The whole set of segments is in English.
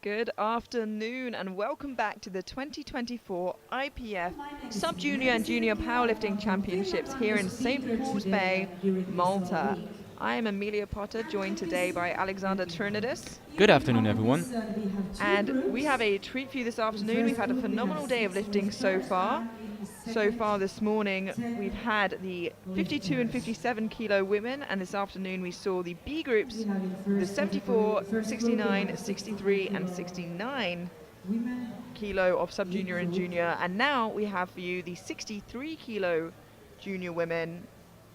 Good afternoon and welcome back to the 2024 IPF Sub-Junior and Junior Powerlifting Championships here in St. Paul's Bay, Malta. I am Amelia Potter, joined today by Alexander Trinidis. Good afternoon, everyone. And we have a treat for you this afternoon. We've had a phenomenal day of lifting so far. So far this morning, we've had the 52 and 57 kilo women, and this afternoon we saw the B groups, the 74, 69, 63 and 69 kilo of sub-junior and junior. And now we have for you the 63 kilo junior women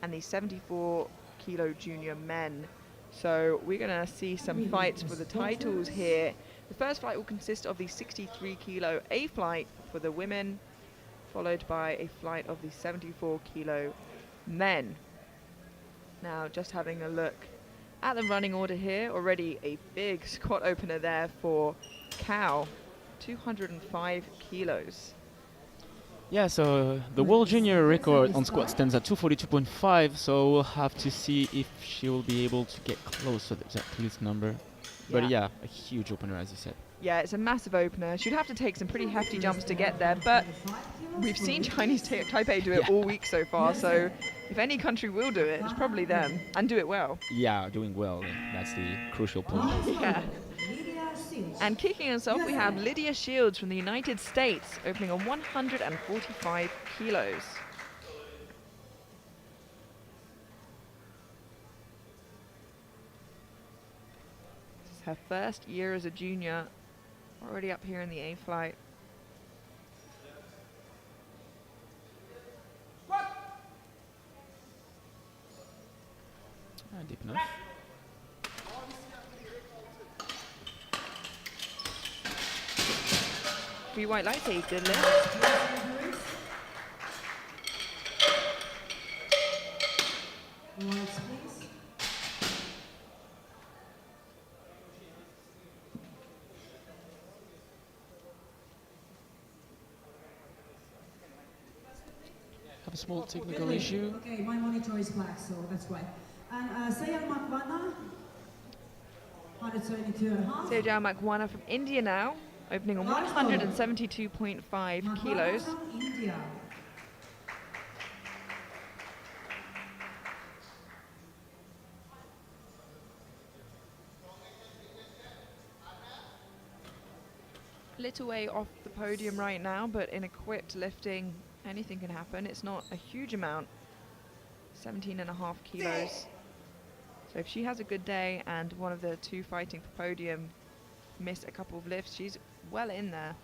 and the 74 kilo junior men. So we're going to see some fights for the titles here. The first fight will consist of the 63 kilo A flight for the women, followed by a flight of the 74 kilo men. Now just having a look at the running order here, already a big squat opener there for Cow, 205 kilos. Yeah, so the world junior record on squat stands at 242.5, so we'll have to see if she will be able to get close to this number. But yeah, a huge opener, as you said. Yeah, it's a massive opener. She'd have to take some pretty hefty jumps to get there, but we've seen Chinese Taipei do it all week so far, so if any country will do it, it's probably them, and do it well. Yeah, doing well. That's the crucial point. Yeah. And kicking us off, we have Lydia Shields from the United States, opening on 145 kilos. This is her first year as a junior, already up here in the A flight. Deep enough. Three white lights, a good lift. Have a small technical issue. Okay, my monitor is black, so that's why. And Sayal Makwana, 172.5. Sejal Makwana from India now, opening on 172.5 kilos. India. Little way off the podium right now, but in equipped lifting, anything can happen. It's not a huge amount, 17.5 kilos. So if she has a good day and one of the two fighting for podium miss a couple of lifts, she's well in there.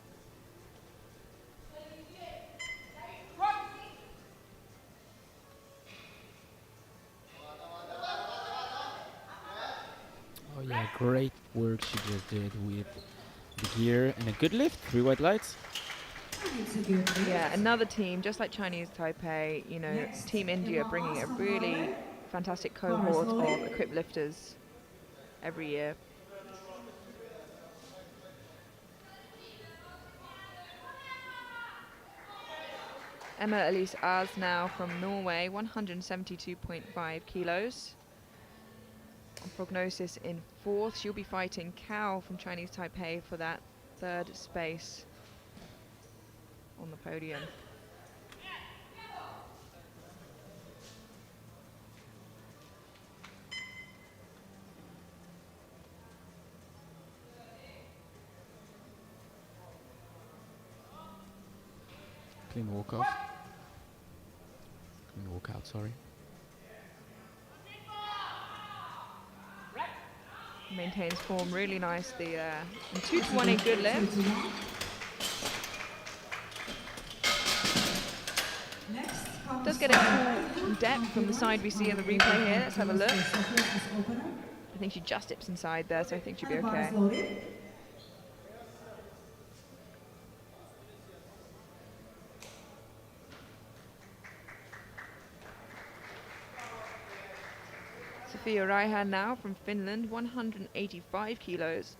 Oh yeah, great work she just did with the gear and a good lift. 3 white lights. Yeah, another team, just like Chinese Taipei, you know, Team India bringing a really fantastic cohort of equipped lifters every year. Emma Elise Az now from Norway, 172.5 kilos. On prognosis in fourth, she'll be fighting Cow from Chinese Taipei for that third space on the podium. Clean walk off. Clean walk out, sorry. Maintains form really nicely there. And 2 to 1, a good lift. Does get a cool depth from the side we see in the replay here. Let's have a look. I think she just dips inside there, so I think she'll be okay. Sophia Raihan now from Finland, 185 kilos.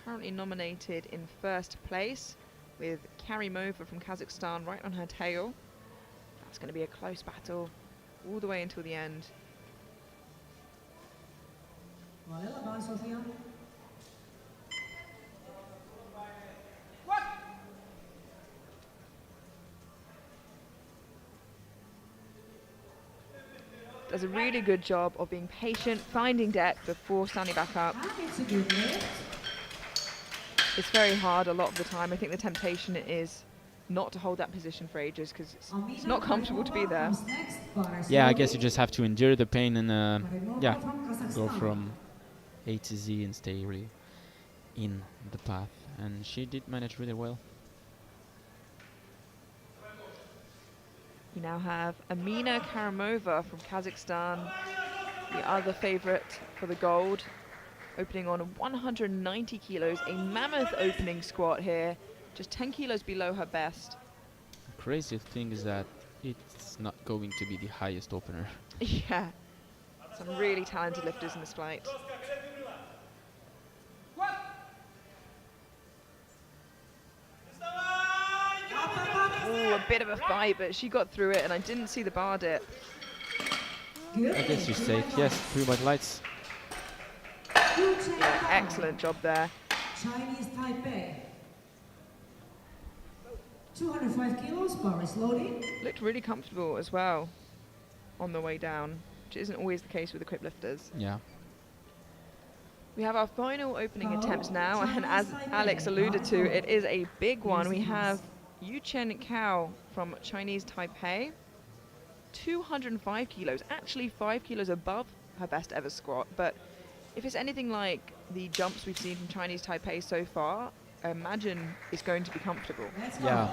Currently nominated in first place with Karimova from Kazakhstan right on her tail. It's going to be a close battle all the way until the end. does a really good job of being patient, finding depth before standing back up. And it's a good lift. It's very hard a lot of the time. I think the temptation is not to hold that position for ages because it's not comfortable to be there. Yeah, I guess you just have to endure the pain and yeah, go from A to Z and stay really in the path. And she did manage really well. You now have Amina Karamova from Kazakhstan, the other favorite for the gold, opening on 190 kilos, a mammoth opening squat here, just 10 kilos below her best. The craziest thing is that it's not going to be the highest opener. Yeah, some really talented lifters in this flight. Ooh, a bit of a fight, but she got through it, and I didn't see the bar dip. I guess you're safe. Yes, 3 white lights. Yeah, excellent job there. Chinese Taipei. 205 kilos, bar is loading. Looked really comfortable as well on the way down, which isn't always the case with equipped lifters. Yeah. We have our final opening attempts now, and as Alex alluded to, it is a big one. We have Yuchen Cao from Chinese Taipei, 205 kilos, actually 5 kilos above her best ever squat, but if it's anything like the jumps we've seen from Chinese Taipei so far, I imagine it's going to be comfortable. Yeah.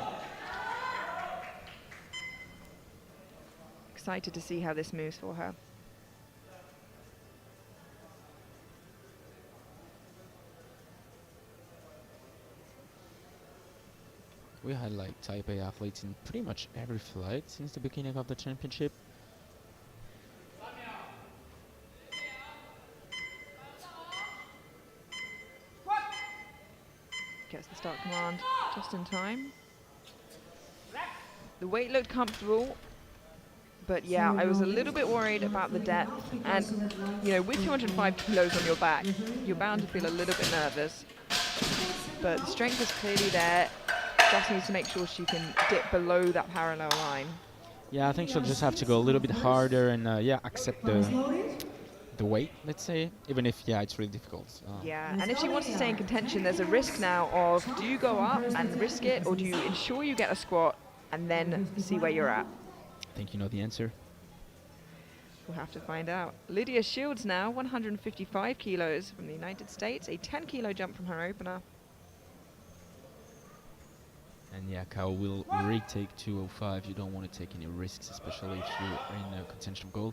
Excited to see how this moves for her. We had like Taipei athletes in pretty much every flight since the beginning of the championship. Gets the start command just in time. The weight looked comfortable, but yeah, I was a little bit worried about the depth. And, you know, with 205 kilos on your back, you're bound to feel a little bit nervous. But the strength is clearly there. Just needs to make sure she can dip below that parallel line. Yeah, I think she'll just have to go a little bit harder and yeah, accept the weight, let's say, even if, yeah, it's really difficult. Yeah, and if she wants to stay in contention, there's a risk now of, do you go up and risk it, or do you ensure you get a squat and then see where you're at? I think you know the answer. We'll have to find out. Lydia Shields now, 155 kilos from the United States, a 10 kilo jump from her opener. And yeah, Kao will retake 205. You don't want to take any risks, especially if you're in contention of gold.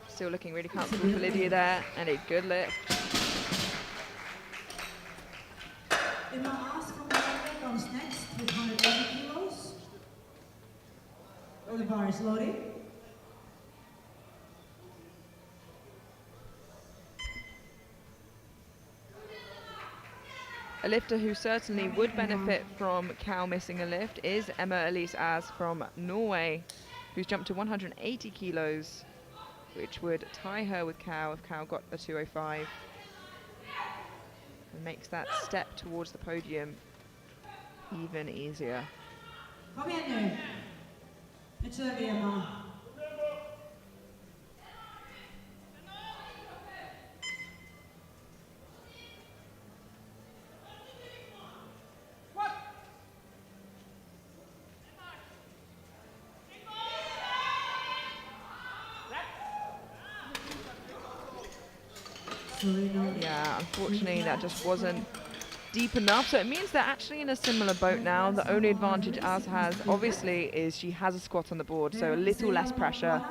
Still looking really comfortable for Lydia there, and a good lift. Emma Haas from Norway comes next with 180 kilos. The bar is loading. A lifter who certainly would benefit from Kao missing a lift is Emma Elise As from Norway, who's jumped to 180 kilos, which would tie her with Kao if Kao got a 205. And makes that step towards the podium even easier. Kom igen nu. Nu kör vi, Emma. Yeah, unfortunately that just wasn't deep enough, so it means they're actually in a similar boat now. The only advantage Az has, obviously, is she has a squat on the board, so a little less pressure,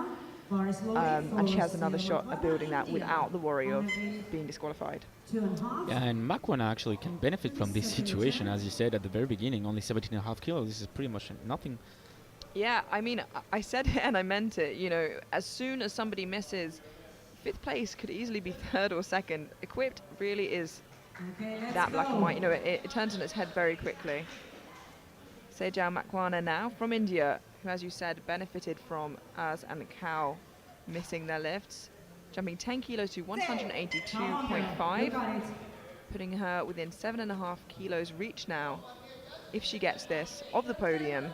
and she has another shot at building that without the worry of being disqualified. Yeah, and Makwana actually can benefit from this situation, as you said at the very beginning, only 17.5 kilos. This is pretty much nothing. Yeah, I mean, I said it and I meant it, you know, as soon as somebody misses, 5th place could easily be 3rd or 2nd. Equipped really is that black and white. You know, it turns on its head very quickly. Sejal Makwana now from India, who, as you said, benefited from Az and Kao missing their lifts, jumping 10 kilos to 182.5, putting her within 7.5 kilos reach now, if she gets this, of the podium.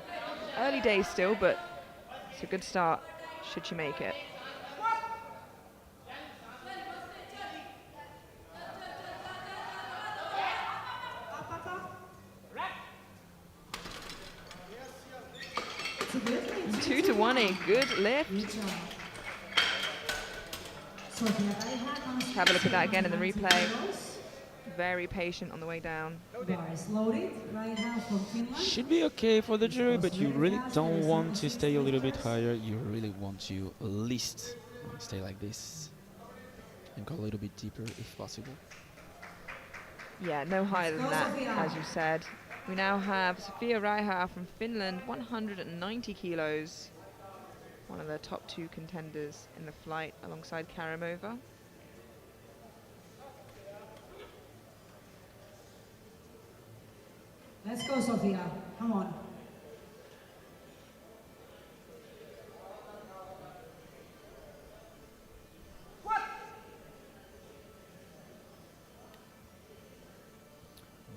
Early days still, but it's a good start should she make it. It's a good lift. 2 to 1, a good lift. Good job. Sophia Reiha comes Have a look at that next again in the with 90 replay. kilos. Very patient on the way down. Bar is loaded. Reiha from Finland. Should be okay for the jury, but you really don't want to stay a little bit higher. You really want to at least stay like this and go a little bit deeper if possible. Yeah, no higher than that, as you said. We now have Sophia Reiha from Finland, 190 kilos. One of the top 2 contenders in the flight alongside Karamova. Let's go, Sophia. Come on.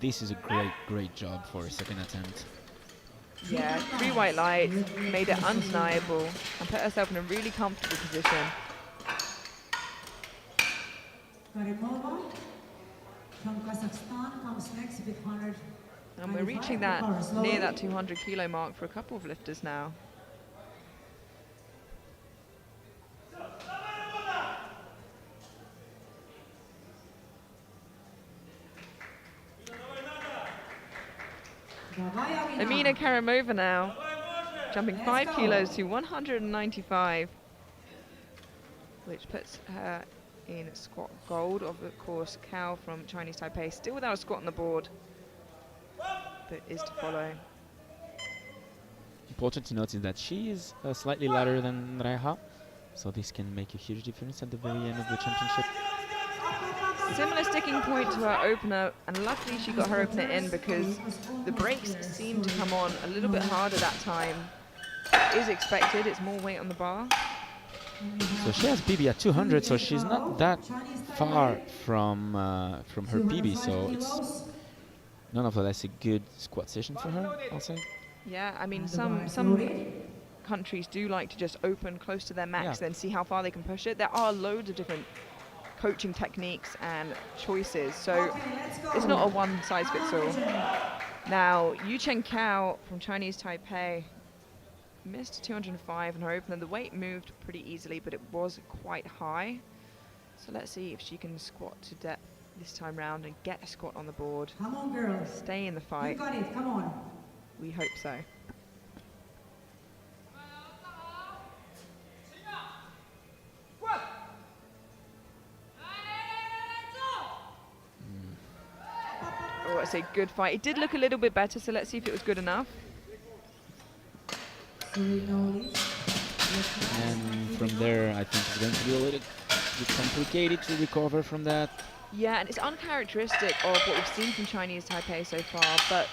This is a great job for a second attempt. Yeah, 3 white lights, made it undeniable and put herself in a really comfortable position. Karimova from Kazakhstan comes next with 100. And we're reaching that near that 200 kilo mark for a couple of lifters now. Amina Karamova now, jumping 5 kilos to 195, which puts her in squat gold. Of course, Cao from Chinese Taipei, still without a squat on the board, but is to follow. Important to note is that she is slightly lighter than Reiha, so this can make a huge difference at the very end of the championship. Similar sticking point to her opener, and luckily she got her opener in because the brakes seemed to come on a little bit harder that time. It is expected, it's more weight on the bar. So she has PB at 200, so she's not that far from her PB, so it's nonetheless a good squat session for her, I'll say. Yeah, I mean, some countries do like to just open close to their max, then see how far they can push it. There are loads of different coaching techniques and choices, so it's not a one-size-fits-all. Now, Yuchen Cao from Chinese Taipei missed 205 in her opener. The weight moved pretty easily, but it was quite high. So let's see if she can squat to depth this time round and get a squat on the board. Come on, girls. Stay in the fight. You got it. Come on. We hope so. Oh, it's a good fight. It did look a little bit better, so let's see if it was good enough. And from there, I think it's going to be a little bit complicated to recover from that. Yeah, and it's uncharacteristic of what we've seen from Chinese Taipei so far, but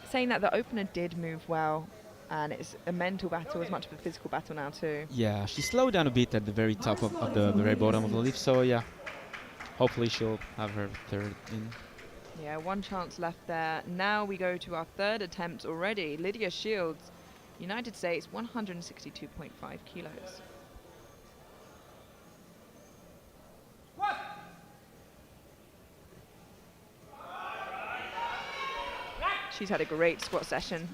saying that, the opener did move well, and it's a mental battle as much of a physical battle now too. Yeah, she slowed down a bit at the very top of the very bottom of the lift, so yeah, hopefully she'll have her third in. Yeah, 1 chance left there. Now we go to our 3rd attempt already. Lydia Shields, United States, 162.5 kilos. She's had a great squat session.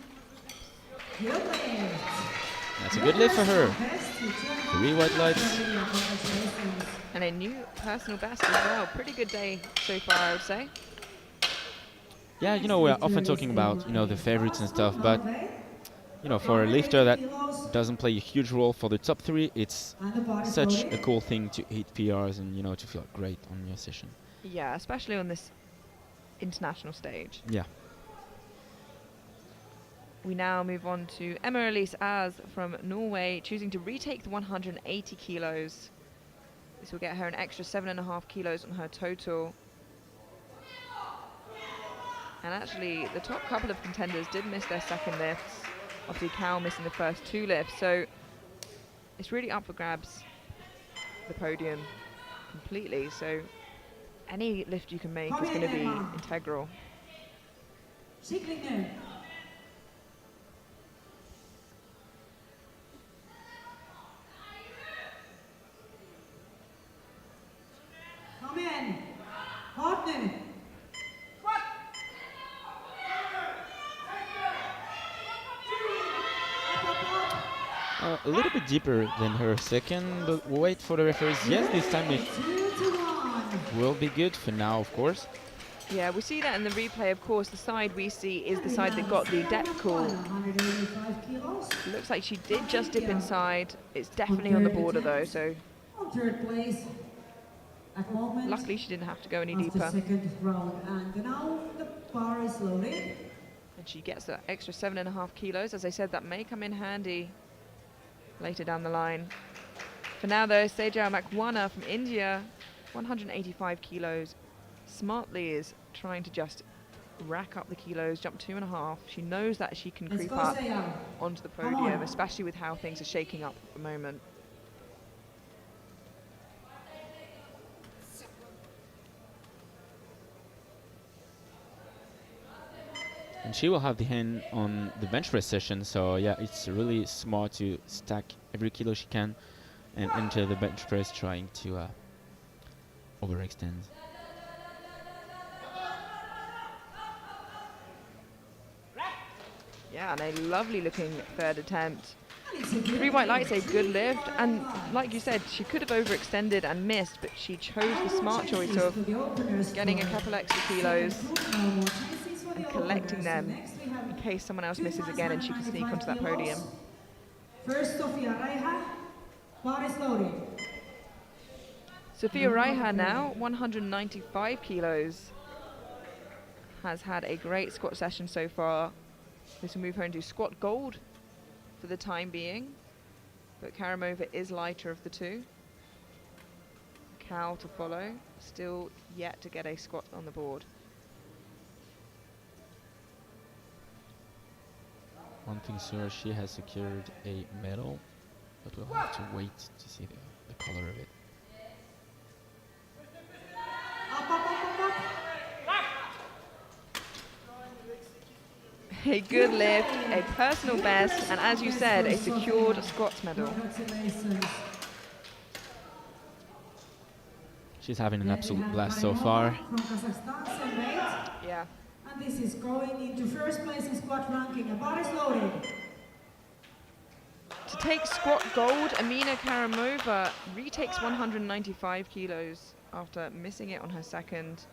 That's a good lift for her. 3 white lights. And a new personal best as well. Pretty good day so far, I would say. Yeah, you know, we're often talking about, you know, the favorites and stuff, but, you know, for a lifter that doesn't play a huge role for the top 3, it's such a cool thing to hit PRs and, you know, to feel great on your session. Yeah, especially on this international stage. Yeah. We now move on to Emma Elise Az from Norway, choosing to retake the 180 kilos. This will get her an extra 7.5 kilos on her total. And actually, the top couple of contenders did miss their second lifts. Obviously, Cal missing the first 2 lifts. So it's really up for grabs, the podium, completely. So any lift you can make is going to be integral. Hartnell. A little bit deeper than her second, but wait for the referees. Yes, this time it 2 to 1. will be good for now, of course. Yeah, we see that in the replay. Of course, the side we see is the side that got the depth call. 185 kilos. Looks like she did just dip inside. It's definitely on the border though, so On third place at moment. luckily she didn't have to go any After deeper. second round, and now the bar is loaded. And she gets that extra 7.5 kilos. As I said, that may come in handy later down the line. For now though, Sejal Makwana from India, 185 kilos, smartly is trying to just rack up the kilos, jump 2.5. She knows that she can Let's creep go, up Sejal. onto the Come podium, on. especially with how things are shaking up at the moment. And she will have the hand on the bench press session, so yeah, it's really smart to stack every kilo she can and enter the bench press trying to overextend. Yeah, and a lovely looking third attempt. 3 white lights, a good lift, and like you said, she could have overextended and missed, but she chose the smart choice of getting a couple extra kilos and collecting them in case someone else misses again and she can sneak onto that podium. First, Sofia Raiha, bar is loaded. Sophia Raiha now, 195 kilos, has had a great squat session so far. This will move her into squat gold for the time being, but Karamova is lighter of the two. Cal to follow, still yet to get a squat on the board. One thing sure, she has secured a medal, but we'll have to wait to see the color of it. Up, up, up, up, up. A good lift, a personal best, and as you said, a secured squats medal. Congratulations. She's having an Then we absolute have blast so Karimova far. From Kazakhstan, same weight. Yeah. And this is going into first place in squat ranking. A bar is loaded. To take squat gold, Amina Karamova retakes 195 kilos after missing it on her second.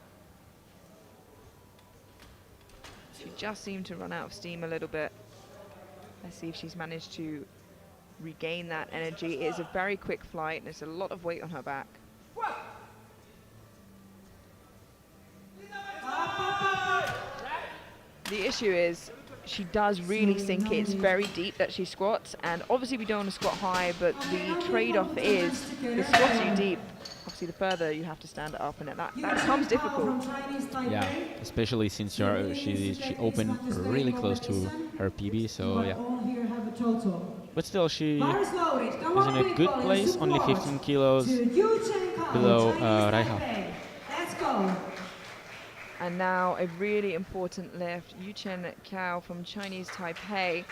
She just seemed to run out of steam a little bit. Let's see if she's managed to regain that energy. It is a very quick flight and there's a lot of weight on her back. The issue is she does really sink it. It's very deep that she squats, and obviously we don't want to squat high, but the trade-off is the squats you deep. Obviously the further you have to stand up, and that becomes difficult. Yeah, especially since she opened really close to her PB, so yeah. But still, she is in a good place, only 15 kilos below Raiha. Let's go. And now a really important lift. Yuchen Kiao from Chinese Taipei,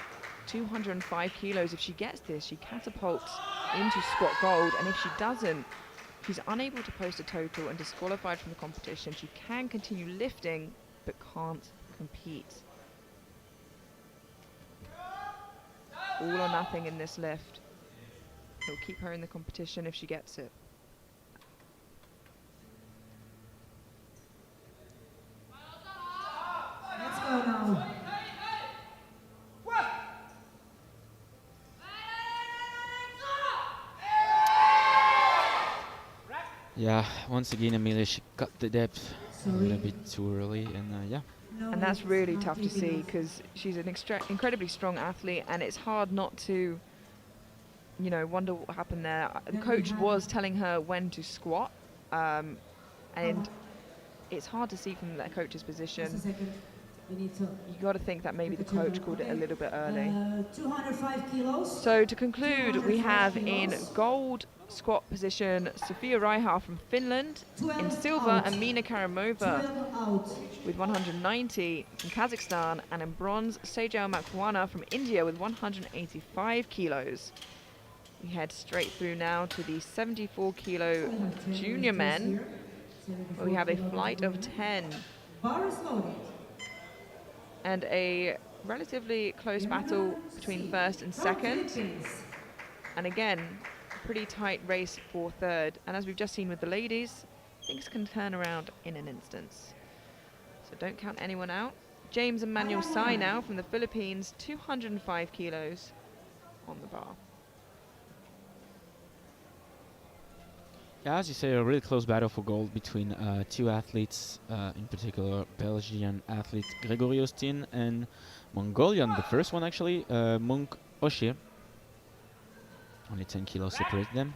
205 kilos. If she gets this, she catapults into squat gold, and if she doesn't, she's unable to post a total and disqualified from the competition. She can continue lifting, but can't compete. All or nothing in this lift. It'll keep her in the competition if she gets it. Let's go now. Yeah, once again, Amelia, she got the depth a little bit too early, and yeah. And that's really tough to see because she's an incredibly strong athlete, and it's hard not to, you know, wonder what happened there. The coach was telling her when to squat, and it's hard to see from the coach's position. You got to think that maybe the coach called it a little bit early. 205 kilos. So to conclude, we have in gold squat position Sophia Raiha from Finland, in silver Amina Karamova with 190 from Kazakhstan, and in bronze Sejal Makwana from India with 185 kilos. We head straight through now to the 74 kilo junior men. where we have a flight of 10 Bar is loaded. and a relatively close battle between first and second. And again, pretty tight race for third. And as we've just seen with the ladies, things can turn around in an instance. So don't count anyone out. James Emmanuel Sai now from the Philippines, 205 kilos on the bar. Yeah, as you say, a really close battle for gold between two athletes, in particular Belgian athlete Gregory Ostin and Mongolian, the first one actually, Munk Oshir. Only 10 kilos separate them.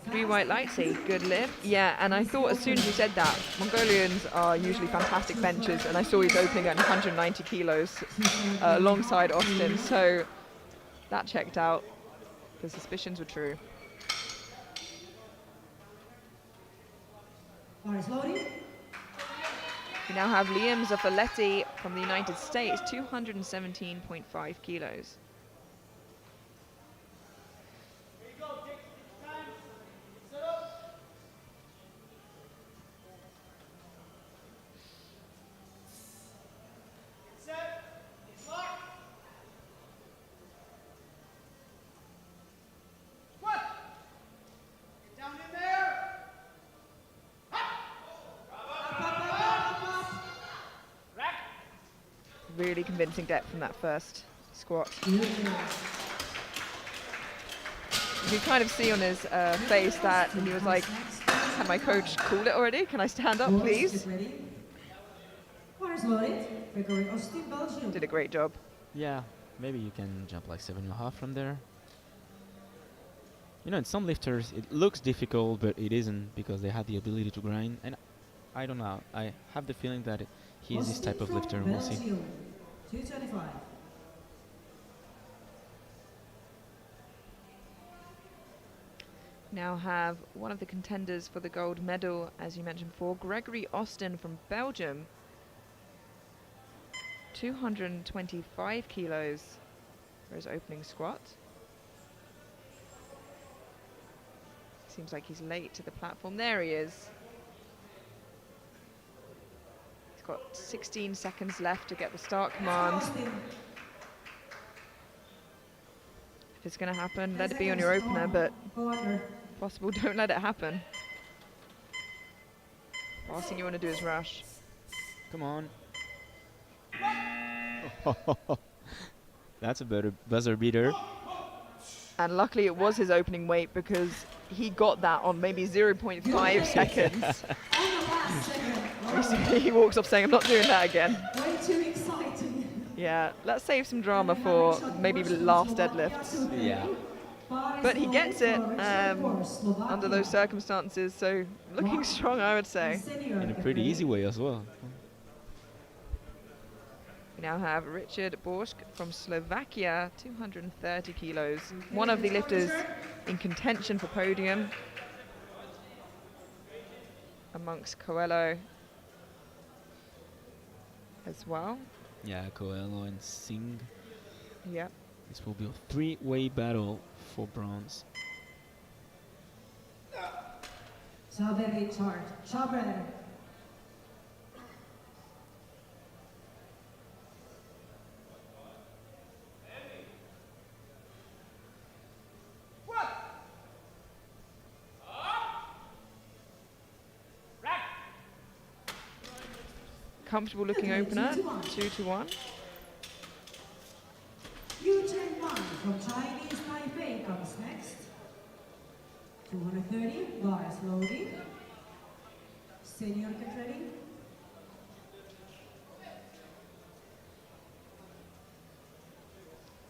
3 white lights, a good lift. Yeah, and I thought as soon as you said that, Mongolians are usually fantastic benchers, and I saw he's opening at 190 kilos alongside Austin, so that checked out. The suspicions were true. Bar is loaded. We now have Liam Zafaletti from the United States, 217.5 kilos. Really convincing depth from that first squat. You could kind of see on his face that he was like, had my coach call it already? Can I stand up, please? Bar is loaded. Gregory Austin, Belgium. Did a great job. Yeah, maybe you can jump like 7.5 from there. You know, in some lifters it looks difficult, but it isn't because they have the ability to grind. And I don't know, I have the feeling that he is this type of lifter, and we'll see. 225. Now have one of the contenders for the gold medal, as you mentioned before, Gregory Austin from Belgium. 225 kilos for his opening squat. Seems like he's late to the platform. There he is. He's got 16 seconds left to get the start command. If it's going to happen, let it be on your opener, but if possible, don't let it happen. Last thing you want to do is rush. Come on. That's a better buzzer beater. And luckily it was his opening weight because he got that on maybe 0.5 seconds. Basically, he walks off saying, I'm not doing that again. Way too exciting. Yeah, let's save some drama for maybe the last deadlifts. Yeah. But he gets it under those circumstances, so looking strong, I would say. In a pretty easy way as well. We now have Richard Borsk from Slovakia, 230 kilos. One of the lifters in contention for podium amongst Coelho as well. Yeah, Coelho and Singh. Yep. This will be a three-way battle for bronze. Chaber Richard. Chaber. Comfortable looking opener, 2-1. Yu Chen Wang from Chinese Taipei comes next. 230, bar is loaded. Senior, get ready.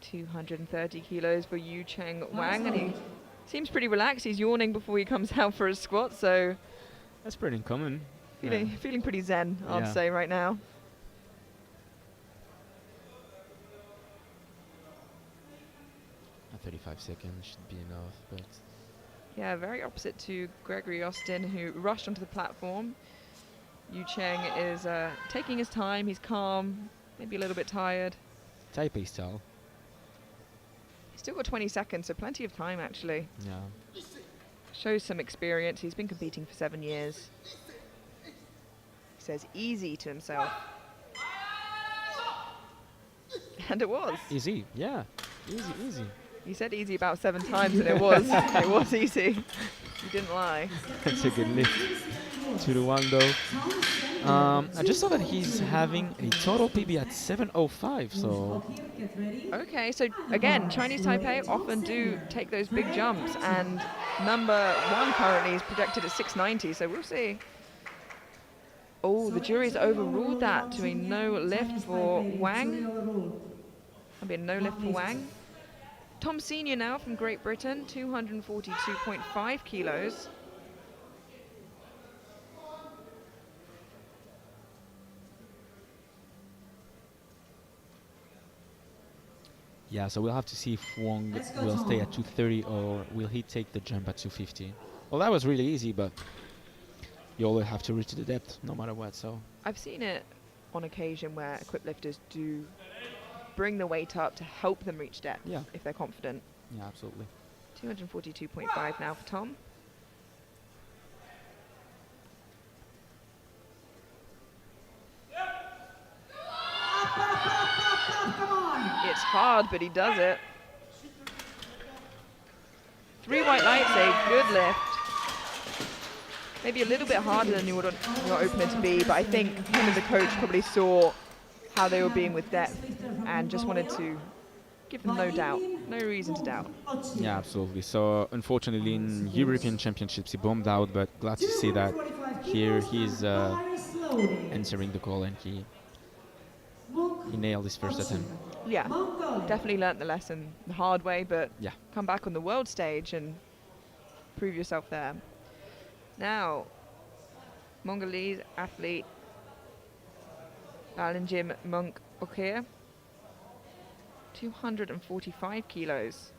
.230 kilos for Yu Cheng Wang, and he seems pretty relaxed. He's yawning before he comes out for his squat, so That's pretty common. feeling pretty zen, I'd Yeah. say right now. A 35 seconds should be enough, but Yeah, very opposite to Gregory Austin, who rushed onto the platform. Yu Cheng is taking his time. He's calm, maybe a little bit tired. Taipei style. He's still got 20 seconds, so plenty of time actually. Yeah. Shows some experience. He's been competing for 7 years. He says easy to himself. And it was. Easy, yeah. Easy, easy. He said easy about 7 times and it was. It was easy. He didn't lie. That's a good lift. 2-1 though. I just saw that he's having a total PB at 7:05, so Okay, so again, Chinese Taipei often do take those big jumps, and number 1 currently is projected at 690, so we'll see. Oh, the jury's overruled that to a no lift for Wang. That'll be a no lift for Wang. Tom Senior now from Great Britain, 242.5 kilos. yeah, so we'll have to see if Wong will stay at 230 or will he take the jump at 250. Well, that was really easy, but you always have to reach the depth no matter what, so. I've seen it on occasion where equipped lifters do bring the weight up to help them reach depth if they're confident. Yeah, absolutely. 242.5 now for Tom. It's hard, but he does it. 3 white lights, a good lift. Maybe a little bit harder than you would your opener to be, but I think him as a coach probably saw how they were being with depth and just wanted to give them no doubt, no reason to doubt. Yeah, absolutely. So unfortunately in European Championships he bombed out, but glad to see that here he's answering the call and he nailed his first attempt. Yeah, definitely learnt the lesson the hard way, but Yeah. come back on the world stage and prove yourself there. Now, Mongolese athlete Alanjim Monk Okir, 245 kilos.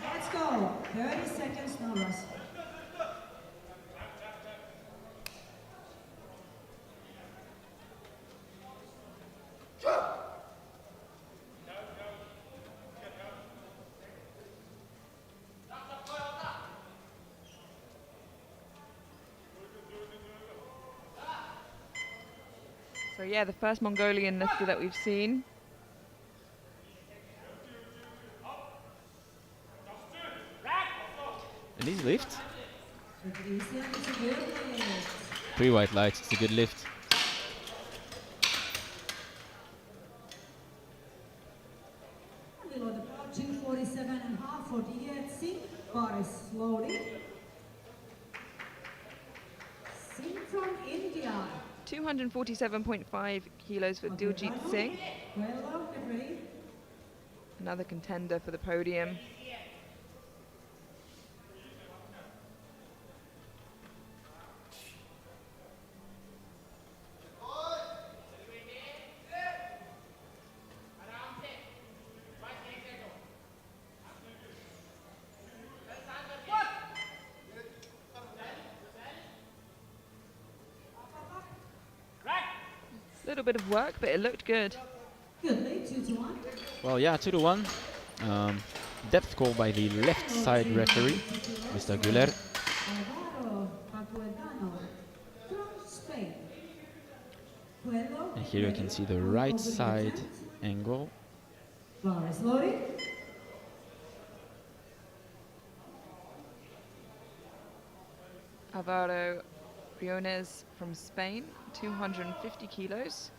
Let's go. 30 seconds, no rush. So yeah, the first Mongolian lifter that we've seen. And his lift. 3 white lights, it's a good lift. Below the bar, 247.5 for Diet Singh. Bar is slowly. Singh from India. 247.5 kilos for Diljit Singh, Well, get ready. another contender for the podium. Little bit of work, but it looked good. Good lead, 2-1. Well, yeah, 2-1. Depth call by the left side referee, Mr. Güler. Alvaro Capuedano from Spain. Puello, And here you can see the right side angle. Bar is loaded. Alvaro Briones from Spain, 250 kilos.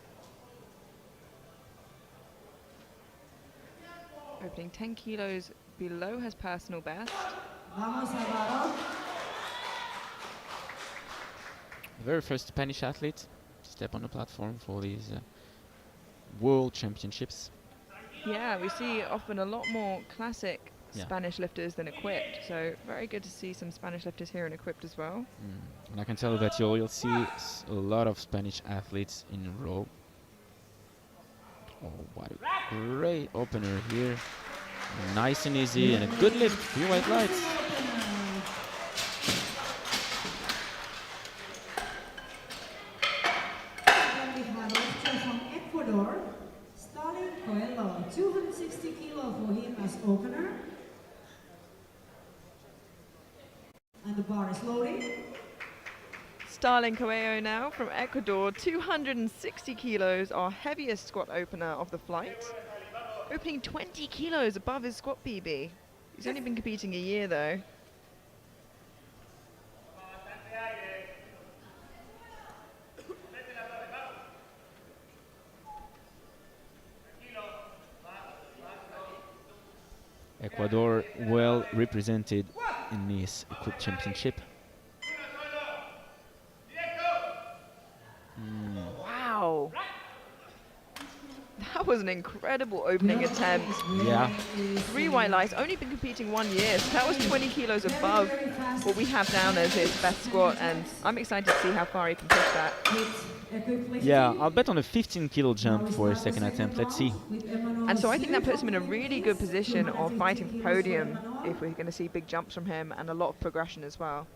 Opening 10 kilos below his personal best. Vamos, Alvaro. Very first Spanish athlete to step on the platform for these World Championships. Yeah, we see often a lot more classic Yeah. Spanish lifters than equipped, so very good to see some Spanish lifters here and equipped as well. And I can tell you that you'll see a lot of Spanish athletes in a row. Oh, what a great opener here. Nice and easy and a good lift. 3 white lights. Then we have a lifter from Ecuador, Stalin Coelho, 260 kilos. the bar is loading. Starling Coelho now from Ecuador, 260 kilos, our heaviest squat opener of the flight. Opening 20 kilos above his squat PB. He's only been competing a year though. Ecuador well represented in this Equipped Championship. Wow. That was an incredible opening attempt. Yeah. 3 white lights, only been competing 1 year, so that was 20 kilos above what we have down as his best squat, and I'm excited to see how far he can push that. Yeah, I'll bet on a 15 kilo jump for his second attempt. Let's see. And so I think that puts him in a really good position of fighting for podium if we're going to see big jumps from him and a lot of progression as well.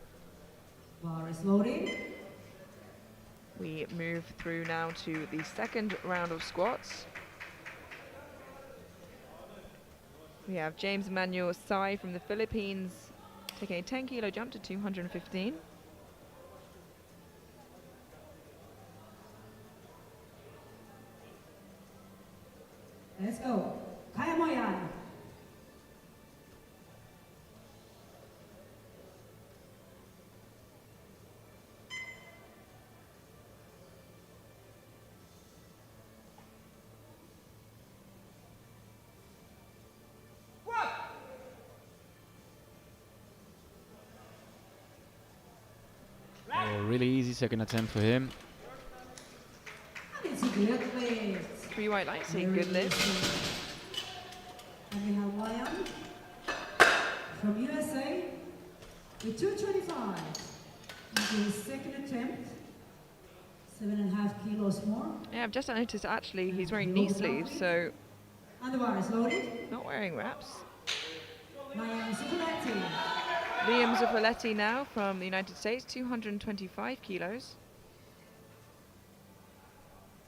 Bar is loading. We move through now to the second round of squats. We have James Emmanuel Sai from the Philippines taking a 10 kilo jump to 215. Let's go. Kaya mo yan. A really easy second attempt for him. It's a good lift. 3 white lights, a good lift. And we have Lion from USA with 225. Into his second attempt. 7.5 kilos more. Yeah, I've just noticed actually he's wearing knee sleeves, so And the bar is loaded. not wearing wraps. Lion Zuccoletti. Liam Zuccoletti now from the United States, 225 kilos.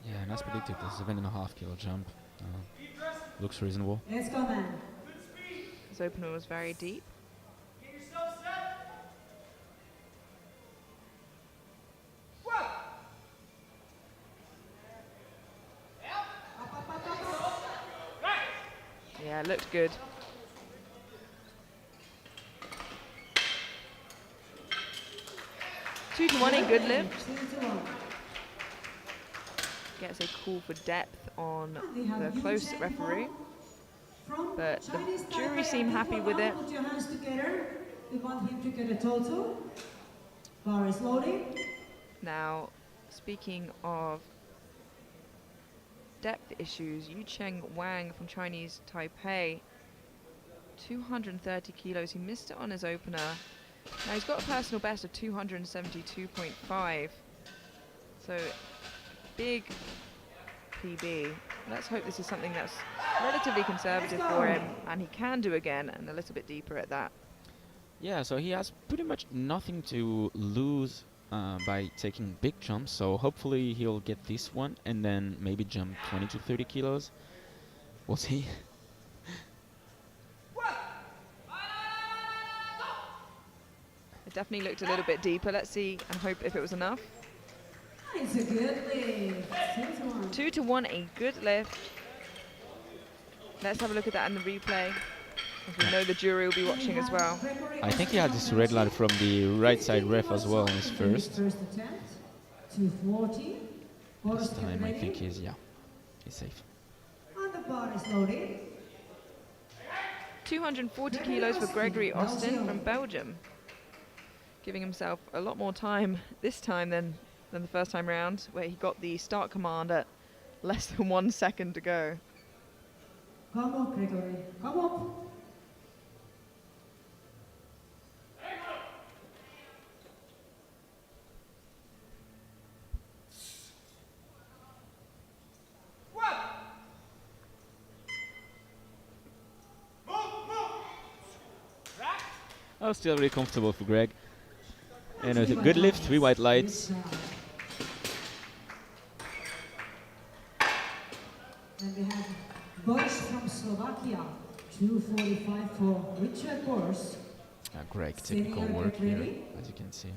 Yeah, and as predicted, the 7.5 kilo jump. Looks reasonable. Let's go, man. His opener was very deep. Yeah, looked good. Two to one, a good lift. 2-1. Gets a call for depth on We have the close Yu referee, from but the Chinese jury Taipei. seem happy with it. Put your hands together. We want him to get a total. Bar is loading. Now, speaking of depth issues, Yu Cheng Wang from Chinese Taipei, 230 kilos. He missed it on his opener. Now he's got a personal best of 272.5. So big PB. Let's hope this is something that's relatively conservative for him and he can do again, and a little bit deeper at that. Yeah, so he has pretty much nothing to lose by taking big jumps, so hopefully he'll get this one and then maybe jump 20 to 30 kilos. We'll see. It definitely looked a little bit deeper. Let's see and hope if it was enough. It's a good lift. 2-1. 2 to 1, a good lift. Let's have a look at that in the replay, as we know the jury will be watching as well. I think he had this red light from the right side ref as well in his first. First attempt. 240. This time I think he's safe. And the bar is loaded. 240 kilos for Gregory Austin from Belgium. Giving himself a lot more time this time than the first time round, where he got the start command at less than 1 second to go. Come on, Gregory. Come on. Oh, still really comfortable for Greg. And it's a good lift, 3 white lights. And we have Boris from Slovakia. 245 for Richard Boris. Great Sitting technical your work grip here, ready. as you can see.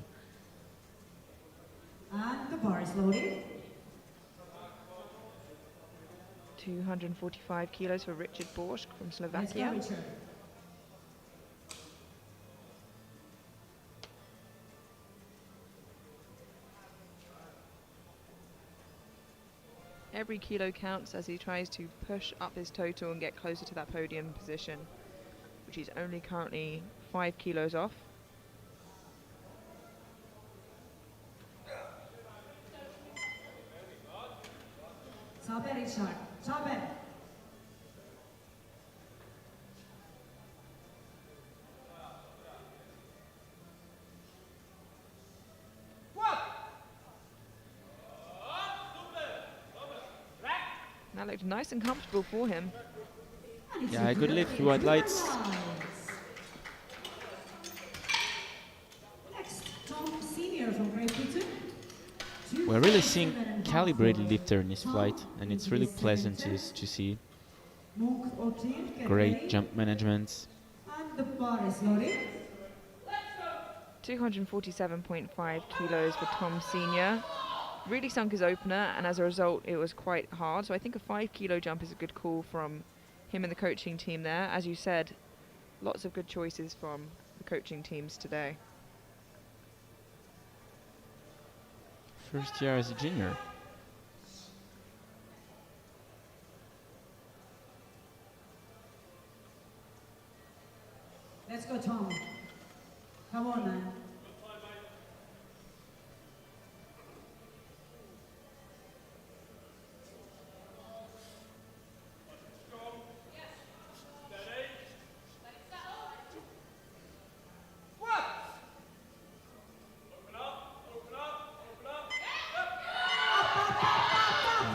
And the bar is loaded. 245 kilos for Richard Borsk from Let's go, Slovakia. Richard. Every kilo counts as he tries to push up his total and get closer to that podium position, which he's only currently 5 kilos off. Sabe, Richard. Sabe. That looked nice and comfortable for him. And it's Yeah, a good good lift, white lights. Next, Tom Senior from Great Britain. We're really seeing 247.5 calibrated for lifter in his Tom flight, and it's into really his second pleasant attempt. to see. Monk Otir, get Great ready. jump management. And the bar is loaded. 247.5 kilos for Tom Senior. Really sunk his opener, and as a result it was quite hard. So I think a 5 kilo jump is a good call from him and the coaching team there. As you said, lots of good choices from the coaching teams today. First year as a junior. Let's go, Tom. Come on, man.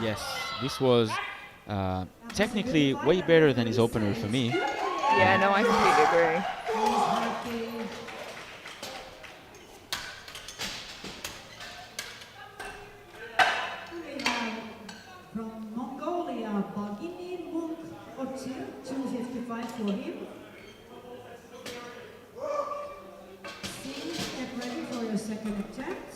Yes, this was technically way better than his opener for me. Yeah, no, I completely agree. He's happy. We have from Mongolia, Bagini Monk Otir, 255 for him. Singh, get ready for your second attempt.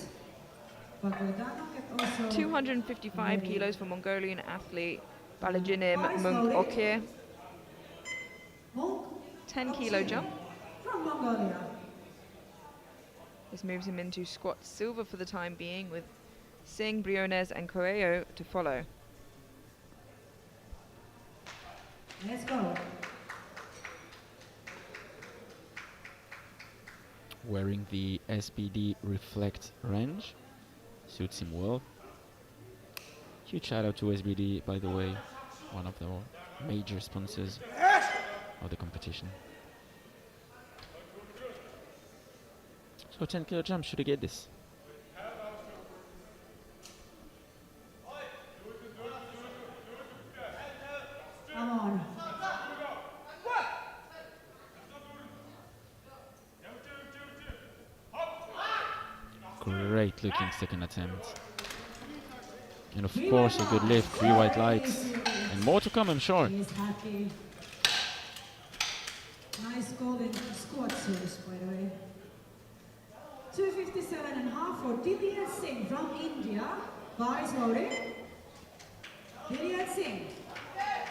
Bagodano, get also 255 ready. kilos for Mongolian athlete Balajinim Eyes Mung loaded. Okir. Monk 10 kilo Otir jump. from Mongolia. This moves him into squat silver for the time being, with Singh, Briones and Correo to follow. Let's go. Wearing the SBD Reflect range. Suits him well. Huge shout out to SBD, by the way, one of the major sponsors of the competition. So 10 kilo jump, should he get this? Come on. Great looking second attempt. And of course a good lift, 3 white lights. And more to come, I'm sure. He's happy. Nice golden squat series, by the way. 257.5 for Dilya Singh from India. Bar is loaded. Dilya Singh.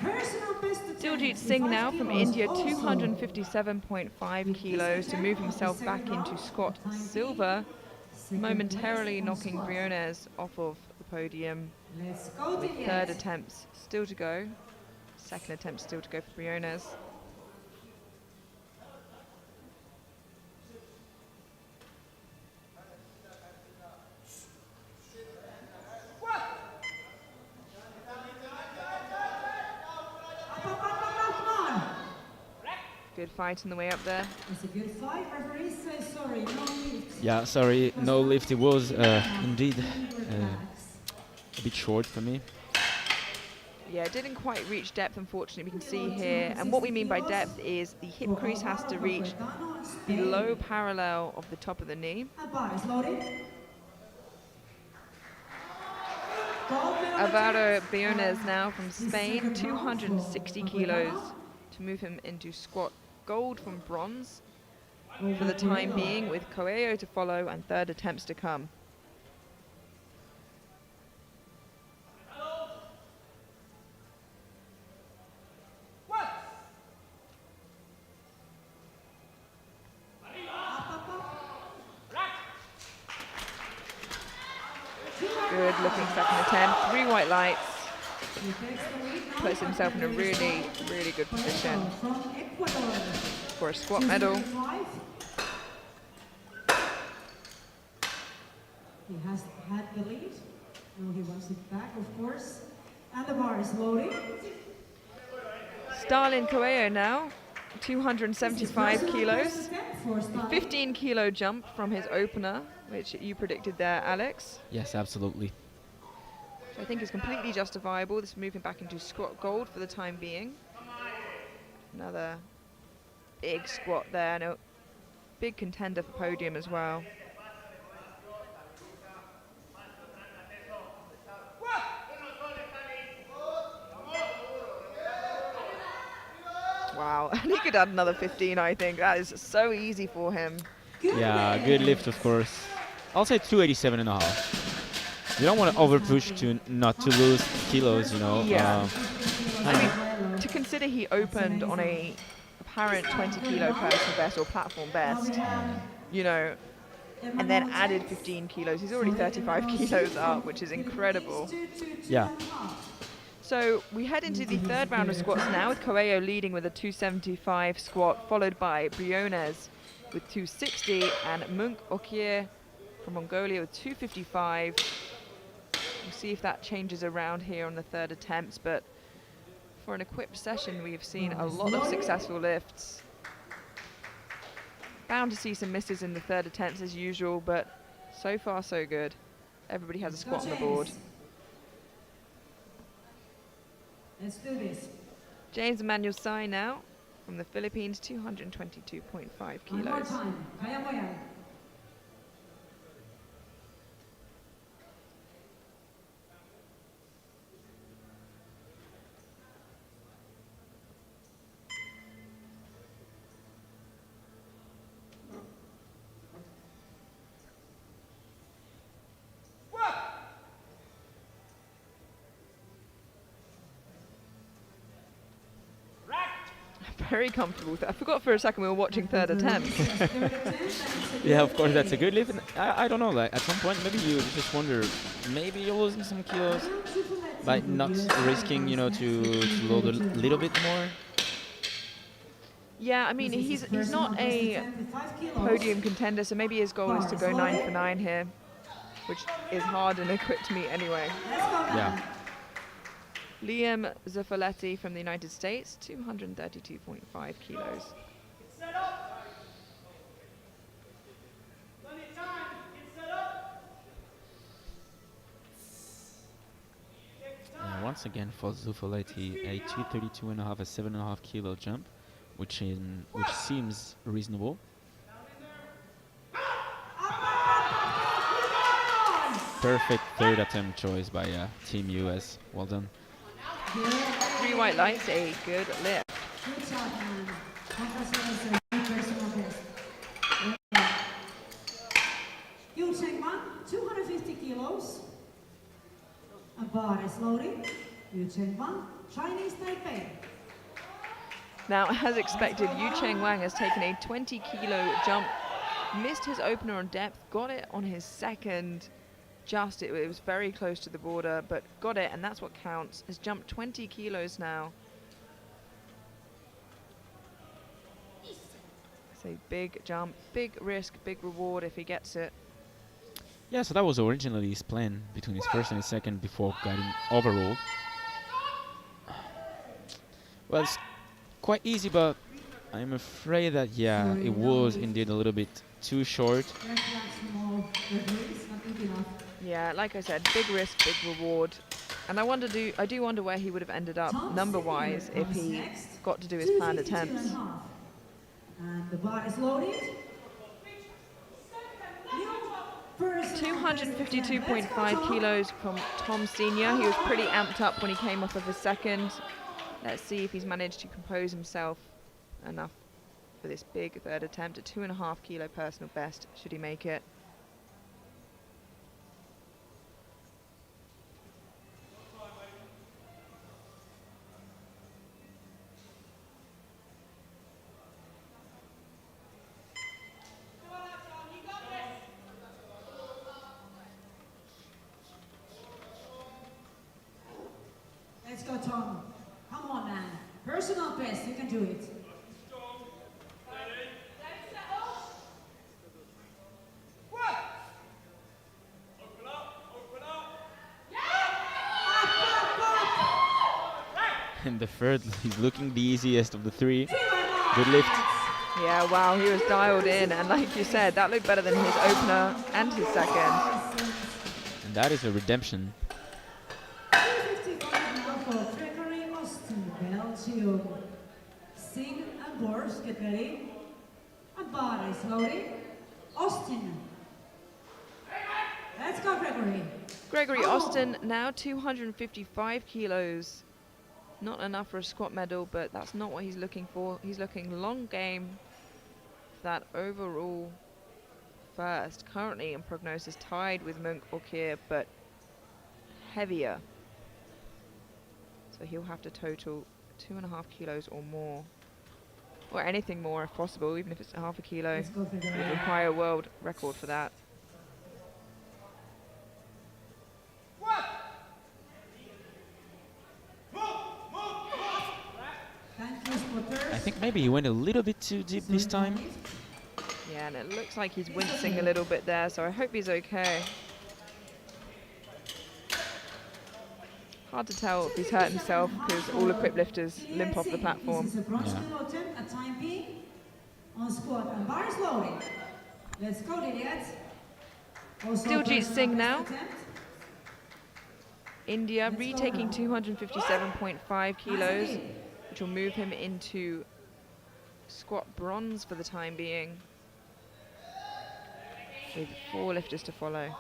Personal best attempt. Diljit 5 Singh now from kilos India, also. 257.5 kilos to move himself back into squat silver, Second momentarily place on knocking squat. Briones off of the podium. Let's go, With Dilya. third attempts still to go. Second attempt still to go for Briones. Come on. Good fight on the way up there. It's a good fight. Referee says sorry, no lift. Yeah, sorry, no lift. It was indeed Relax. a bit short for me. Yeah, it didn't quite reach depth, unfortunately, we can see here. And what we mean by depth is the hip crease has to reach below parallel of the top of the knee. Bar is loaded. Gold medal Alvaro attempt. Briones now from Spain, second 260 round for kilos Bagodano. to move him into squat gold from bronze. for the time being, with Coelho to follow and third attempts to come. Good looking second attempt, 3 white lights. Puts himself in a really, really good position for a squat medal. He has had the lead. Now he wants it back, of course. And the bar is loading. Stalin Coelho now, 275 kilos. 15 kilo jump from his opener, which you predicted there, Alex. Yes, absolutely. So I think is completely justifiable. This is moving back into squat gold for the time being. Another big squat there, no, big contender for podium as well. Wow, and he could add another 15, I think. That is so easy for him. Yeah, good lift, of course. I'll say 287.5. You don't want to overpush to not to lose kilos, you know. Yeah. I mean, to consider he opened on a apparent 20 kilo personal best or platform best, you know, and then added 15 kilos. He's already 35 kilos up, which is incredible. Yeah. So we head into the third round of squats now, with Coelho leading with a 275 squat, followed by Briones with 260 and Munk Okier from Mongolia with 255. We'll see if that changes around here on the third attempt, but for an equipped session we've seen a lot of successful lifts. Bound to see some misses in the third attempts as usual, but so far so good. Everybody has a squat on the board. Let's do this. James Emmanuel Sai now from the Philippines, 222.5 One more kilos. time. Kaya mo yan. Very comfortable. I forgot for a second we were watching third attempt. Yeah, of course, that's a good lift. And I don't know, like at some point maybe you just wonder, maybe you're losing some kilos by not risking, you know, to load a little bit more. Yeah, I mean, he's not a podium contender, so maybe his goal is to go 9 for 9 here, which is hard in equipped meet anyway. Yeah. Liam Zaffoletti from the United States, 232.5 kilos. Once again for Zuffoletti, a 232.5, a 7.5 kilo jump, which seems reasonable. Perfect third attempt choice by Team US. Well done. 3 white lights, a good lift. Good job, man. Congratulations. Personal best. Yu Chengman, 250 kilos. A bar is loading. Yu Chengman, Chinese Taipei. Now, as expected, Yu Cheng Wang has taken a 20 kilo jump, missed his opener on depth, got it on his second. It was very close to the border, but got it, and that's what counts. Has jumped 20 kilos now. It's a big jump, big risk, big reward if he gets it. Yeah, so that was originally his plan between his first and his second before getting overruled. Well, it's quite easy, but I'm afraid that, yeah, it was indeed a little bit too short. Yeah, like I said, big risk, big reward. And I do wonder where he would have ended up number-wise if he got to do his planned attempts. And the bar is loaded. 252.5 kilos from Tom Senior. He was pretty amped up when he came off of his second. Let's see if he's managed to compose himself enough for this big third attempt, a 2.5 kilo personal best, should he make it. Let's go, Tom. Come on, man. Personal best, you can do it. And the third is looking the easiest of the three. Good lift. Yeah, wow, he was dialed in, and like you said, that looked better than his opener and his second. And that is a redemption. 255 now for Gregory Austin, Belgium. Singh and Bors, get ready. And bar is loaded. Austin. Let's go, Gregory. Gregory Austin, now 255 kilos. Not enough for a squat medal, but that's not what he's looking for. He's looking long game for that overall first. Currently in prognosis tied with Munk or Kier, but heavier. So he'll have to total 2.5 kilos or more. Or anything more if possible, even if it's half a kilo. Let's go, It would Gregory. require a world record for that. Thank you, spotters. I think maybe he went a little bit too deep this time. Yeah, and it looks like he's wincing a little bit there, so I hope he's okay. Hard to tell if he's hurt himself because all equipped lifters limp off the platform. This is a bronze Yeah. medal attempt at time being on squat and bar is loading. Let's go, Liliet. Diljit Singh now. India retaking 257.5 kilos, which will move him into squat bronze for the time being, with 4 lifters to follow.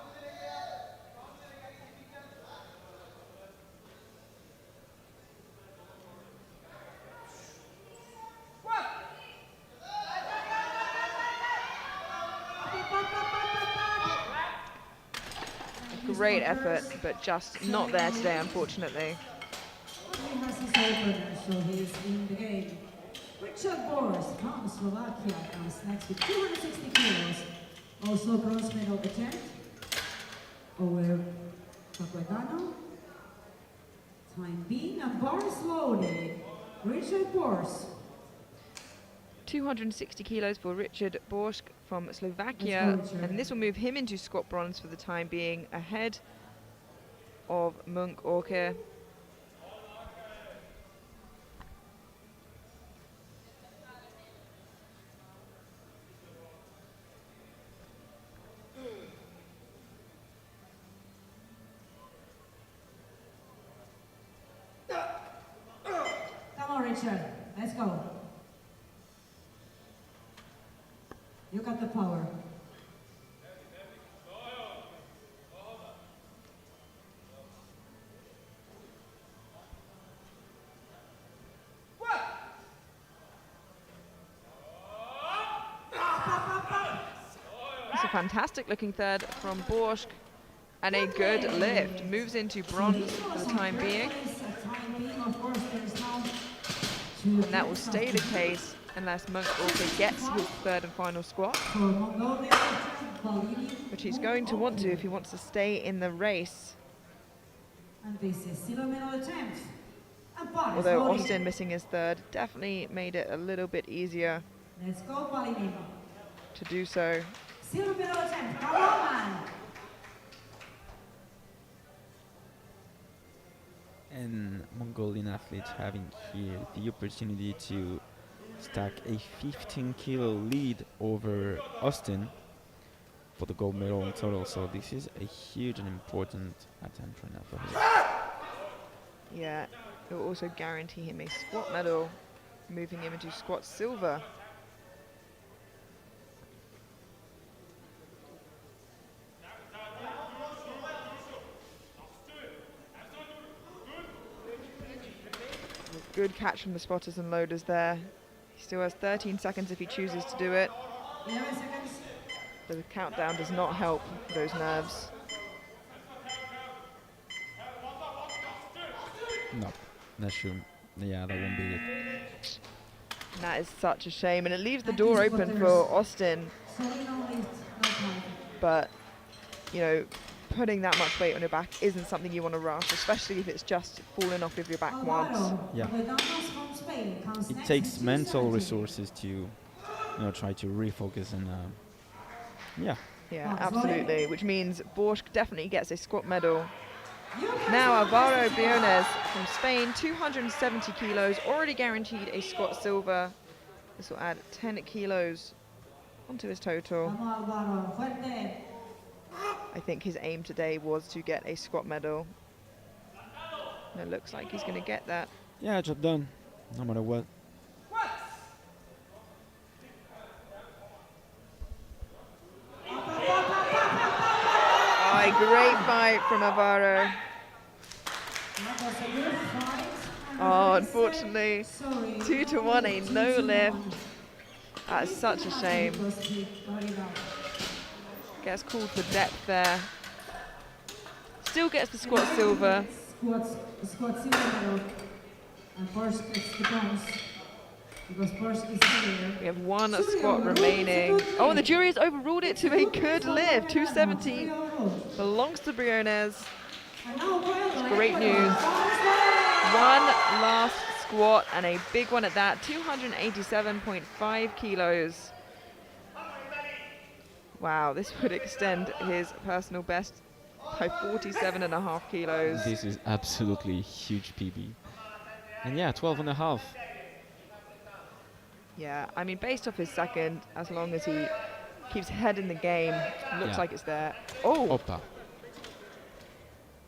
Great effort, but just not there today, unfortunately. He has his opener, so he's in the game. Richard Bors from Slovakia comes next with 260 kilos. Also bronze medal attempt over Papadano. Time being and bars loaded. Richard Bors. 260 kilos for Richard Borsk from Slovakia, Let's go, Richard. and this will move him into squat bronze for the time being, ahead of Munk Orke. Come on, Richard. Let's go. You got the power. It's a fantastic looking third from Borsk, and a good lift. Moves into bronze for the time being, and that will stay the case unless Munk Orke gets his third and final squat, which he's going to want to if he wants to stay in the race. And this is silver medal attempt. And Paris Although loading. Austin missing his third definitely made it a little bit easier Let's go, Palini. to do so. Silver medal attempt. Come on, man. And Mongolian athletes having here the opportunity to stack a 15 kilo lead over Austin for the gold medal in total. So this is a huge and important attempt right now for him. Yeah, it will also guarantee him a squat medal, moving him into squat silver. Good catch from the spotters and loaders there. He still has 13 seconds if he chooses to do it. 11 seconds. The countdown does not help those nerves. No, that should. Yeah, that won't be it. And that is such a shame, and it leaves the door open for Austin. Sorry, no lift, no time. But, you know, putting that much weight on your back isn't something you want to rush, especially if it's just fallen off of your back once. Yeah. It takes mental resources to, try to refocus and, yeah. Yeah, absolutely, which means Borsch definitely gets a squat medal. Now Alvaro Briones from Spain, 270 kilos, already guaranteed a squat silver. This will add 10 kilos onto his total. I think his aim today was to get a squat medal. And it looks like he's going to get that. Yeah, job done, no matter what. Oh, a great fight from Alvaro. Oh, unfortunately, 2-1, a no lift. That is such a shame. Gets called for depth there. Still gets the squat silver. Squat silver medal. And first it's the bronze. Because first is here. We have one squat remaining. Oh, and the jury has overruled it to a good lift. 270 belongs to Briones. Great news. One last squat and a big one at that. 287.5 kilos. Wow, this would extend his personal best by 47.5 kilos. This is absolutely huge PB. And yeah, 12.5. Yeah, I mean, based off his second, as long as he keeps head in the game, looks like it's there. Oh! Opa.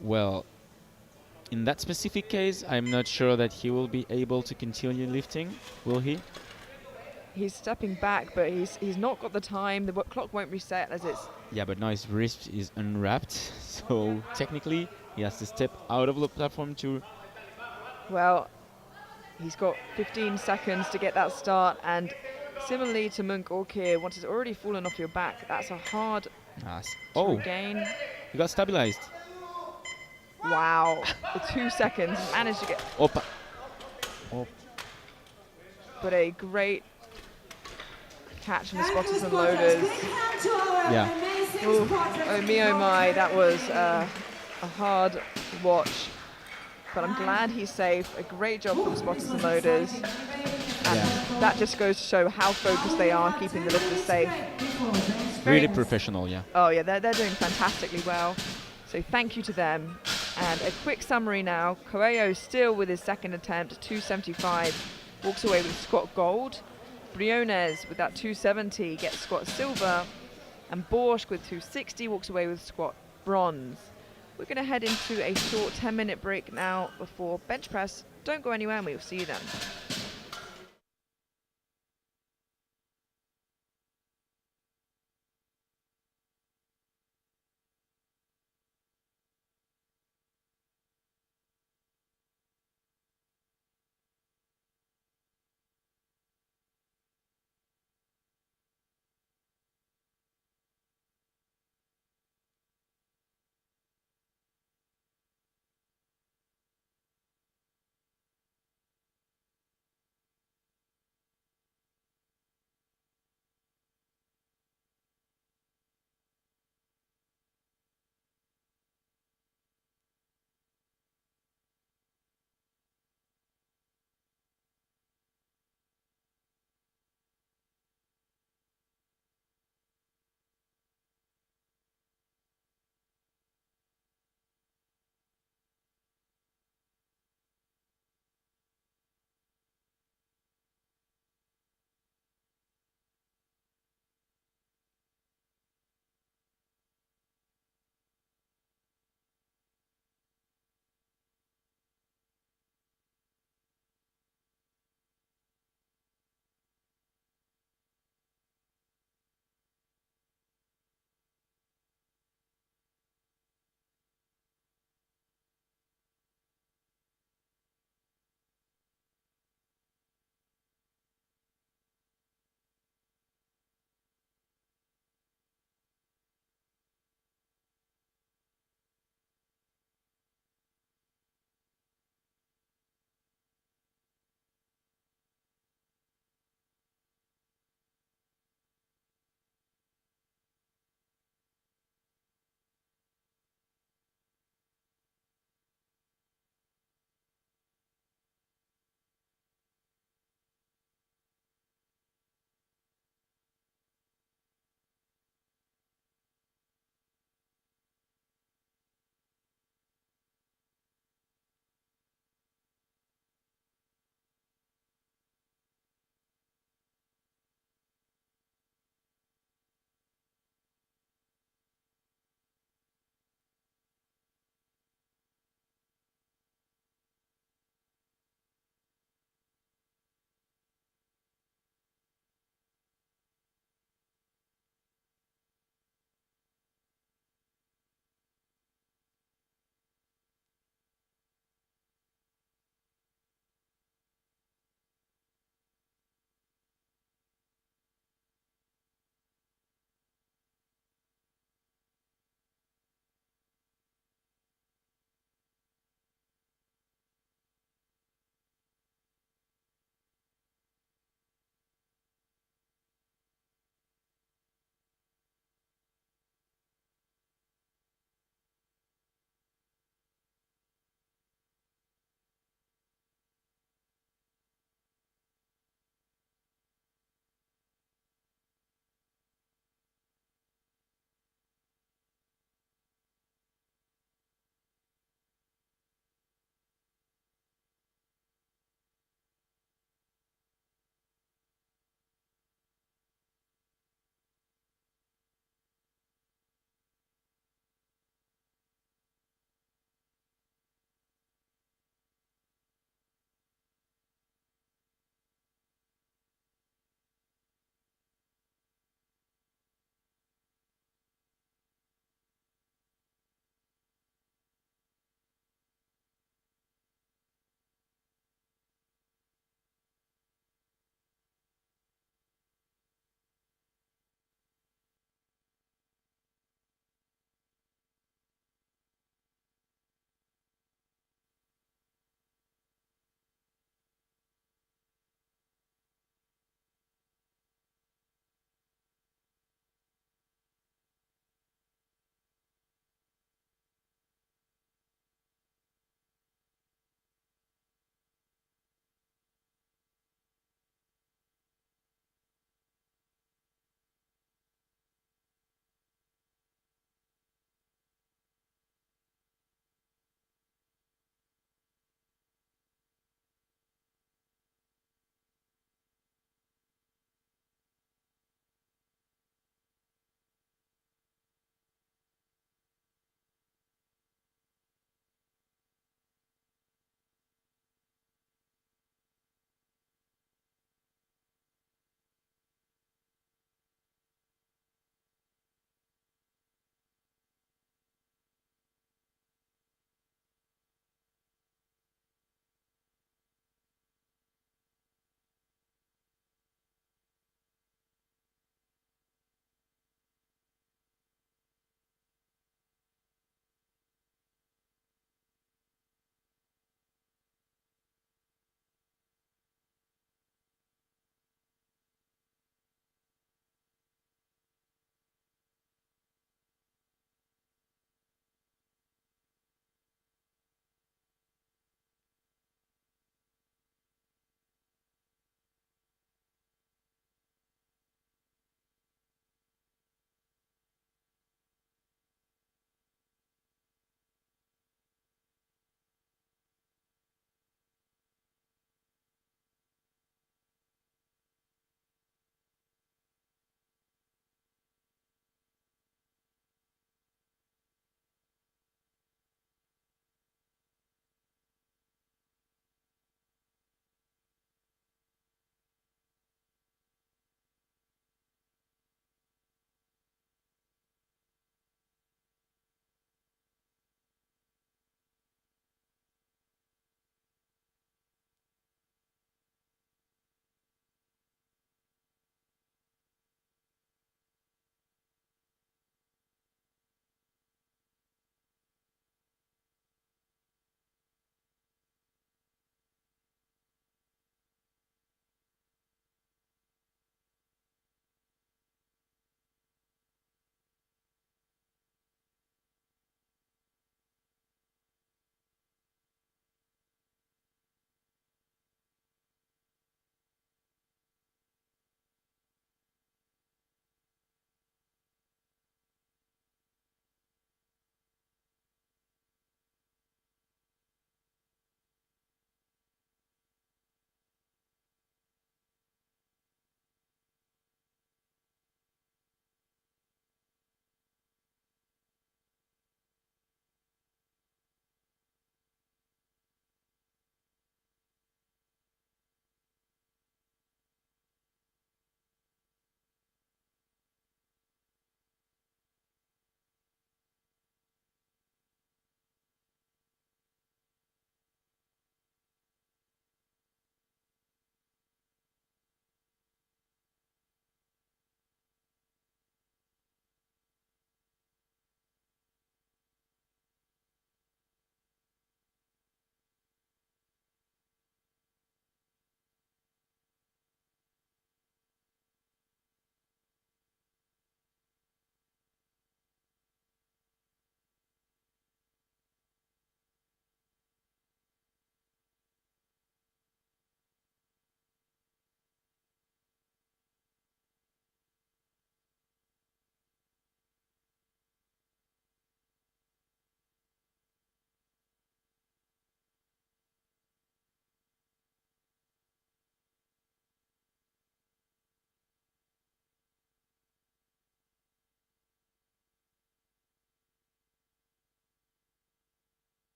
Well, in that specific case, I'm not sure that he will be able to continue lifting, will he? He's stepping back, but he's not got the time. The clock won't reset as it's... Yeah, but now his wrist is unwrapped, so technically he has to step out of the platform to... Well, he's got 15 seconds to get that start, and similarly to Munk Orkir, once it's already fallen off your back, that's a hard Oh, gain. he got stabilized. Wow, the 2 seconds, managed to get... Opa. Oh. But a great catch from the spotters and loaders. Yeah. Ooh, oh me, oh my, that was a hard watch. But I'm glad he's safe. A great job from spotters and loaders. And that just goes to show how focused they are keeping the lifters safe. Really professional, yeah. Oh yeah, they're doing fantastically well. So thank you to them. And a quick summary now. Coelho still with his second attempt, 275, walks away with squat gold. Briones with that 270 gets squat silver. And Borsch with 260 walks away with squat bronze. We're going to head into a short 10-minute break now before bench press. Don't go anywhere and we'll see you then.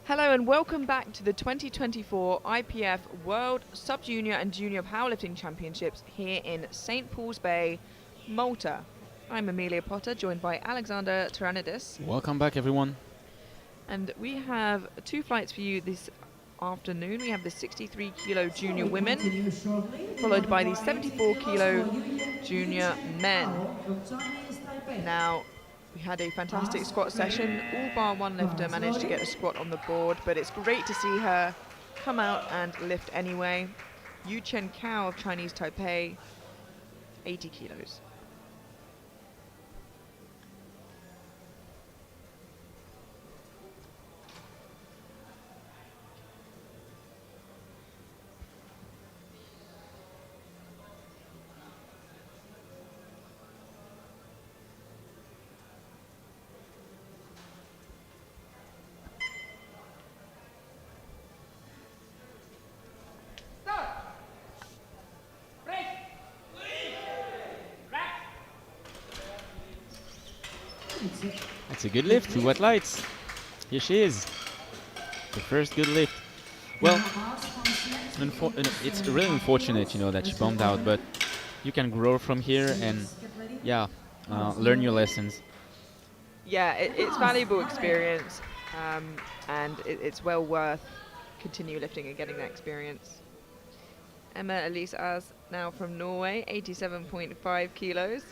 Hello and welcome back to the 2024 IPF World Sub-Junior and Junior Powerlifting Championships here in St. Paul's Bay, Malta. I'm Amelia Potter, joined by Alexander Tyranidis. Welcome back, everyone. And we have 2 flights for you this afternoon. We have the 63 kilo junior women, followed by the 74 kilo junior men. Now, we had a fantastic squat session. All bar one lifter managed to get a squat on the board, but it's great to see her come out and lift anyway. Yu Chen Cao of Chinese Taipei, 80 kilos. That's a good lift through white lights. Here she is. The first good lift. Well, it's really unfortunate, you know, that she bombed out, but you can grow from here and, yeah, learn your lessons. Yeah, it's valuable experience, and it's well worth continue lifting and getting that experience. Emma Elise As, now from Norway, 87.5 kilos.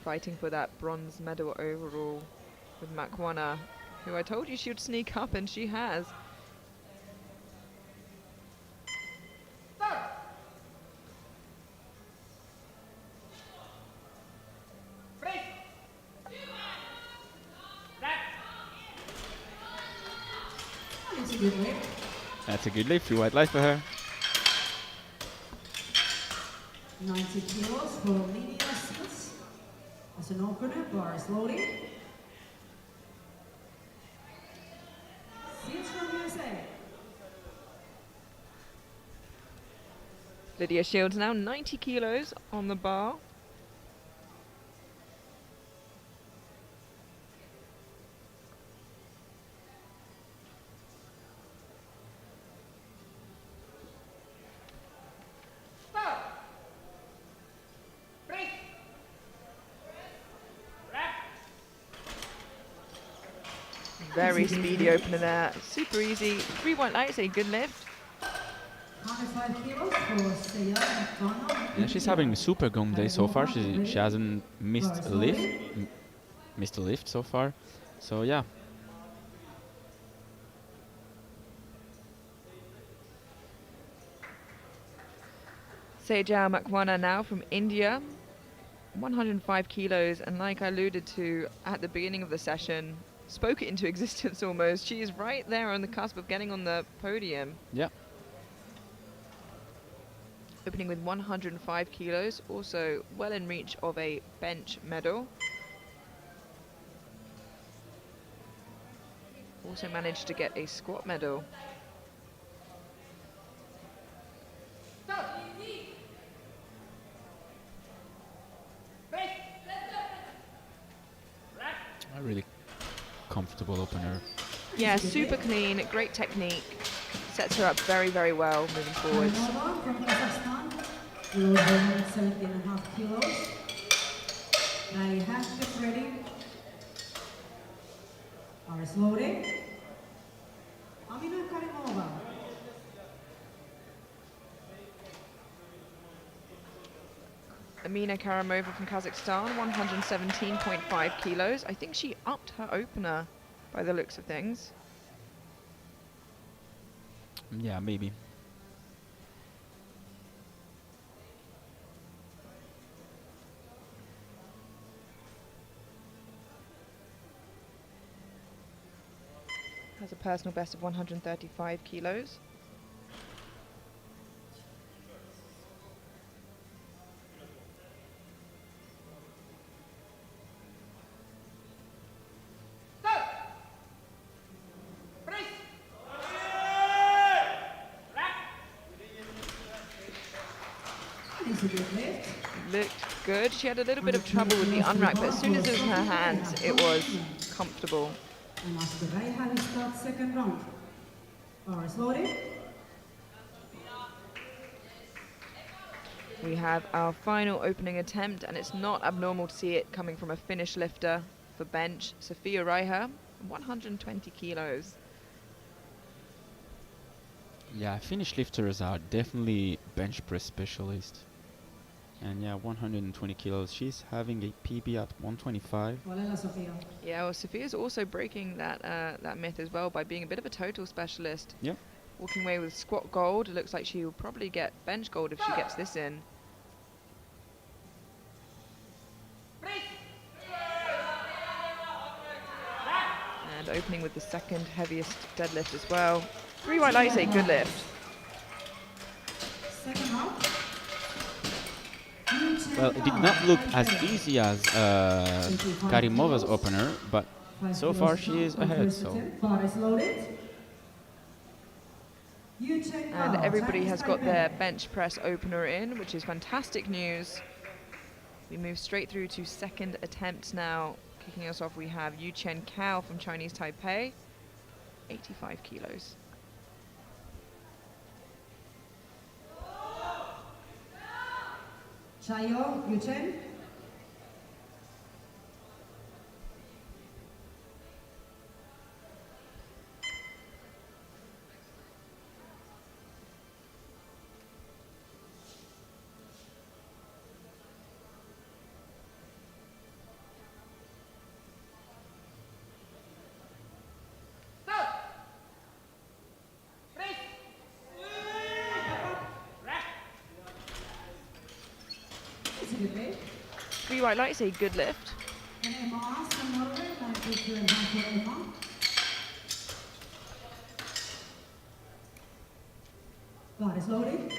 Fighting for that bronze medal overall with Makwana, who I told you she would sneak up, and she has. That's a good lift through white light for her. 90 kilos for Lydia Seals. As an opener, bar slowly. Seals from USA. Lydia Shields now 90 kilos on the bar. Very speedy opener there, super easy. 3 white lights, a good lift. 105 kilos for Seya McDonald. Yeah, she's having a super gong day so far. She hasn't missed a lift so far. So yeah. Sejal Makwana now from India, 105 kilos, and like I alluded to at the beginning of the session, spoke it into existence almost. She is right there on the cusp of getting on the podium. Yeah. Opening with 105 kilos, also well in reach of a bench medal. Also managed to get a squat medal. A really comfortable opener. Yeah, super clean, great technique. Sets her up very, very well moving forwards. From Kazakhstan, 117.5 kilos. Now you have to get ready. Are loading. Amina Karimova. Amina Karimova from Kazakhstan, 117.5 kilos. I think she upped her opener by the looks of things. Yeah, maybe. Has a personal best of 135 kilos. looked good. She had a little bit of trouble with the unrack, but as soon as it was in her hands, it was comfortable. And after the right hand starts second round. Bars loaded. We have our final opening attempt, and it's not abnormal to see it coming from a Finnish lifter for bench, Sophia Reiher, 120 kilos. Yeah, Finnish lifters are definitely bench press specialists. And yeah, 120 kilos. She's having a PB at 125. Valella Sofia. Yeah, well, Sophia's also breaking that that myth as well by being a bit of a total specialist. Yep. Walking away with squat gold. It looks like she will probably get bench gold if she gets this in. And opening with the second heaviest deadlift as well. 3 white lights, a good lift. Second round. Well, it did not look as easy as Karimova's opener, but so far she is ahead. So. Bars loaded. And everybody has got their bench press opener in, which is fantastic news. We move straight through to second attempt now. Kicking us off, we have Yu Chen Cao from Chinese Taipei, 85 kilos. Chayo, Yuchen. It's a good day. 3 white lights, a good lift. And Emma from Norway, 92.5 for Emma. Bar is loaded.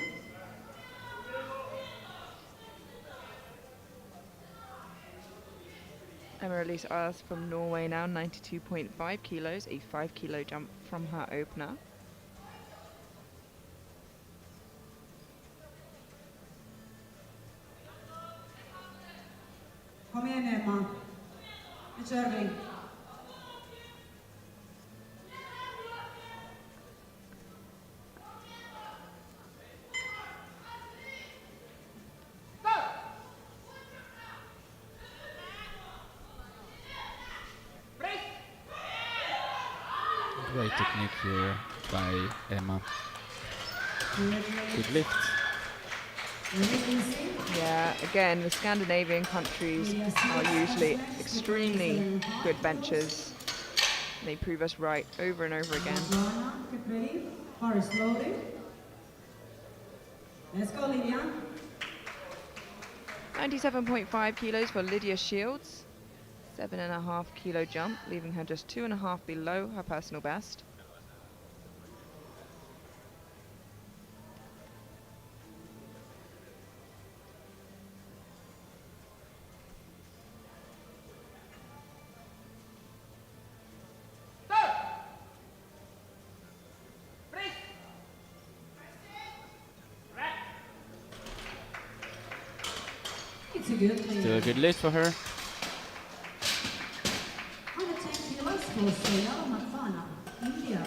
Emma Elise Ars from Norway now, 92.5 kilos, a 5 kilo jump from her opener. Kom igen Emma. Nu kör vi. Great technique here by Emma. Good lift. Yeah, again, the Scandinavian countries are usually extremely good benchers. They prove us right over and over again. Get ready. Bar is loaded. Let's go, Lydia. 97.5 kilos for Lydia Shields. 7.5 kilo jump, leaving her just 2.5 below her personal best. It's a good Still a good lift for her. 110 kilos for Soya Matfana, India.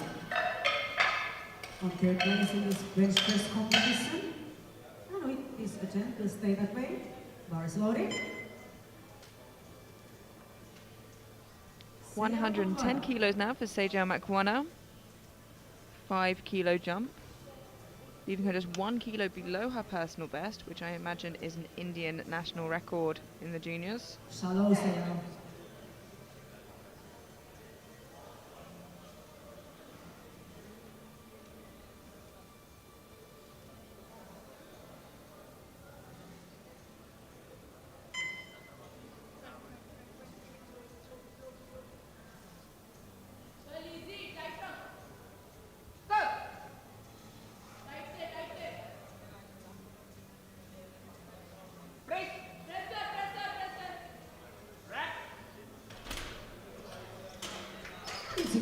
On third place in this bench press competition. And with this attempt will stay that way. Bar is loaded. 110 kilos now for Sejal Makwana. 5 kilo jump, leaving her just 1 kilo below her personal best, which I imagine is an Indian national record in the juniors. Shallow Soya.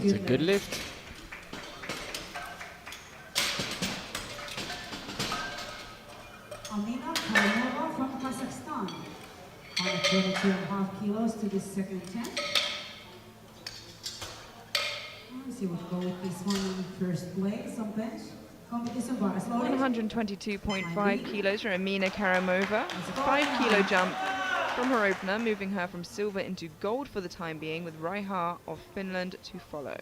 It's a good lift. Amina Karimova from Kazakhstan. 122.5 kilos to this second attempt. Let's see what go with this one in first place on bench. Competition bars loaded. 122.5 kilos from Amina Karamova. It's a 5 kilo jump from her opener, moving her from silver into gold for the time being, with Raiha of Finland to follow.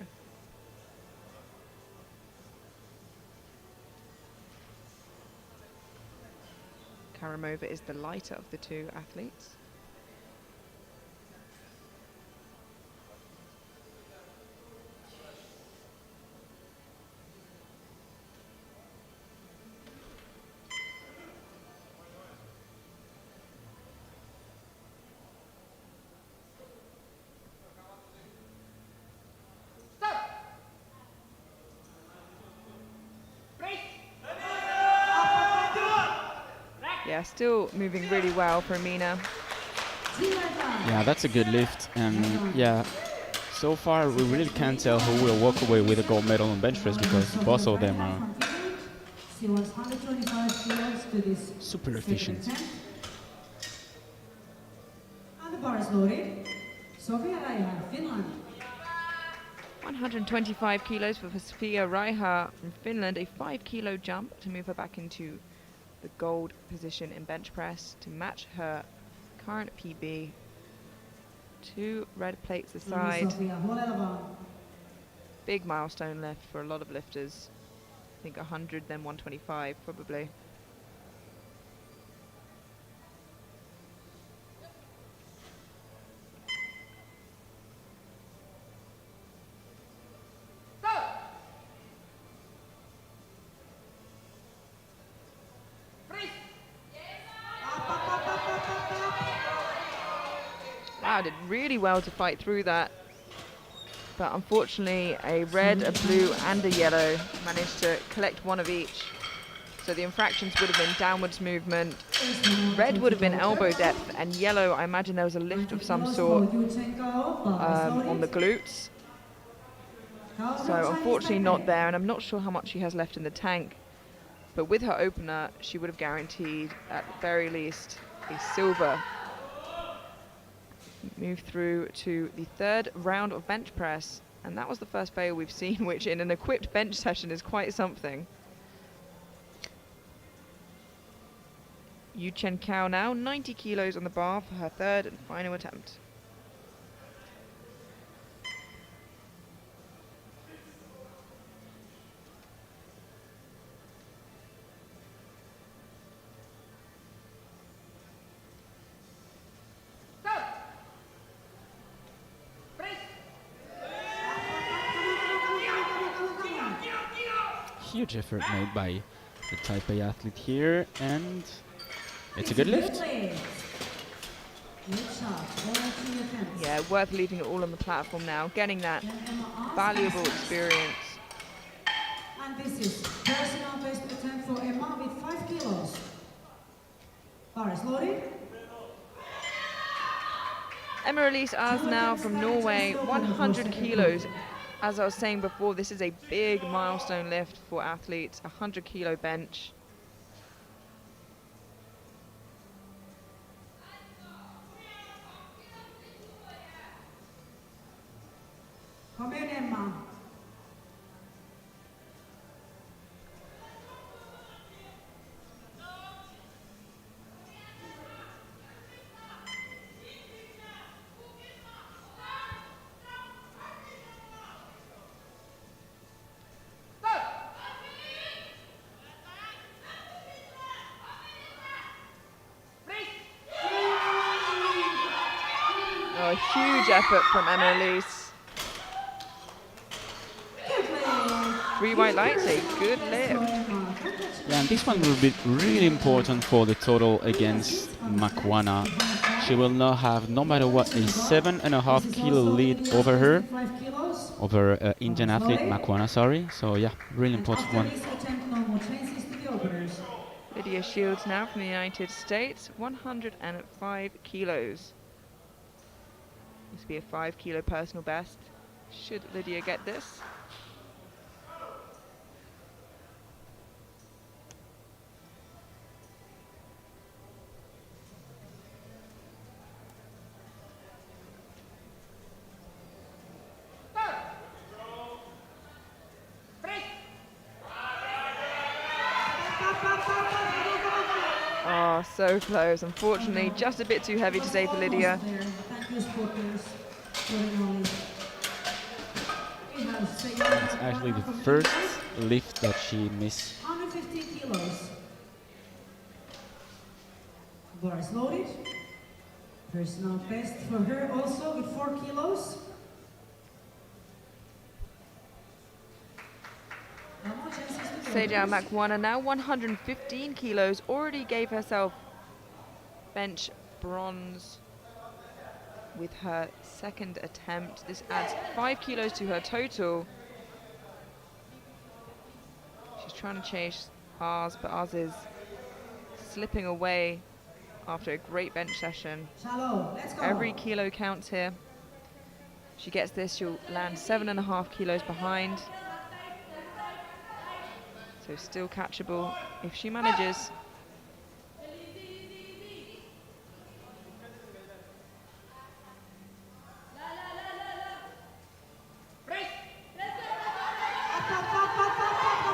Karamova is the lighter of the two athletes. Yeah, still moving really well for Amina. Yeah, that's a good lift, and yeah, so far we really can't tell who will walk away with a gold medal on bench press because both of them are super efficient. And the bar is loaded. Sofia Raiha, Finland. 125 kilos for Sofia Raiha from Finland, a 5 kilo jump to move her back into the gold position in bench press to match her current PB. 2 red plates aside. Big milestone lift for a lot of lifters. I think 100, then 125 probably. Wow, did really well to fight through that. But unfortunately, a red, a blue, and a yellow managed to collect one of each. So the infractions would have been downwards movement. Red would have been elbow depth, and yellow, I imagine there was a lift of some sort on the glutes. So unfortunately not there, and I'm not sure how much she has left in the tank. But with her opener, she would have guaranteed, at the very least, a silver. Move through to the third round of bench press, and that was the first fail we've seen, which in an equipped bench session is quite something. Yu Chen Cao now, 90 kilos on the bar for her third and final attempt. Huge effort made by the Taipei athlete here, and it's a good lift. Yeah, worth leaving it all on the platform now, getting that valuable experience. And this is personal best attempt for Emma with 5 kilos. Bar is loaded. Emma Elise As now from Norway, 100 kilos. As I was saying before, this is a big milestone lift for athletes, 100 kilo bench. Come in, Emma. Oh, a huge effort from Emma Elise. 3 white lights, a good lift. Yeah, and this one will be really important for the total against Makwana. She will now have, no matter what, a 7.5 kilo lead over her, over Indian athlete Makwana, sorry. So yeah, really important one. Lydia Shields now from the United States, 105 kilos. This will be a 5 kilo personal best. Should Lydia get this? So close. Unfortunately, just a bit too heavy today for Lydia. Thank you, supporters. Ceremonies. We have It's actually the first lift that she missed. 115 kilos. Bars loaded. Personal best for her also with 4 kilos. Sejao Makwana, now 115 kilos, already gave herself bench bronze with her second attempt. This adds 5 kilos to her total. She's trying to chase ours, but ours is slipping away after a great bench session. Every kilo counts here. She gets this, she'll land 7.5 kilos behind. So still catchable if she manages.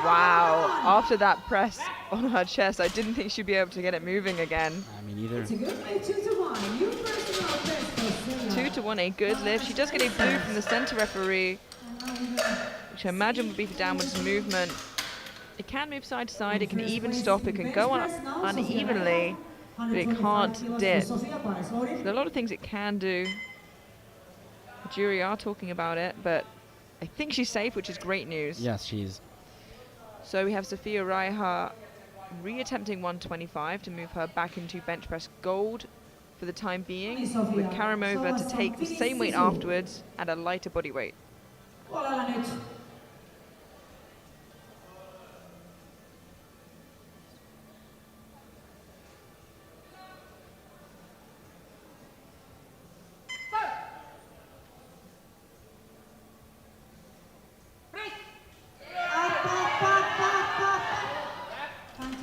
Wow, after that press on her chest, I didn't think she'd be able to get it moving again. I mean, either. 2-1, a good lift. She does get a blue from the center referee, which I imagine would be for downwards movement. It can move side to side, it can even stop, it can go up unevenly, but it can't dip. So there are a lot of things it can do. The jury are talking about it, but I think she's safe, which is great news. Yes, she is. So we have Sofia Raiha re-attempting 125 to move her back into bench press gold for the time being, with Karamova to take the same weight afterwards at a lighter body weight.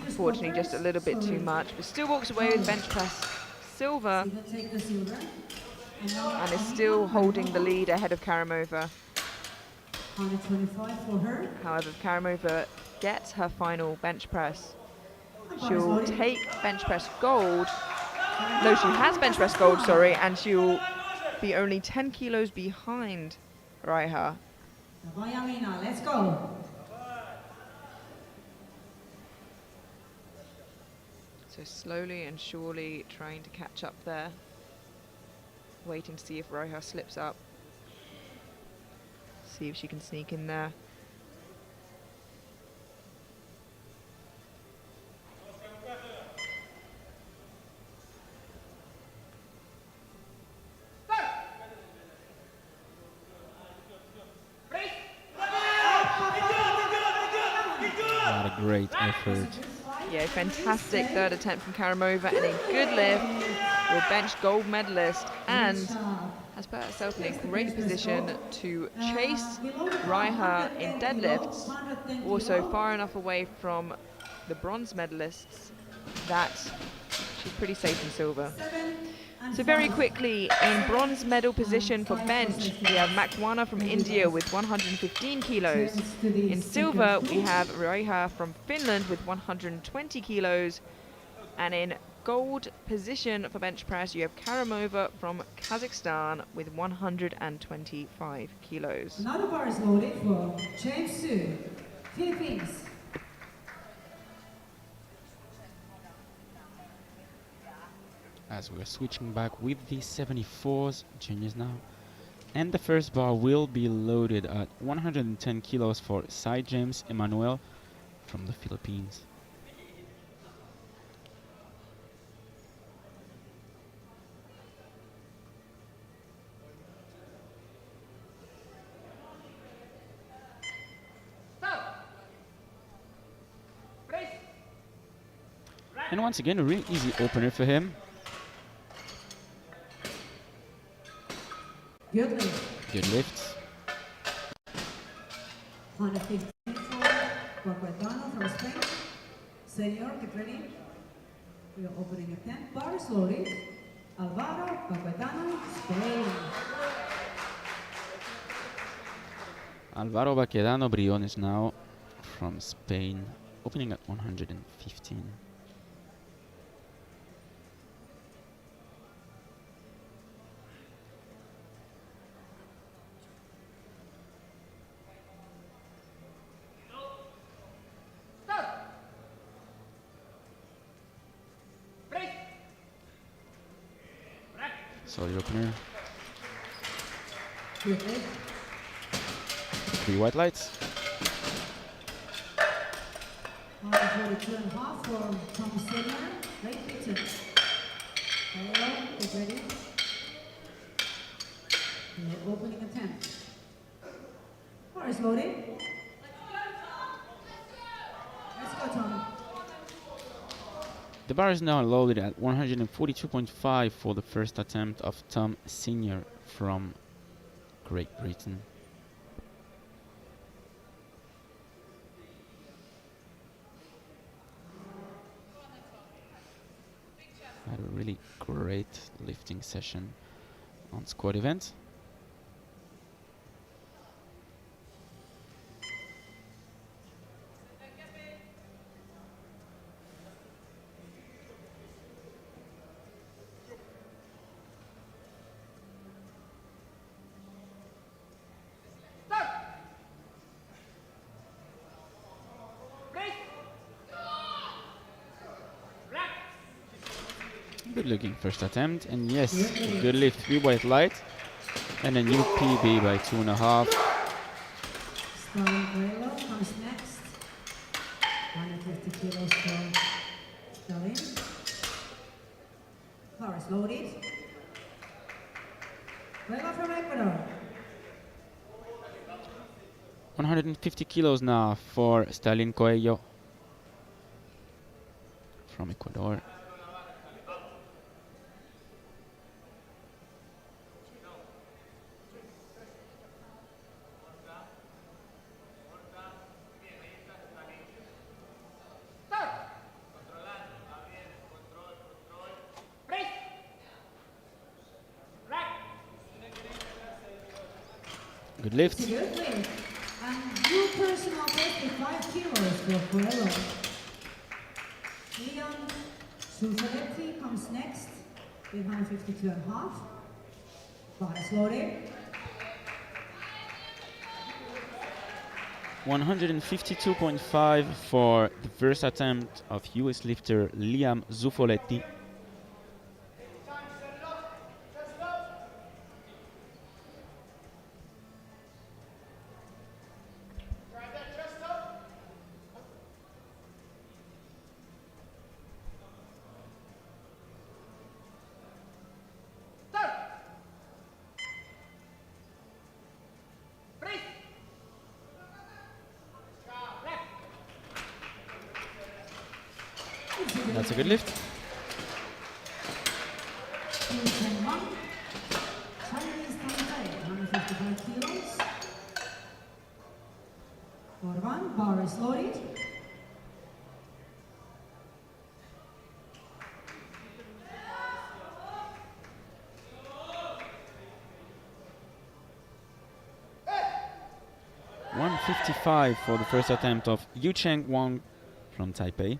Unfortunately, just a little bit too much, but still walks away with bench press silver and is still holding the lead ahead of Karamova. 125 for her. However, if Karamova gets her final bench press, she'll take bench press gold. No, she has bench press gold, sorry, and she'll be only 10 kilos behind Raiha. Let's go. So slowly and surely trying to catch up there. Waiting to see if Raiha slips up. See if she can sneak in there. What a great effort. Yeah, fantastic third attempt from Karamova and a good lift. Your bench gold medalist and has put herself in a great position to chase Raiha in deadlifts, also far enough away from the bronze medalists that she's pretty safe in silver. So very quickly, in bronze medal position for bench, we have Makwana from India with 115 kilos. In silver, we have Raiha from Finland with 120 kilos. And in gold position for bench press, you have Karamova from Kazakhstan with 125 kilos. Another bar is loaded for James Su, Philippines. As we're switching back with the 74s, juniors now. And the first bar will be loaded at 110 kilos for Sai James Emmanuel from the Philippines. And once again, a really easy opener for him. Good lift. Good lifts. 115 for Guadano from Spain. Senior, get ready. We are opening a 10 bars loaded. Alvaro Baguedano, Spain. Alvaro Baquedano Briones now from Spain, opening at 115. So your opener, Good lift. 3 white lights. 142.5 for Tom Senior. Great picture. Hello, get ready. The opening attempt. Bar is loaded. Let's go, Tom. The bar is now loaded at 142.5 for the first attempt of Tom Senior from Great Britain. Had a really great lifting session on squad event. Good looking first attempt, and yes, a good lift, 3 white light, and a new PB by 2.5. Stalin Coelho comes next. 150 kilos for Stalin. Bar is loaded. Coelho from Ecuador. 150 kilos now for Stalin Coelho from Ecuador. Good lift. It's a good lift. And new personal best with 5 kilos for Coelho. Leon Sulfaretti comes next with 152.5. Bar is loaded. 152.5 for the first attempt of US lifter Liam Zuffoletti. That's a good lift. 210-1. Chinese Taipei, 155 kilos. For 1, bar is loaded. $155 for the first attempt of Yucheng Wang from Taipei.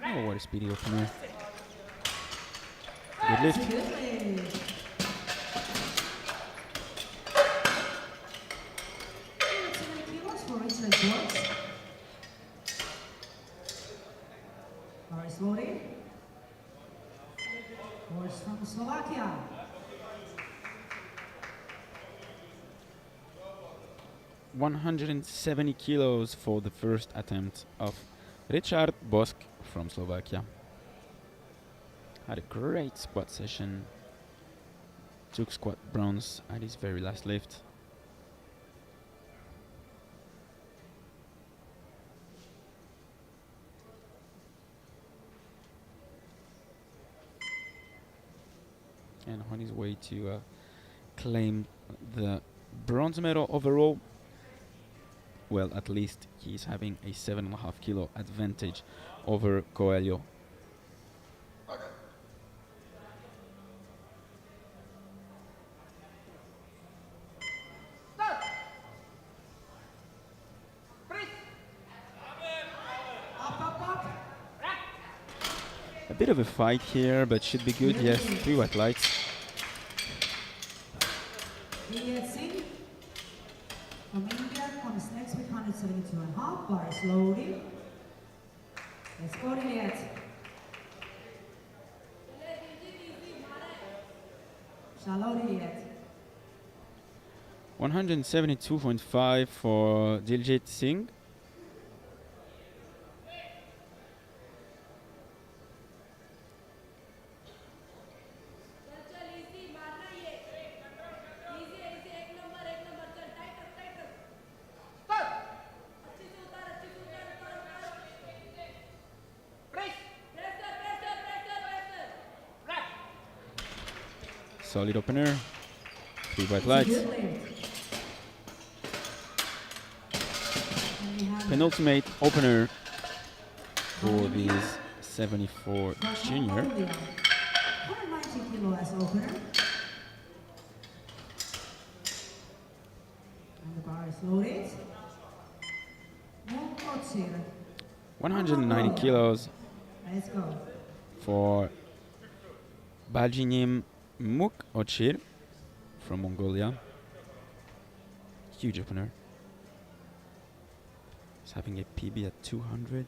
Oh, what a speedy opener. Good lift. Good lift. 270 kilos for Richard George. Bar is loaded. Horse from Slovakia. $170 kilos for the first attempt of Richard Bosk from Slovakia. Had a great squat session. Took squat bronze at his very last lift. And on his way to claim the bronze medal overall. Well, at least he's having a 7.5 kilo advantage over Coelho. bit of a fight here, but should be good. Yes, 3 white lights. Singh from India comes next with 172.5 bars loading. Let's go, Liet. Shalom, Liet. 172.5 for Diljit Singh. Solid opener. 3 white lights. Penultimate opener for this 74 junior. 190 kilo as opener. And the bar is loaded. 190 kilos Let's go. for Baljinim Muk Ochir from Mongolia. Huge opener. He's having a PB at 200.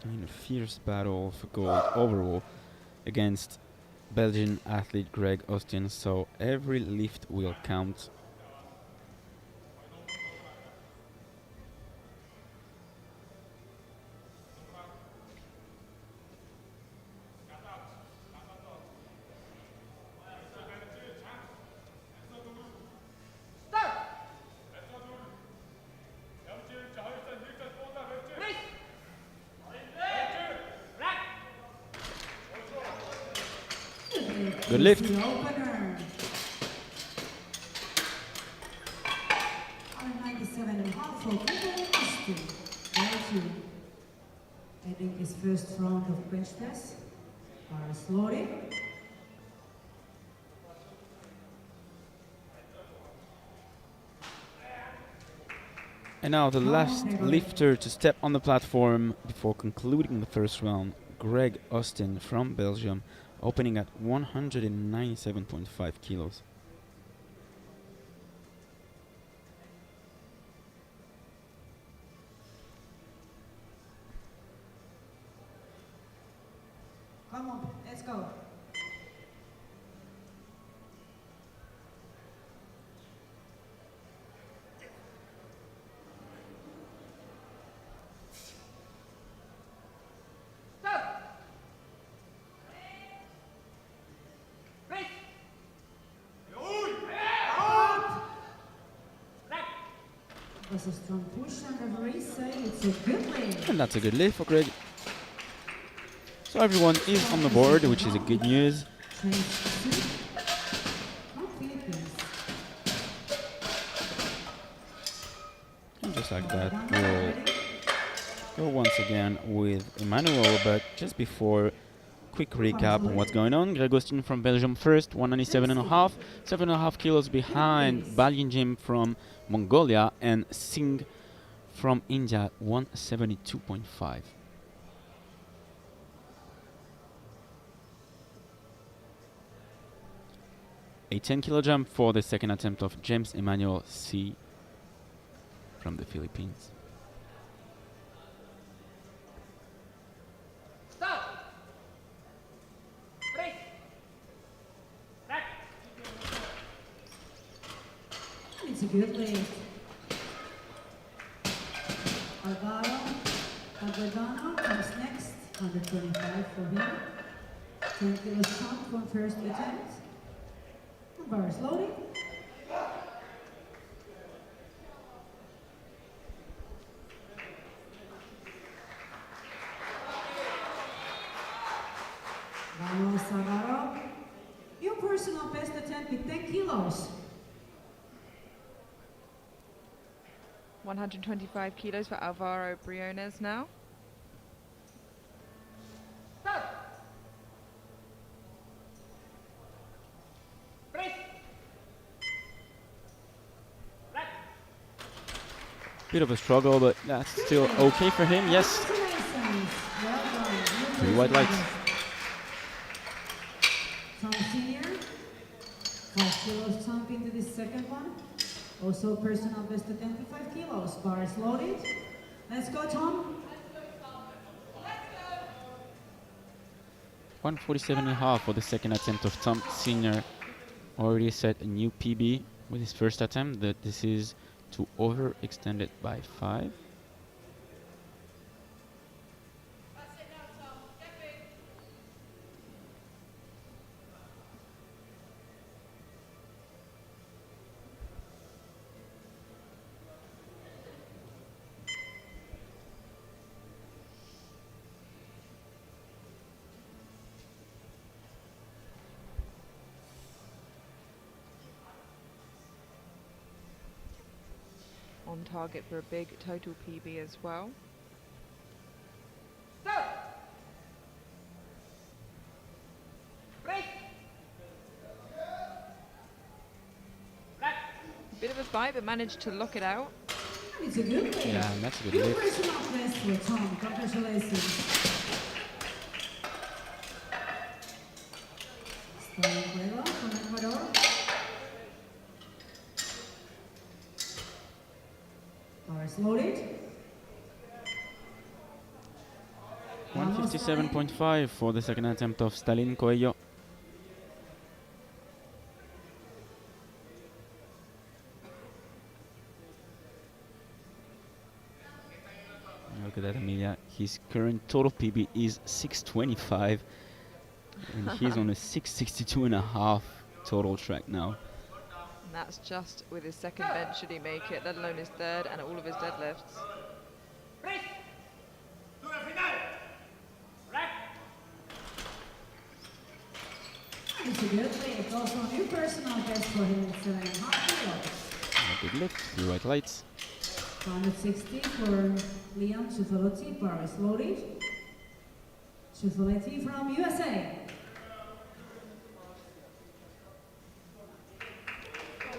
In a fierce battle for gold overall against Belgian athlete Greg Austin, so every lift will count. Good lift. The opener. 197.5 for Greg Austin. Belgium. Heading his first round of bench press. Bar is loaded. And now the last lifter to step on the platform before concluding the first round, Greg Austin from Belgium, opening at 197.5 kilos. Come on, let's go. Was a strong push and referee say it's a good lift. And that's a good lift for Greg. So everyone is on the board, which is a good news. And just like that, we'll go once again with Emmanuel, but just before, quick recap on what's going on. Greg Austin from Belgium first, 197.5, 7.5 kilos behind Balyin Jim from Mongolia, and Singh from India, 172.5. A 10 kilo jump for the second attempt of James Emmanuel C. from the Philippines. It's a good lift. Alvaro comes next, 125 for him. 10 kilos jump from first attempt. The bar is loading. Vamos, Alvaro. Your personal best attempt with 10 kilos. 125 kilos for Alvaro Briones now. Bit of a struggle, but that's still okay for him. Yes. Congratulations. Well done. 3 white lights. Tom Senior, 5 kilos jump into this second one. Also personal best at 25 kilos, bars loaded. Let's go, Tom. 147.5 for the second attempt of Tom Senior. Already set a new PB with his first attempt. That this is to overextend it by 5. On target for a big total PB as well. Bit of a fight, but managed to lock it out. It's a good lift. Yeah, and that's a good New lift. personal best for Tom. Congratulations. Starting Cueva from Ecuador. Bars loaded. 157.5 for the second attempt of Stalin Coelho. Look at that, Amelia. His current total PB is 625, and he's on a 662.5 total track now. And that's just with his second bench should he make it, let alone his third and all of his deadlifts. It's a good lift. Also a new personal best for him. 7.5 kilos. A big lift, 3 white lights. 160 for Leon Ciuffolotti, bars loaded. Ciuffolotti from USA.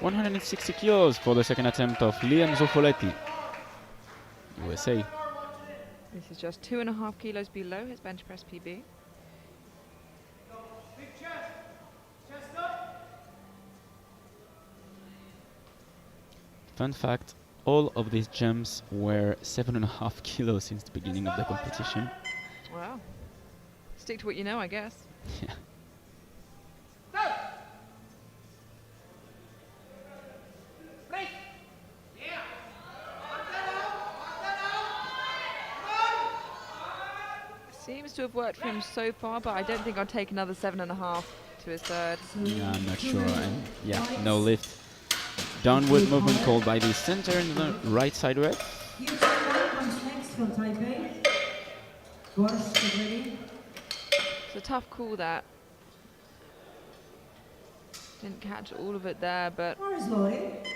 160 kilos for the second attempt of Liam Zoffoletti, USA. This is just 2.5 kilos below his bench press PB. Fun fact, all of these jumps were 7.5 kilos since the beginning of the competition. Wow. Stick to what you know, I guess. Yeah. Seems to have worked for him so far, but I don't think I'd take another 7.5 to his third. Yeah, I'm not sure. And yeah, no lift. Downward movement called by the center and the right side rep. Yucheng comes next from Taipei. Boris, get ready. It's a tough call that. Didn't catch all of it there, but Boris loaded.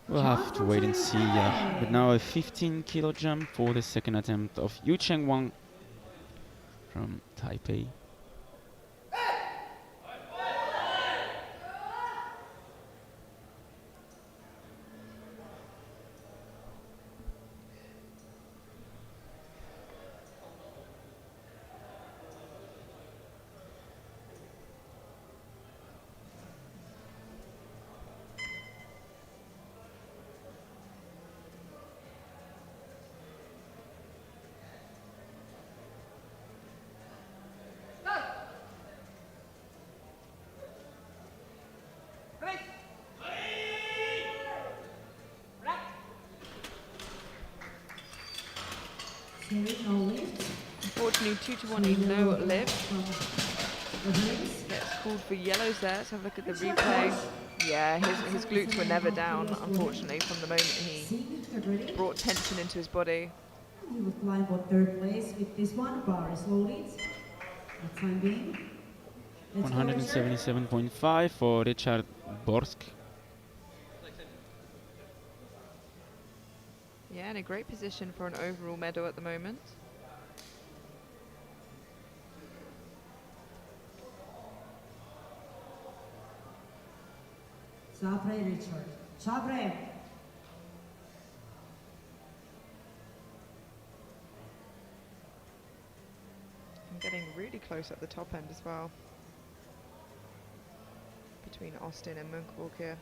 We'll have to wait and see. But now a 15 kilo jump for the second attempt of Yucheng Wang from Taipei. No lift. unfortunately 2-to-1 no lift. From the rings. Gets called for yellows there. Let's have a look at the replay. Yeah, his glutes were never down, unfortunately, from the moment he Sing, get ready. brought tension into his body. He would climb for third place with this one. Boris loaded. For time being. Let's go, Richard. 177.5 for Richard Borsk. Yeah, in a great position for an overall medal at the moment. Chapre, Richard. Chapre. really close at the top end as well. Between Austin and Munkborg here.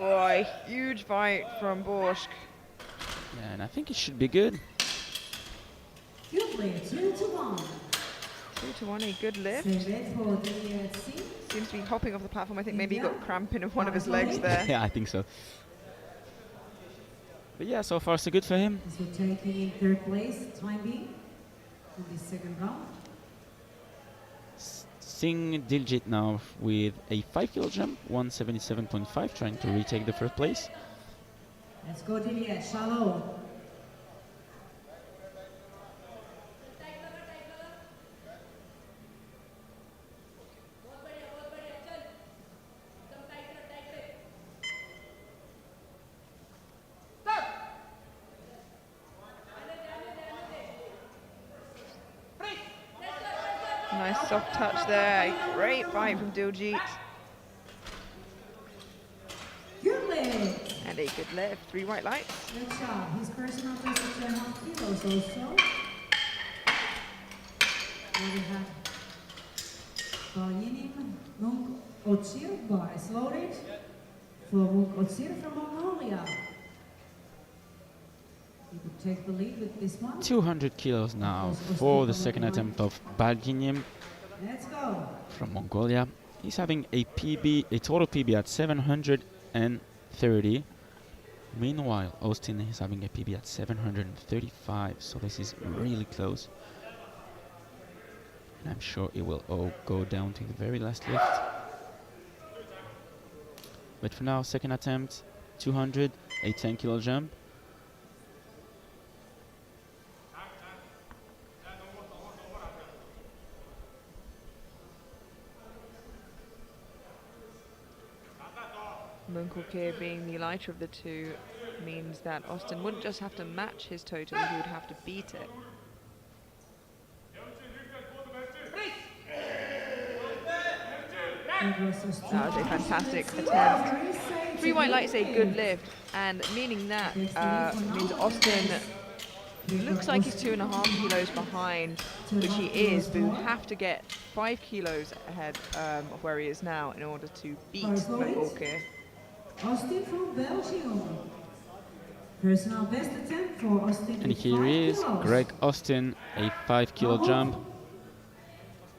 Oh, a huge fight from Borsk. Yeah, and I think it should be good. Good lift, 2-1. 2-1, a good lift. Servet for the C. Seems to be hopping off the platform. I think maybe he got cramp in one of his legs there. Yeah, I think so. But yeah, so far so good for him. So taking in third place, time being, in the second round. Singh Diljit now with a 5 kilo jump, 177.5, trying to retake the first place. Let's go, Diljit, shallow. Nice soft touch there. Great fight from Diljit. Good lift. And a good lift. 3 white lights. Good job. His personal best is 2.5 kilos also. Now we have Kalinin Munk Otsir, bar is loaded. For Munk Otsir from Mongolia. You could take the lead with this one. 200 kilos now for the second attempt of Balginim Let's go. from Mongolia. He's having a PB, a total PB at 730. Meanwhile, Austin is having a PB at 735, so this is really close. And I'm sure it will all go down to the very last lift. But for now, second attempt, 200, a 10 kilo jump. Munkborg being the lighter of the two means that Austin wouldn't just have to match his total, he would have to beat it. That was a fantastic attempt. 3 white lights, a good lift, and meaning that means Austin looks like he's 2.5 kilos behind, which he is, but you have to get 5 kilos ahead of where he is now in order to beat Munkborg. Austin from Belgium. Personal best attempt for Austin. And here he is, kilos. Greg Austin, a 5 kilo jump.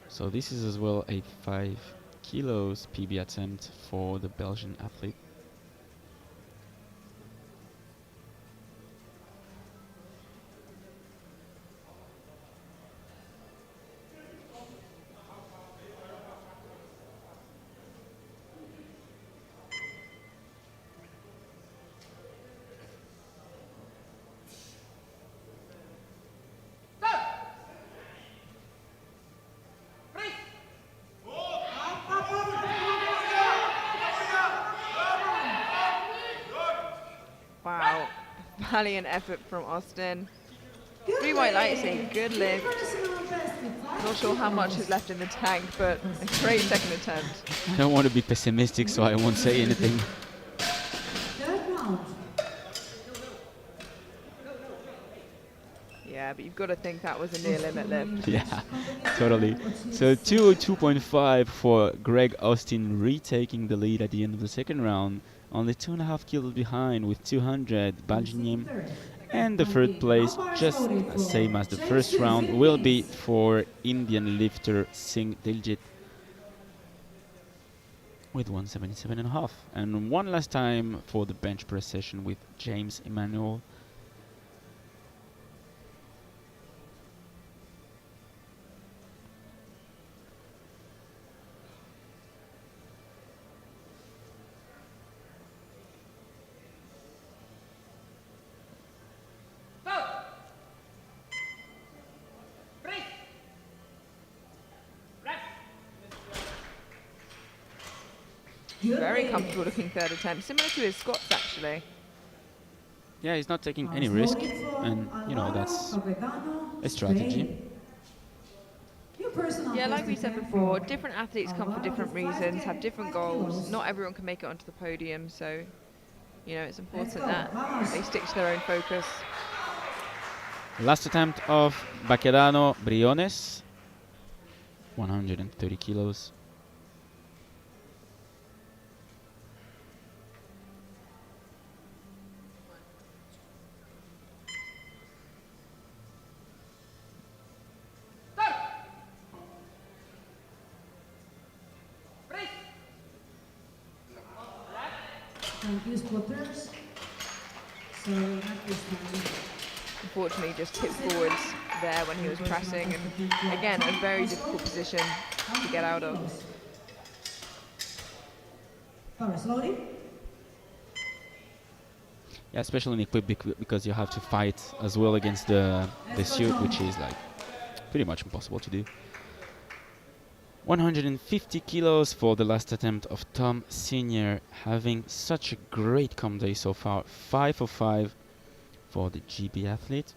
So this is as well a 5 kilos PB attempt for the Belgian athlete. Wow, valiant effort from Austin. 3 white lights, a good lift. Not sure how much is left in the tank, but a great second attempt. I don't want to be pessimistic, so I won't say anything. Third round. Yeah, but you've got to think that was a near limit lift. Yeah, totally. So 202.5 for Greg Austin, retaking the lead at the end of the second round. Only 2.5 kilos behind with 200, Balginim. And the third place, just same as the first round, will be for Indian lifter Singh Diljit with 177.5. And one last time for the bench press session with James Emmanuel. Very comfortable looking third attempt, similar to his squats actually. Yeah, he's not taking any risk, and you know, that's a strategy. personal Yeah, best like we said attempt before, for different athletes come for Alvaro different with reasons, have 5 different 5 goals. kilos. Not everyone can make it onto the podium, so you know it's important go, that vamos. they stick to their own focus. Last attempt of Baquedano Briones, 130 kilos. Thank you, spotters. So not this time. Unfortunately, just tipped forwards there when he was pressing, and again, a very difficult position to get out of. Power slowly. Yeah, especially in equip because you have to fight as well against the suit, which is like pretty much impossible to do. 150 kilos for the last attempt of Tom Senior, having such a great comp day so far. 5 for 5 for the GB athlete.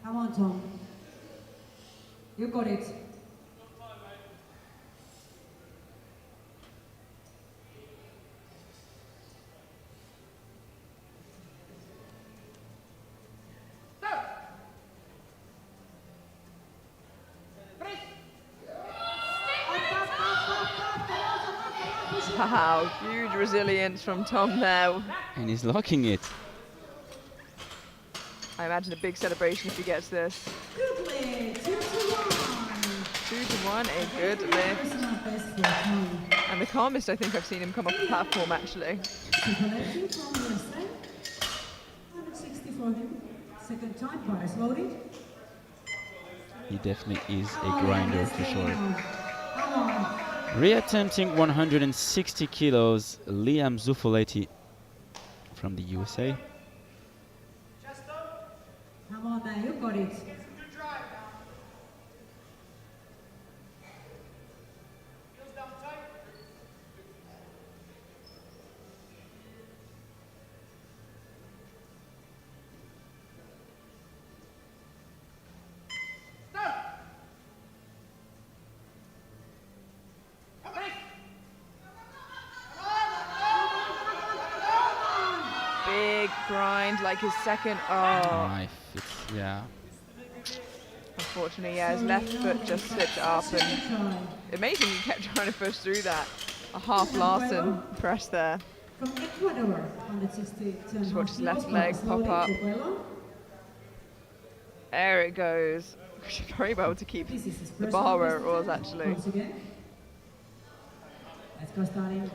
Come on, Tom. You got it. Wow, huge resilience from Tom there. And he's locking it. I imagine a big celebration if he gets this. Good lift. 2 to 1. 2 to 1, a good lift. Personal best for Tom. And the calmest I think I've seen him come off the platform actually. Superlative from USA. 160 for him. Second time, power slowly. He definitely is a grinder for sure. Come on. Reattempting 160 kilos, Liam Zuffoletti from the USA. Come on, man. You got it. Big grind like his second. Oh, Knife, yeah. unfortunately, yeah, his left foot just slipped up, and amazing he kept trying to push through that. A half Larsen press there. From Ecuador, 160. Just watch his left leg pop up. There it goes. Very well to keep the bar where it was actually. Once again. Let's go, Stalin.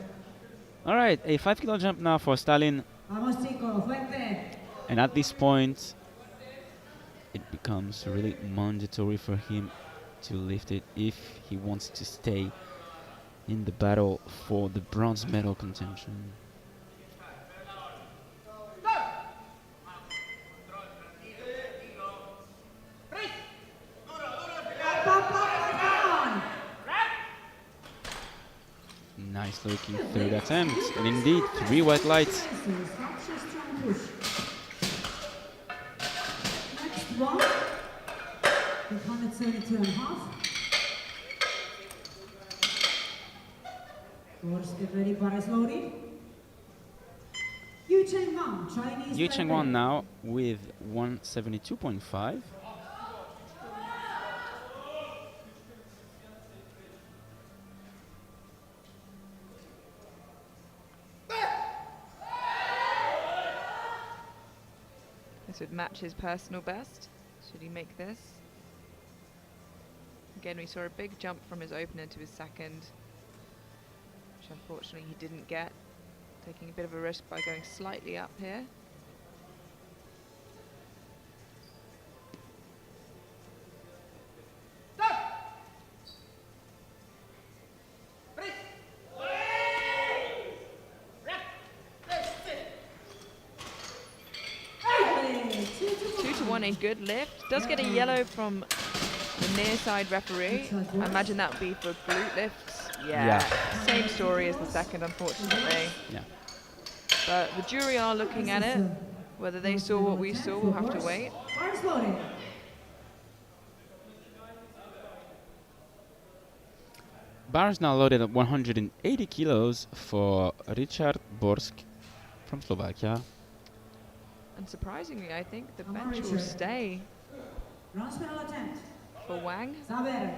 All right, a 5 kilo jump now for Stalin. Vamos, chicos, fuerte. And at this point, it becomes really mandatory for him to lift it if he wants to stay in the battle for the bronze medal contention. Nice looking third attempt, and indeed 3 white lights. Next one, 172.5. Force get ready, para slowly. Yu Cheng Wang, Chinese. Yu Cheng Wang now with 172.5. This would match his personal best, should he make this. Again, we saw a big jump from his opener to his second, which unfortunately he didn't get, taking a bit of a risk by going slightly up here. A good lift. Does get a yellow from the the near side referee. I imagine that would be for glute lifts. Yeah. Same story as the second, unfortunately. Yeah. But the jury are looking at it. Whether they saw what we saw, we'll have to wait. Arms loaded. Bars now loaded at 180 kilos for Richard Borsk from Slovakia. And surprisingly, I think the bench will stay Bronze medal attempt. for Wang. Saber.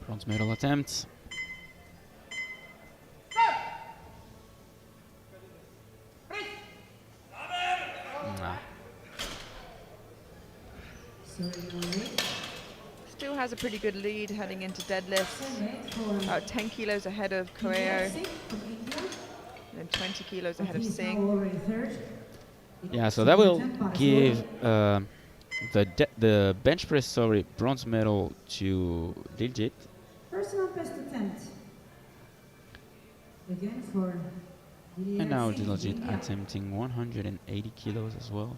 Bronze medal attempt. Nah. Still has a pretty good lead heading into deadlifts. About 10 kilos ahead of Koeo and 20 kilos ahead of Singh. Yeah, so that will give the bench press bronze medal to Diljit. Personal best attempt. Again for And now Diljit attempting 180 kilos as well.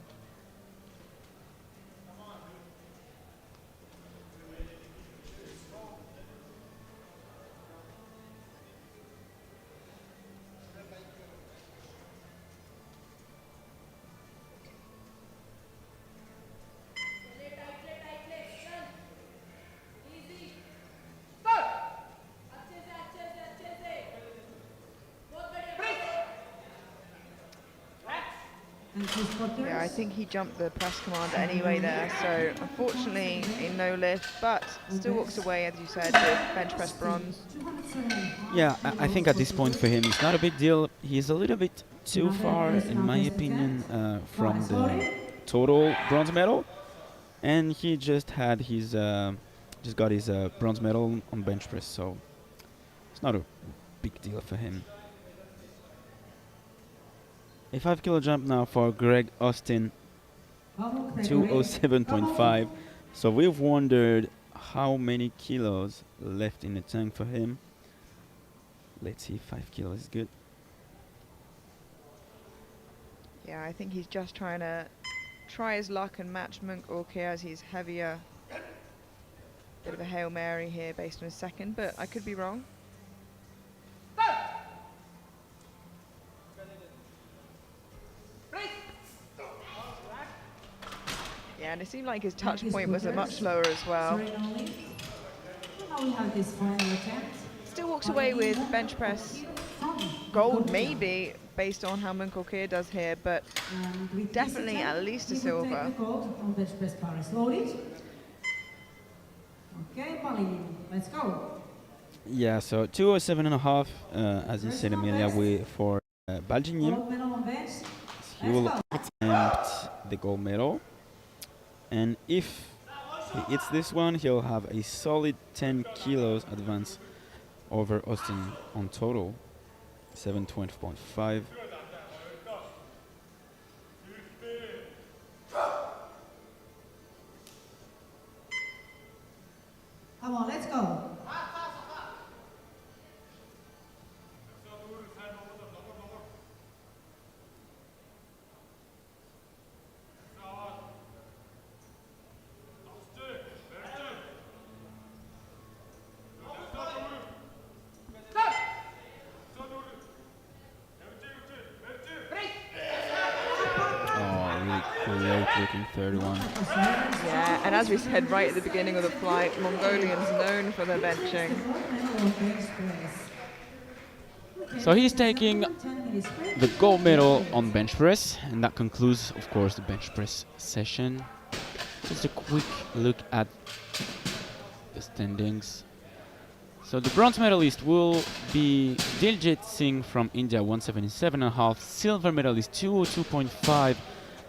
Yeah, I think he jumped the press command anyway there. So unfortunately, a no lift, but still walks away, as you said, with bench press bronze. Yeah, I think at this point for him, it's not a big deal. He's a little bit too far, in my opinion, from the total bronze medal, and he just had his just got his bronze medal on bench press, so it's not a big deal for him. A 5 kilo jump now for Greg Austin, 207.5. So we've wondered how many kilos left in the tank for him. Let's see if 5 kilos is good. Yeah, I think he's just trying to try his luck and match Monk Orke as he's heavier. Bit of a Hail Mary here based on his second, but I could be wrong. Yeah, and it seemed like his touch point was a much lower as well. Still walks away with bench press gold, maybe, based on how Monk Orke does here, but definitely at least a silver. Okay, Bali, let's go. Yeah, so 207.5, as you said, Emilia, for Baljinim. He will attempt the gold medal. And if he hits this one, he'll have a solid 10 kilos advance over Austin on total, 720.5. Come on, let's go. Looking 31. Yeah, and as we said right at the beginning of the flight, Mongolians known for their benching. So he's taking the gold medal on bench press, and that concludes, of course, the bench press session. Just a quick look at the standings. So the bronze medalist will be Diljit Singh from India, 177.5. Silver medalist, 202.5.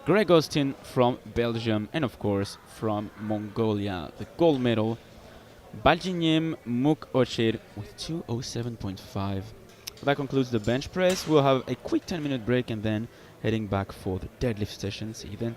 Greg Austin from Belgium, and of course from Mongolia. The gold medal, Baljinyem Mukochir with 207.5. That concludes the bench press. We'll have a quick 10-minute break and then heading back for the deadlift session. See you then.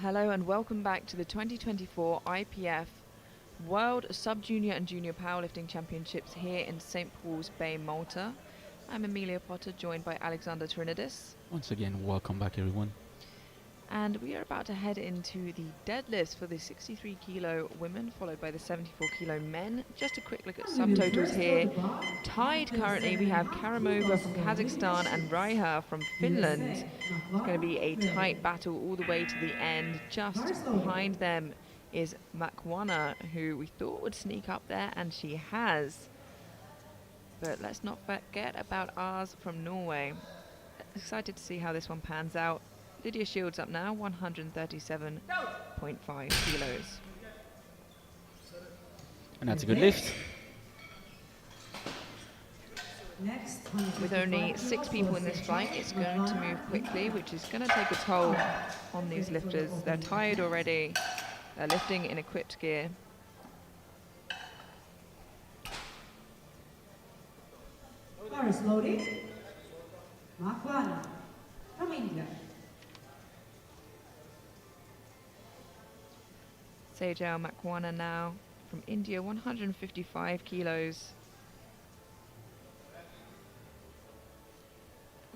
Hello and welcome back to the 2024 IPF World Sub-Junior and Junior Powerlifting Championships here in St. Paul's Bay, Malta. I'm Amelia Potter, joined by Alexander Trinidis. Once again, welcome back everyone. And we are about to head into the deadlifts for the 63 kilo women, followed by the 74 kilo men. Just a quick look at subtotals here. Tied currently, we have Karamova from Kazakhstan and Raiha from Finland. It's going to be a tight battle all the way to the end. Just behind them is Makwana, who we thought would sneak up there, and she has. But let's not forget about ours from Norway. Excited to see how this one pans out. Lydia Shields up now, 137.5 kilos. And that's a good lift. With only 6 people in this flight, it's going to move quickly, which is going to take a toll on these lifters. They're tired already. They're lifting in equipped gear. Bar is loaded. Makwana from India. Sejal Makwana now from India, 155 kilos.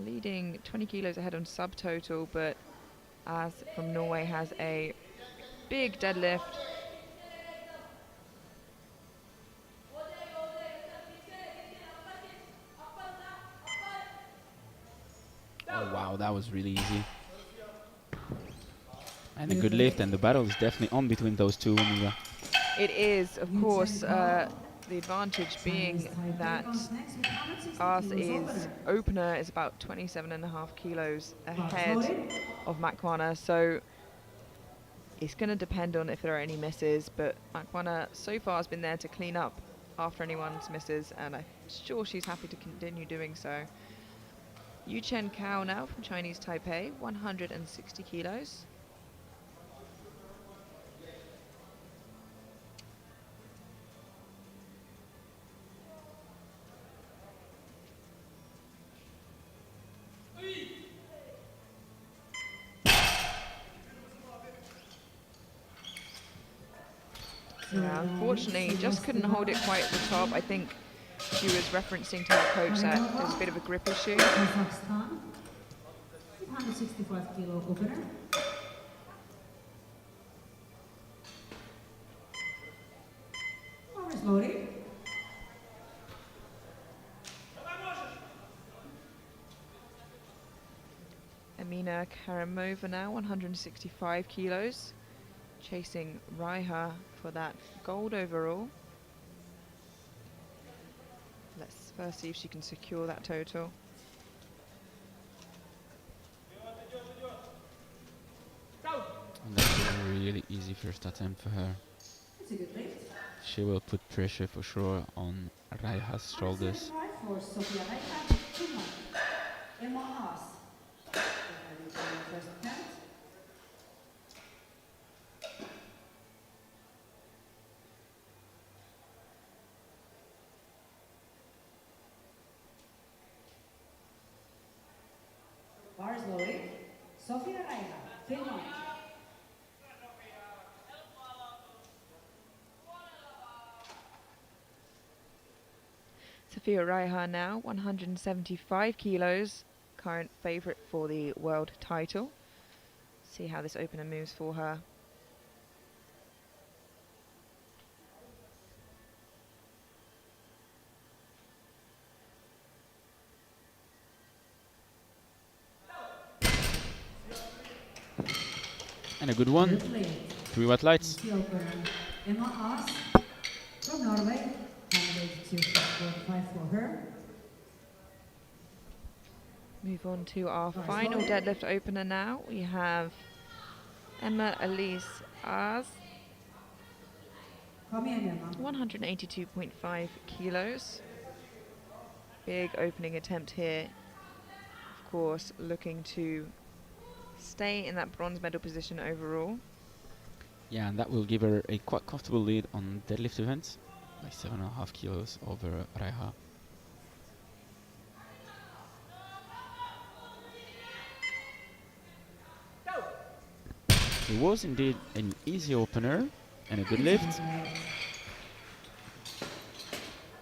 Leading 20 kilos ahead on subtotal, but as from Norway has a big deadlift. Oh wow, that was really easy. And a good lift, and the battle is definitely on between those two, Amelia. It is, of course, the advantage being that ours is opener is about 27.5 kilos ahead of Makwana, so it's going to depend on if there are any misses, but Makwana so far has been there to clean up after anyone's misses, and I'm sure she's happy to continue doing so. Yu Chen Kao now from Chinese Taipei, 160 kilos. Yeah, unfortunately, just couldn't hold it quite at the top. I think she was referencing to her coach that there's a bit of a grip issue. Kazakhstan, 165 kilo opener. Bar is loaded. Amina Karamova now, 165 kilos, chasing Raiha for that gold overall. Let's first see if she can secure that total. And that's a really easy first attempt for her. It's a good lift. She will put pressure for sure on Raiha's shoulders. For Sofia Raiha, Finland. Emma Haas. First attempt. Bar is loaded. Sofia Raiha, Finland. Sophia Raiha now, 175 kilos, current favourite for the world title. See how this opener moves for her. And a good one. Good lift. 3 watt lights. The opener, Emma Haas from Norway. 182.45 for her. Move on to our final deadlift opener now. We have Emma Elise Aas, Come in, Emma. 182.5 kilos. Big opening attempt here. Of course, looking to stay in that bronze medal position overall. Yeah, and that will give her a quite comfortable lead on deadlift events by 7.5 kilos over Raiha. It was indeed an easy opener and a good lift.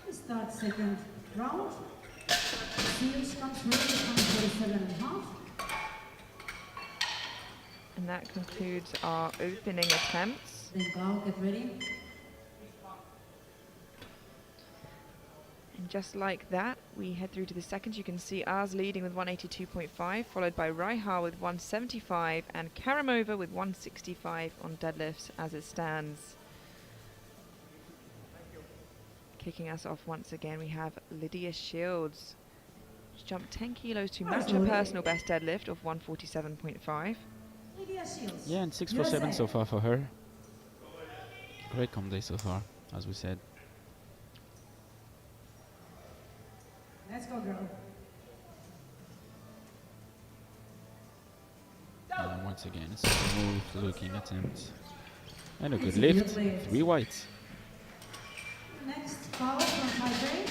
We start second round. Seals comes ready on 47.5. And that concludes our opening attempts. Then go, get ready. And just like that, we head through to the seconds. You can see ours leading with 182.5, followed by Raiha with 175 and Karamova with 165 on deadlifts as it stands. Kicking us off once again, we have Lydia Shields. She's jumped 10 kilos to match her personal best deadlift of 147.5. Lydia Shields. Yeah, and 647 so far for her. Great comp day so far, as we said. Let's go, girl. And once again, it's a smooth looking attempt. And a good lift, 3 whites. Next foul from Taipei.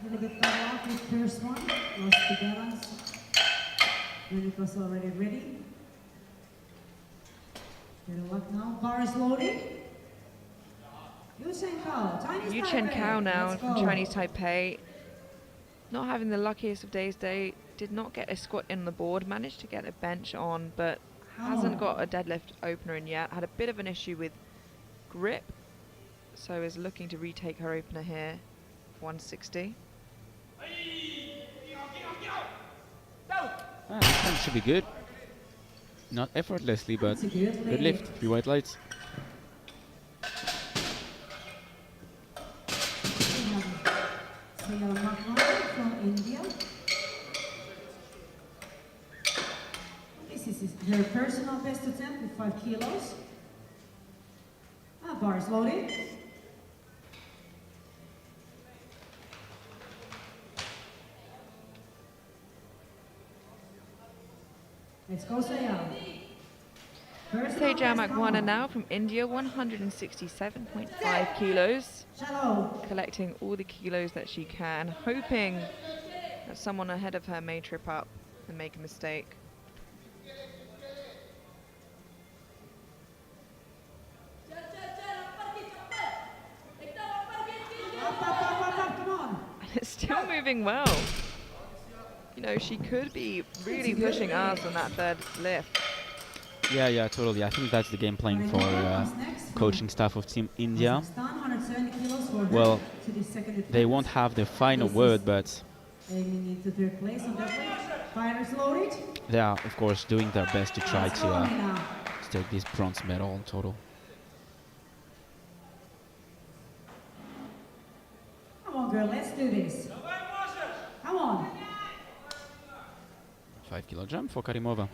Little bit cut off with first one. Lost the balance when it was already ready. Good luck now. Bar is loaded. Yu Chen Kao, Chinese Yu Chen Taipei. Kao now Let's from go. Chinese Taipei. Not having the luckiest of days today. Did not get a squat in the board. Managed to get a bench on, but hasn't got a deadlift opener in yet. Had a bit of an issue with grip. So is looking to retake her opener here. 160. This one should be good. Not effortlessly, but That's a good good lift. lift, 3 white lights. We have Sriya Makhwani from India. This is her personal best attempt with 5 kilos. Bar is loaded. Let's go, Saya. Teja Makhwana now from India, 167.5 kilos. Shallow. Collecting all the kilos that she can, hoping that someone ahead of her may trip up and make a mistake. Come on. And it's still moving well. You know, she could be really pushing us on that third lift. Yeah, totally. I think that's the game plan for coaching staff of Team India. Well, they won't have the final word, but they are, of course, doing their best to try to take this bronze medal in total. Come on, girl, let's do this. Come on. 5 kilo jump for Karimova.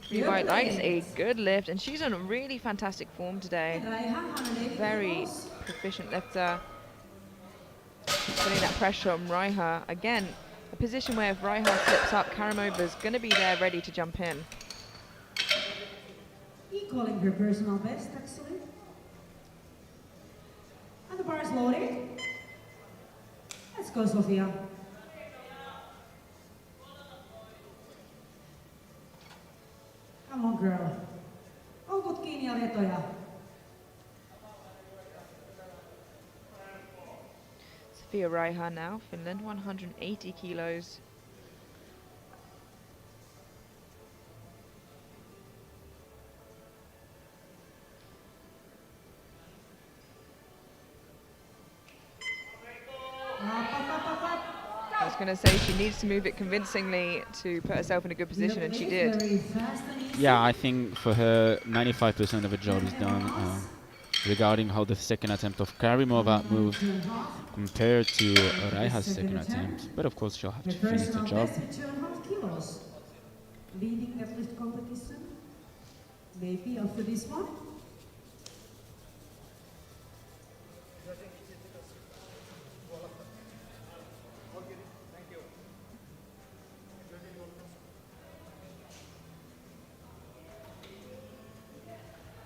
Three white lights, a good lift, and she's in really fantastic form today. Very proficient lifter. Putting that pressure on Raiha. Again, a position where if Raiha slips up, Karimova's going to be there ready to jump in. Equaling her personal best, actually. And the bar is loaded. Let's go, Sofia. Come on, girl. Koukut kiinni ja vetoja. Sophia Raiha now, Finland, 180 kilos. I was going to say she needs to move it convincingly to put herself in a good position, and she did. Yeah, I think for her, 95% of the job is done. Regarding how the second attempt of Karimova moved compared to Raiha's second attempt. But of course, she'll have to finish the job. Leading deadlift competition. Maybe after this one.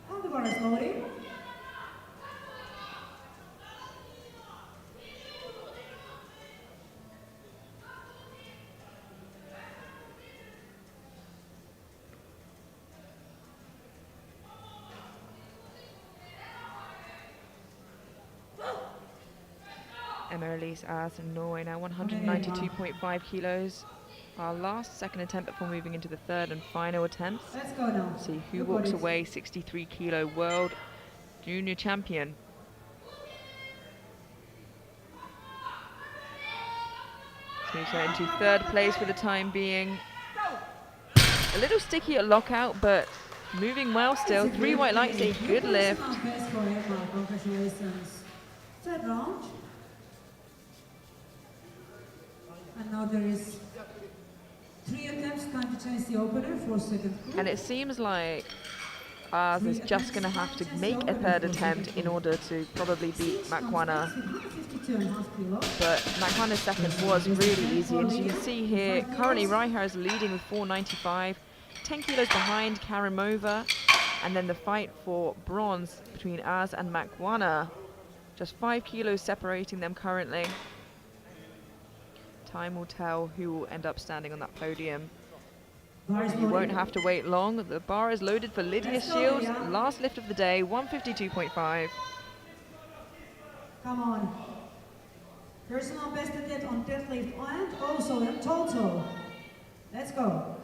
And the bar is loading. Emma-Elise as in Norway now, 192.5 kilos. Our last second attempt before moving into the third and final attempts. Let's go now. See who Look for walks it. away 63 kilo world junior champion. Moves her into third place for the time being. A little sticky at lockout, but moving well still. 3 white lights, a good lift. Best for Emma. Congratulations. Third round. And now there is 3 attempts, time to change the opener for second group. And it seems like Ars is just going to have to make a third attempt in order to probably beat Makwana. 52.5 kilos. But Makana's second was really easy, and as you can see here, currently Reiher is leading with 495, 10 kilos behind Karimova, and then the fight for bronze between Az and Makwana, just 5 kilos separating them currently. Time will tell who will end up standing on that podium. You won't have to wait long. The bar is loaded for Lydia Shields, last lift of the day, 152.5. Come on. Personal best attempt on deadlift and also in total. Let's go.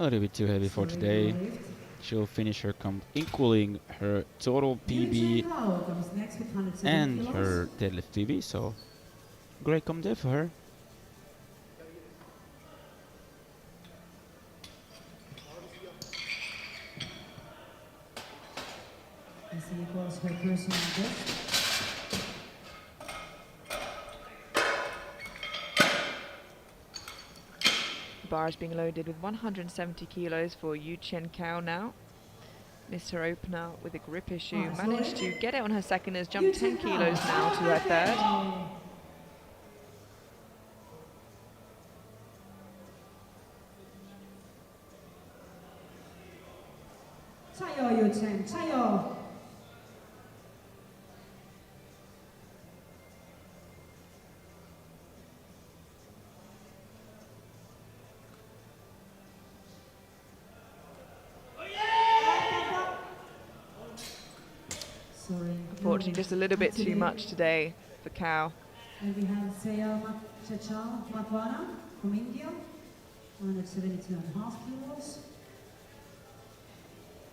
A little bit too heavy for today. Lift. She'll finish her comp equaling her total PB Eugene Powell comes next with 107 and kilos. her deadlift PB, so great comp day for her. This equals her personal best. The bar is being loaded with 170 kilos for Yu Chen Kao now. Missed her opener with a grip issue. Managed to get it on her second, has jumped 10 kilos now to her third. 차요 유첸 차요. Sorry. Unfortunately, just a little bit too much today for Kao. And we have Seya Chachal Matwana from India, 172.5 kilos.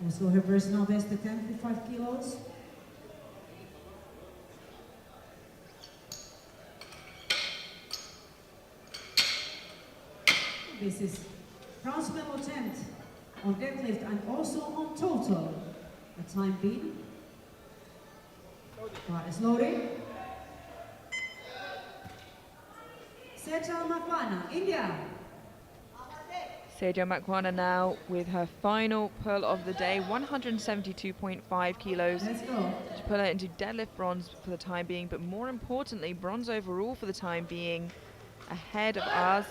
Also her personal best attempt with 5 kilos. This is bronze medal attempt on deadlift and also on total. A time being. Bar is loading. Sejal Makwana, India. Sejo Makwana now with her final pull of the day, 172.5 kilos. Let's go. To pull her into deadlift bronze for the time being, but more importantly, bronze overall for the time being, ahead of Ars.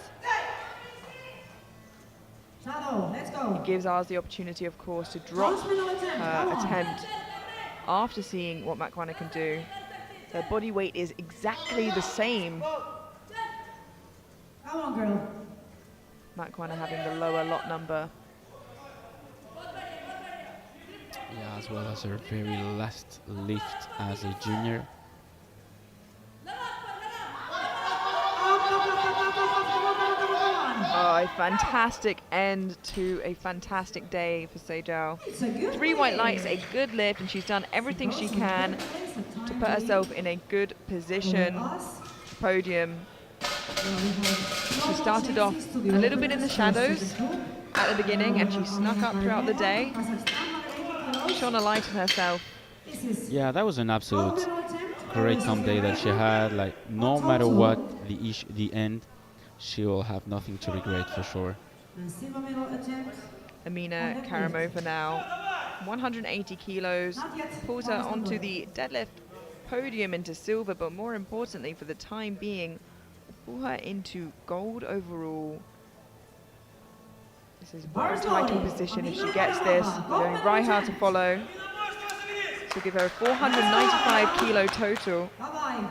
Chado, let's go. It gives Ars the opportunity, of course, to drop Bronze medal attempt. her Come on. attempt after seeing what Makwana can do. Their body weight is exactly the same. Come on, girl. Makwana having the lower lot number. Yeah, as well as her very last lift as a junior. Oh, a fantastic end to a fantastic day for Sejal. It's a good 3 white day. lights, a good lift, and she's done everything she can to put herself in a good position. Podium. She started off a little bit in the shadows at the beginning, and she snuck up throughout the day. Shone a light on herself. Yeah, that was an absolute great comp day that she had. Like, no matter what the end, she will have nothing to regret for sure. Amina Karimova now, 180 kilos, pulls her onto the deadlift podium into silver, but more importantly for the time being, pull her into gold overall. This is world title position if she gets this. Only Reiha to follow. She'll give her a 495 kilo total. Bye-bye.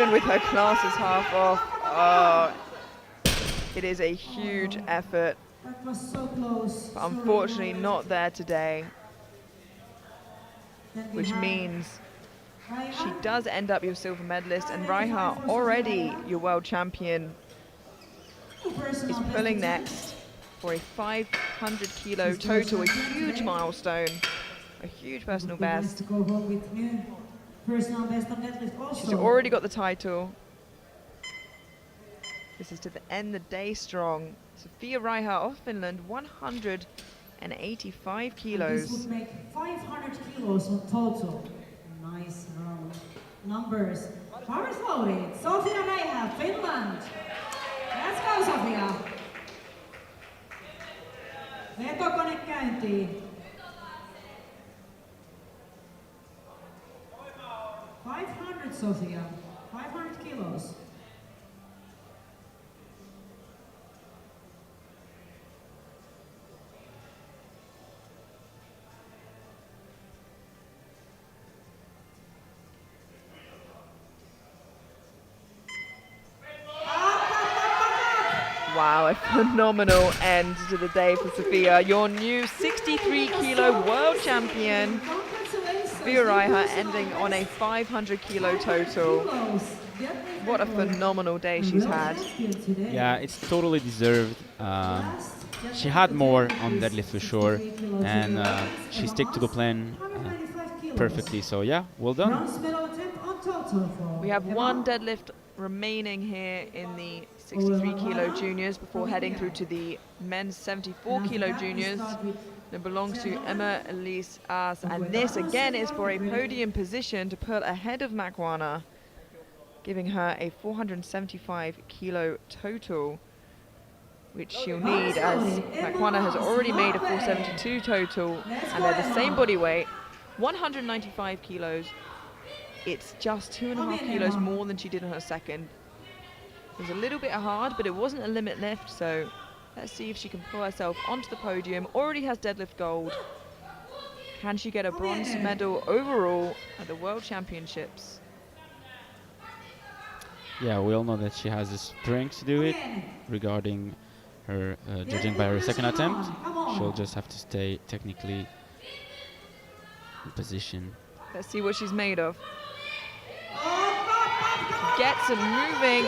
even with her classes half off. It is a huge effort, That was so close. but unfortunately not there today, Then which behind means Raiha. she does end up your silver medalist, and Raiha, already your world champion, is pulling next for a 500 kilo total, a huge milestone, a huge personal Would be nice best. to go home with new personal best on deadlift also. She's already got the title. This is to end the day strong. Sofia Raiha of Finland, 185 And kilos. this would make 500 kilos on total. Nice round numbers. Power slowly. Sofia Raiha, Finland. Let's go, Sofia. Vetokone käyntiin. 500, Sofia. 500 kilos. Wow, a phenomenal end to the day for Sofia. Your new 63 kilo world champion. Sofia Raiha ending on a 500 kilo total. What a phenomenal day she's had. Yeah, it's totally deserved. She had more on deadlift for sure, and she stick to the plan perfectly. So yeah, well done. We have one deadlift remaining here in the 63 kilo juniors before heading through to the men's 74 kilo juniors. It belongs to Emma Elise As, and this again is for a podium position to put ahead of Makwana, giving her a 475 kilo total, which she'll need as Makwana has already made a 472 total, and they're the same body weight, 195 kilos. It's just 2.5 kilos more than she did on her second. It was a little bit hard, but it wasn't a limit lift, so let's see if she can pull herself onto the podium. Already has deadlift gold. Can she get a bronze medal overall at the World Championships? Yeah, we all know that she has the strength to do it. Regarding her judging by her second attempt, she'll just have to stay technically in position. Let's see what she's made of. Gets it moving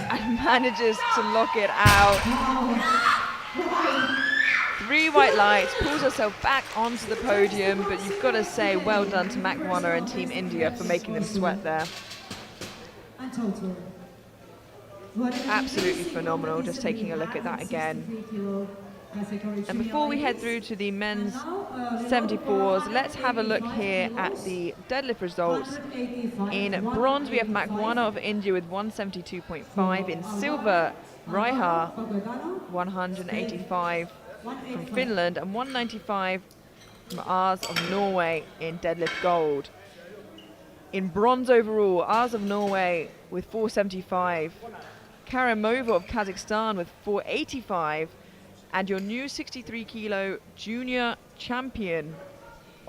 and manages to lock it out. 3 white lights, pulls herself back onto the podium, but you've got to say well done to Makwana and Team India for making them sweat there. Absolutely phenomenal, just taking a look at that again. And before we head through to the men's 74s, let's have a look here at the deadlift results. In bronze, we have Makwana of India with 172.5. In silver, Raiha, 185 from Finland, and 195 from Ars of Norway in deadlift gold. In bronze overall, Ars of Norway with 475. Karimova of Kazakhstan with 485. And your new 63 kilo junior champion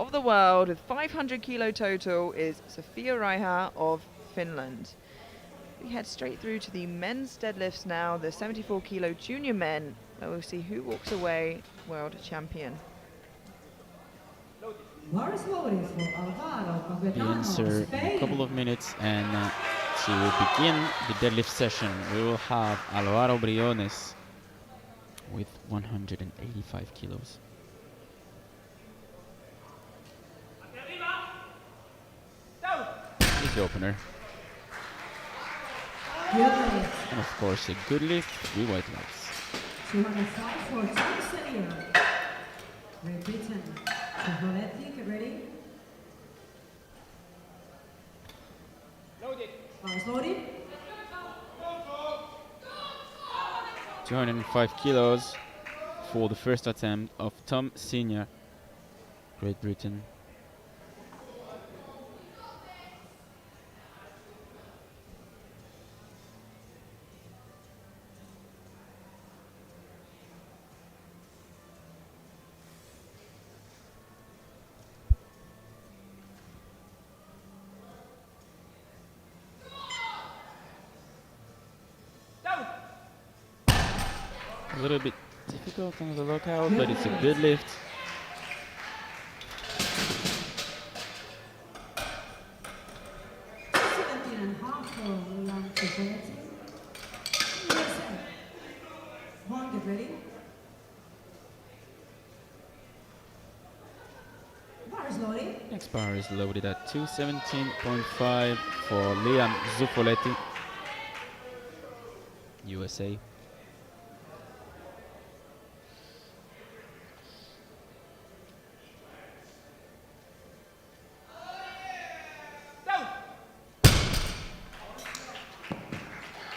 of the world with 500 kilo total is Sofia Raiha of Finland. We head straight through to the men's deadlifts now, the 74 kilo junior men, and we'll see who walks away world champion. The answer in a couple of minutes, and to begin the deadlift session, we will have Alvaro Briones with 185 kilos. He's the opener. And of course a good lift, 3 white lights. 205 for Tom Senior. Great Britain. Soholetti, get ready. Loaded. Loaded. 205 kilos for the first attempt of Tom Senior, Great Britain. little bit difficult on the lockout, but it's a good lift. Get ready. Bar is loading. Next bar is loaded at 217.5 for Liam Zuffoletti, USA.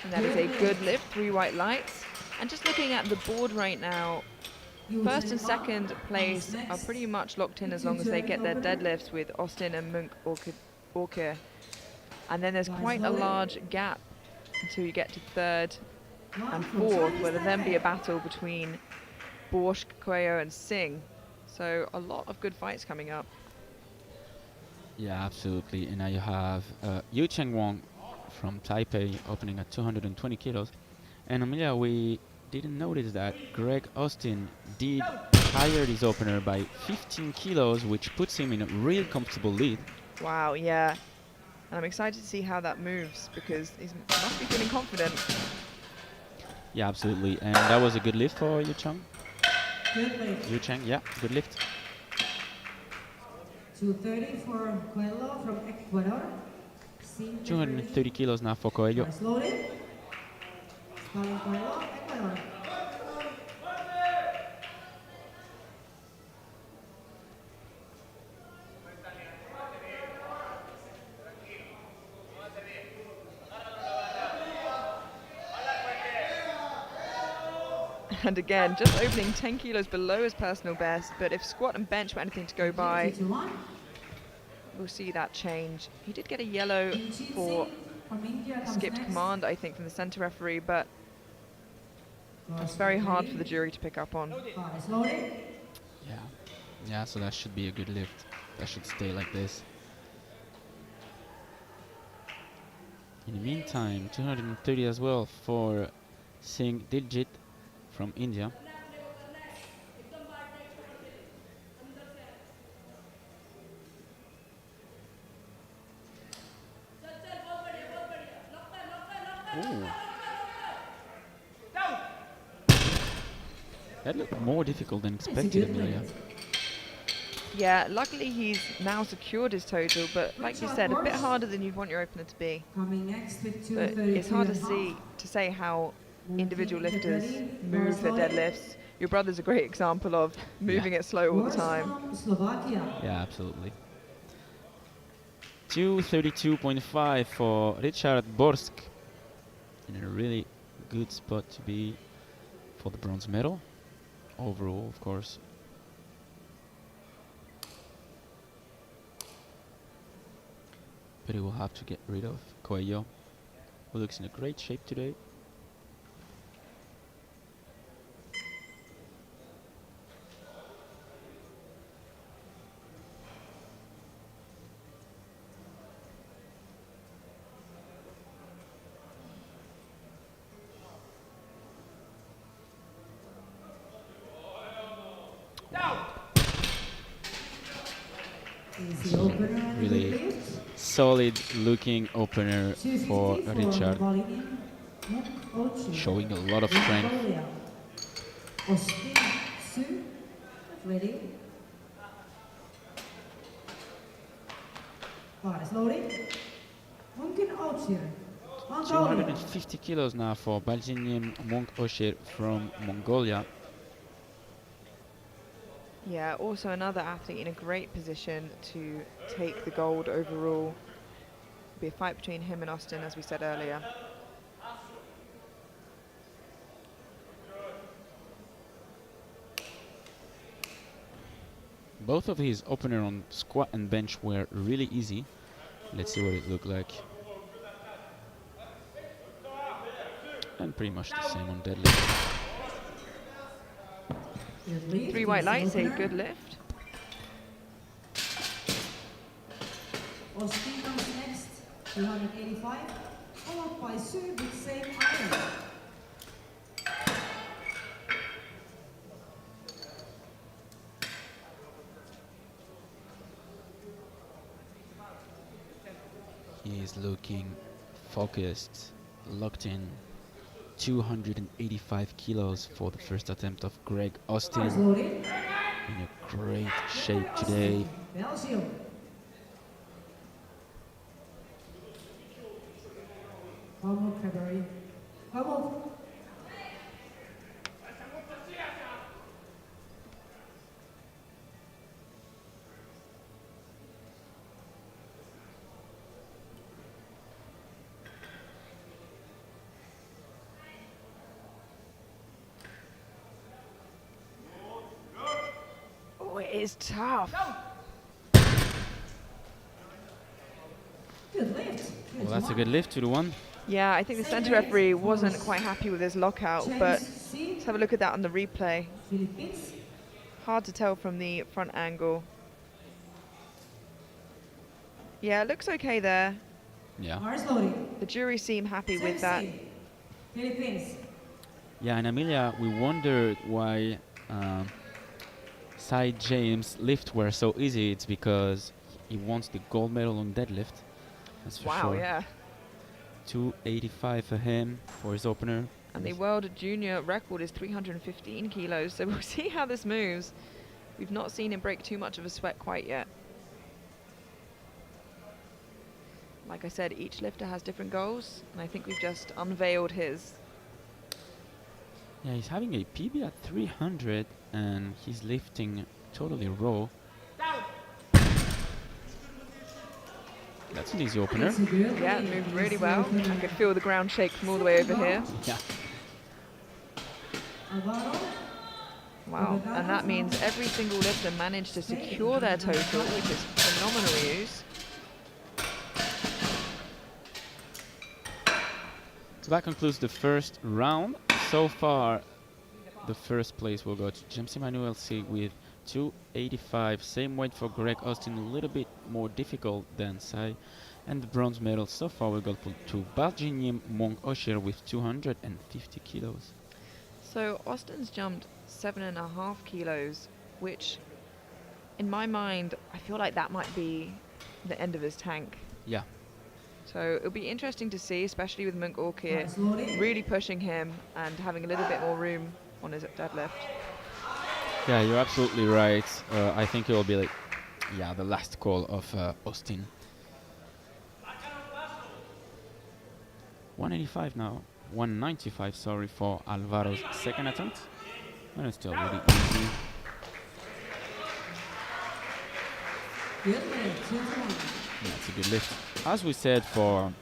And that is a good lift, 3 white lights. And just looking at the board right now, first and second place are pretty much locked in as long as they get their deadlifts with Austin and Munk Orke. And then there's quite a large gap until you get to third and fourth, where there'll then be a battle between Borsch, Coelho and Singh. So a lot of good fights coming up. Yeah, absolutely. And now you have Yu Cheng Wong from Taipei opening at 220 kilos. And Amelia, we didn't notice that Greg Austin did higher his opener by 15 kilos, which puts him in a real comfortable lead. Wow, yeah. And I'm excited to see how that moves because he must be feeling confident. Yeah, absolutely. And that was a good lift for Yu Cheng. Good lift. Yu Cheng, yeah, good lift. 230 for Coelho from Ecuador. 230 kilos now for Coelho. Loaded. Starting Coelho, Ecuador. And again, just opening 10 kilos below his personal best, but if squat and bench were anything to go by, we'll see that change. He did get a yellow for skipped command, I think, from the center referee, but it's very hard for the jury to pick up on. Yeah, so that should be a good lift. That should stay like this. In the meantime, 230 as well for Singh Diljit from India. Ooh. That looked more difficult than expected, Amelia. Yeah, luckily he's now secured his total, but like you said, a bit harder than you'd want your opener to be. But it's hard to say how individual lifters move their deadlifts. Your brother's a great example of moving it slow all the time. Yeah, absolutely. 232.5 for Richard Borsk. In a really good spot to be for the bronze medal. Overall, of course. But he will have to get rid of Coelho, who looks in a great shape today. Really solid looking opener for Richard, showing a lot of strength. Ready. Bar is loading. 250 kilos now for Baljinim Monk Oshir from Mongolia. Yeah, also another athlete in a great position to take the gold overall. Be a fight between him and Austin, as we said earlier. Both of his opener on squat and bench were really easy. Let's see what it looked like. And pretty much the same on deadlift. 3 white lights, a good lift. Austin comes next, 285, followed by Sue with same iron. is looking focused, locked in. 285 kilos for the first attempt of Greg Austin. Bars loaded. In a great shape today. Belgium. Come on, February. Come on. Oh, it is tough. Good lift. Well, that's a good lift to the one. Yeah, I think the centre referee wasn't quite happy with his lockout, but let's have a look at that on the replay. Philippines. Hard to tell from the front angle. Yeah, it looks okay there. Yeah. Bars loaded. The jury seem happy with that. Philippines. Yeah, and Amelia, we wondered why Cy James' lift were so easy. It's because he wants the gold medal on deadlift. That's for Wow, sure. yeah. 285 for him for his opener. And the world junior record is 315 kilos, so we'll see how this moves. We've not seen him break too much of a sweat quite yet. Like I said, each lifter has different goals, and I think we've just unveiled his. Yeah, he's having a PB at 300 and he's lifting totally raw. That's an easy opener. Yeah, it moved really well. I could feel the ground shake from all the way over here. Yeah. Wow, and that means every single lifter managed to secure their total, which is phenomenal news. So that concludes the first round. So far, the first place will go to James Emmanuel C with 285. Same weight for Greg Austin, a little bit more difficult than Sai. And the bronze medal so far will go to Barjiniam Monk Osher with 250 kilos. So Austin's jumped 7.5 kilos, which in my mind, I feel like that might be the end of his tank. Yeah. So it'll be interesting to see, especially with Monk Orkir really pushing him and having a little bit more room on his deadlift. Yeah, you're absolutely right. I think it will be like, yeah, the last call of Austin. 185 now. 195, sorry, for Alvaro's second attempt. And it's still really easy. Good lift. 2-1. That's a good lift. As we said for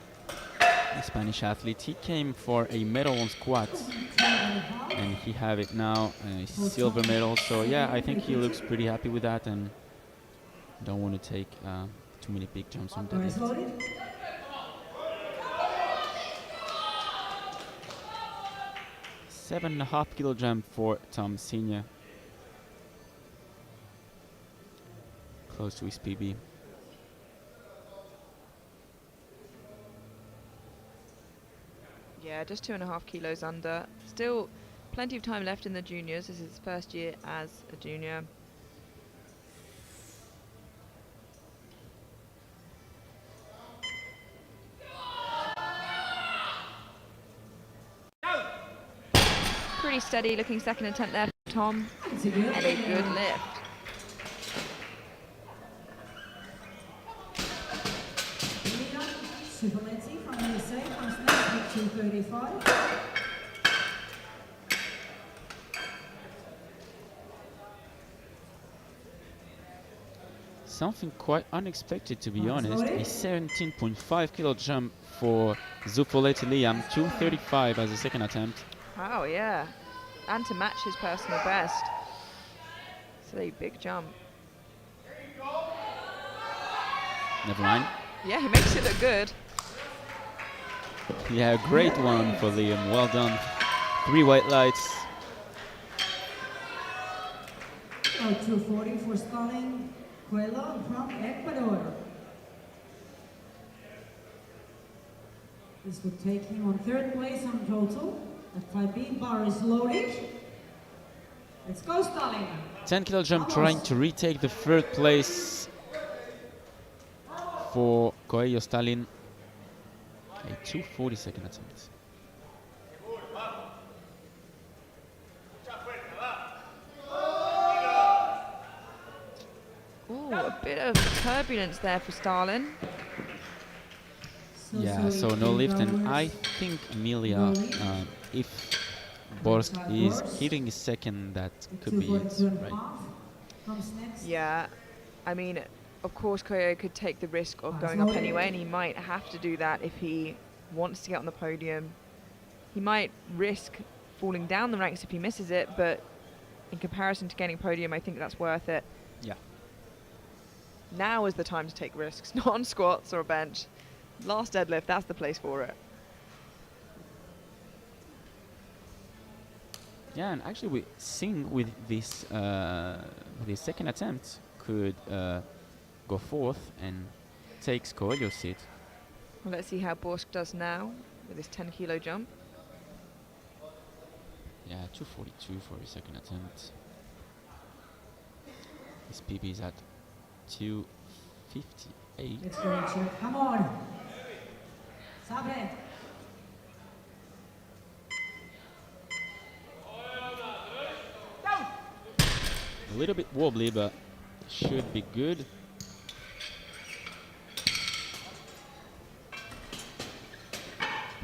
the Spanish athlete, he came for a medal on squats. And he have it now, a silver medal. So yeah, I think he looks pretty happy with that and don't want to take too many big jumps on Bars deadlift. loaded. 7.5 kilo jump for Tom Senior. Close to his PB. Yeah, just 2.5 kilos under. Still plenty of time left in the juniors. This is his first year as a junior. Pretty steady looking second attempt there for Tom. It's a good And a good lift. Superlenzi from USA comes next with 235. Something quite unexpected, to be honest. A 17.5 kilo jump for Zufoleti Liam, 235 as a second attempt. Wow, yeah. And to match his personal best. It's a big jump. Never mind. Yeah, he makes it look good. Yeah, great one for Liam. Well done. 3 white lights. 240 for Stalin Coelho from Ecuador. This would take him on third place on total. At 5B, bar is loaded. Let's go, Stalin. 10 kilo jump trying to retake the third place for Coelho Stalin. 2:40 second attempt. Ooh, a bit of turbulence there for Stalin. Yeah, so no lift, and I think Amelia, if Borsk is hitting his second, that could be it, right? Yeah, I mean, of course Koyo could take the risk of going up anyway, and he might have to do that if he wants to get on the podium. He might risk falling down the ranks if he misses it, but in comparison to getting a podium, I think that's worth it. Yeah. Now is the time to take risks, not on squats or a bench. Last deadlift, that's the place for it. Yeah, and actually we Singh with this second attempt could go fourth and takes Koyo's seat. Well, let's see how Borsk does now with his 10-kilo jump. Yeah, 2:42 for his second attempt. His PB is at 2:58. Let's go, check. Come on. Sabre. A little bit wobbly, but should be good.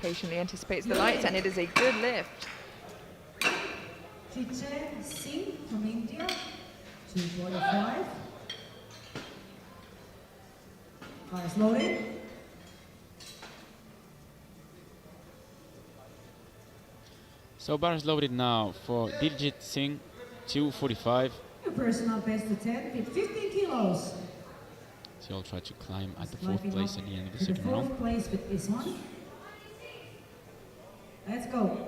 Patiently anticipates the lights, and it is a good lift. Chiche Singh from India, 245. Bars loaded. So bars loaded now for Diljit Singh, 2:45. Your personal best attempt with 15 kilos. So he'll try to climb at the Climbing fourth place up at the end of the to second round. fourth place with this one. Let's go.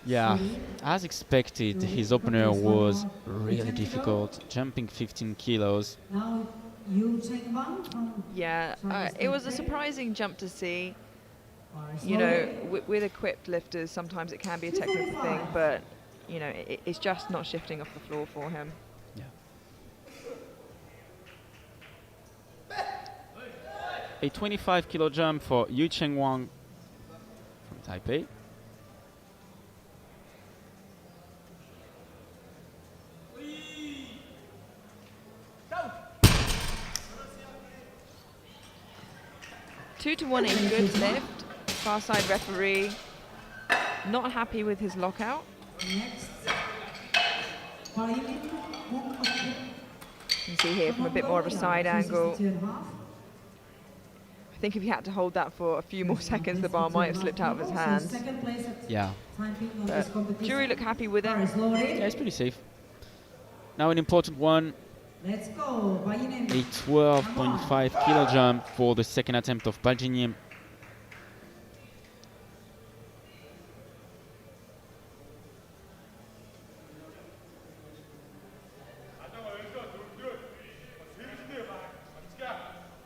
Yeah, as expected, his opener was really difficult, jumping 15 kilos. Now you Cheng Wang from Yeah, it was a surprising jump to see. bars You know, loaded. with equipped lifters, sometimes it can be a technical thing, but you know, it's just not shifting off the floor for him. Yeah. A 25-kilo jump for Yu Cheng Wang from Taipei. Two to one, a good lift. Far side referee not happy with his lockout. Next. Paimin Hong Kong. You can see here from a bit more of a side angle. 262.5. I think if he had to hold that for a few more seconds, the bar might have slipped out of his So hands. second place at Yeah, time on But this competition. jury look happy with it. Bars loaded. yeah, it's pretty safe. Now an important one, Let's go. Bainen. a 12.5-kilo jump for the second attempt of Baljinian.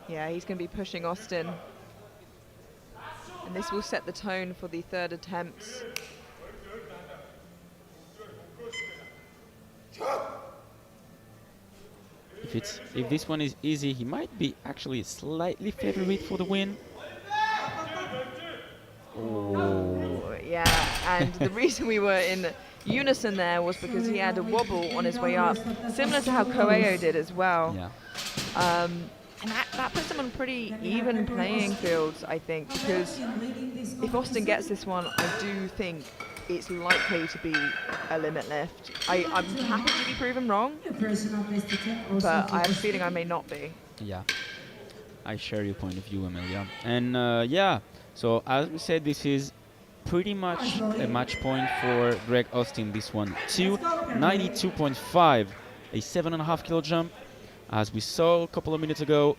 Yeah, he's going to be pushing Austin. And this will set the tone for the third attempts. If this one is easy, he might be actually slightly favorite for the win. Oh, Yeah, and the reason we were in unison there was because he had a wobble on his way up, similar to how Koeo did as well. yeah. And that puts him on pretty even playing fields, I think, because if Austin gets this one, I do think it's likely to be a limit lift. I'm happy to be proven wrong, Personal best attempt also but I have a for feeling I may not be. Yeah, I share your point of view, Amelia. And yeah, so as we said, this is pretty much a match point for Greg Austin, this one. 292.5, a 7.5-kilo jump. As we saw a couple of minutes ago,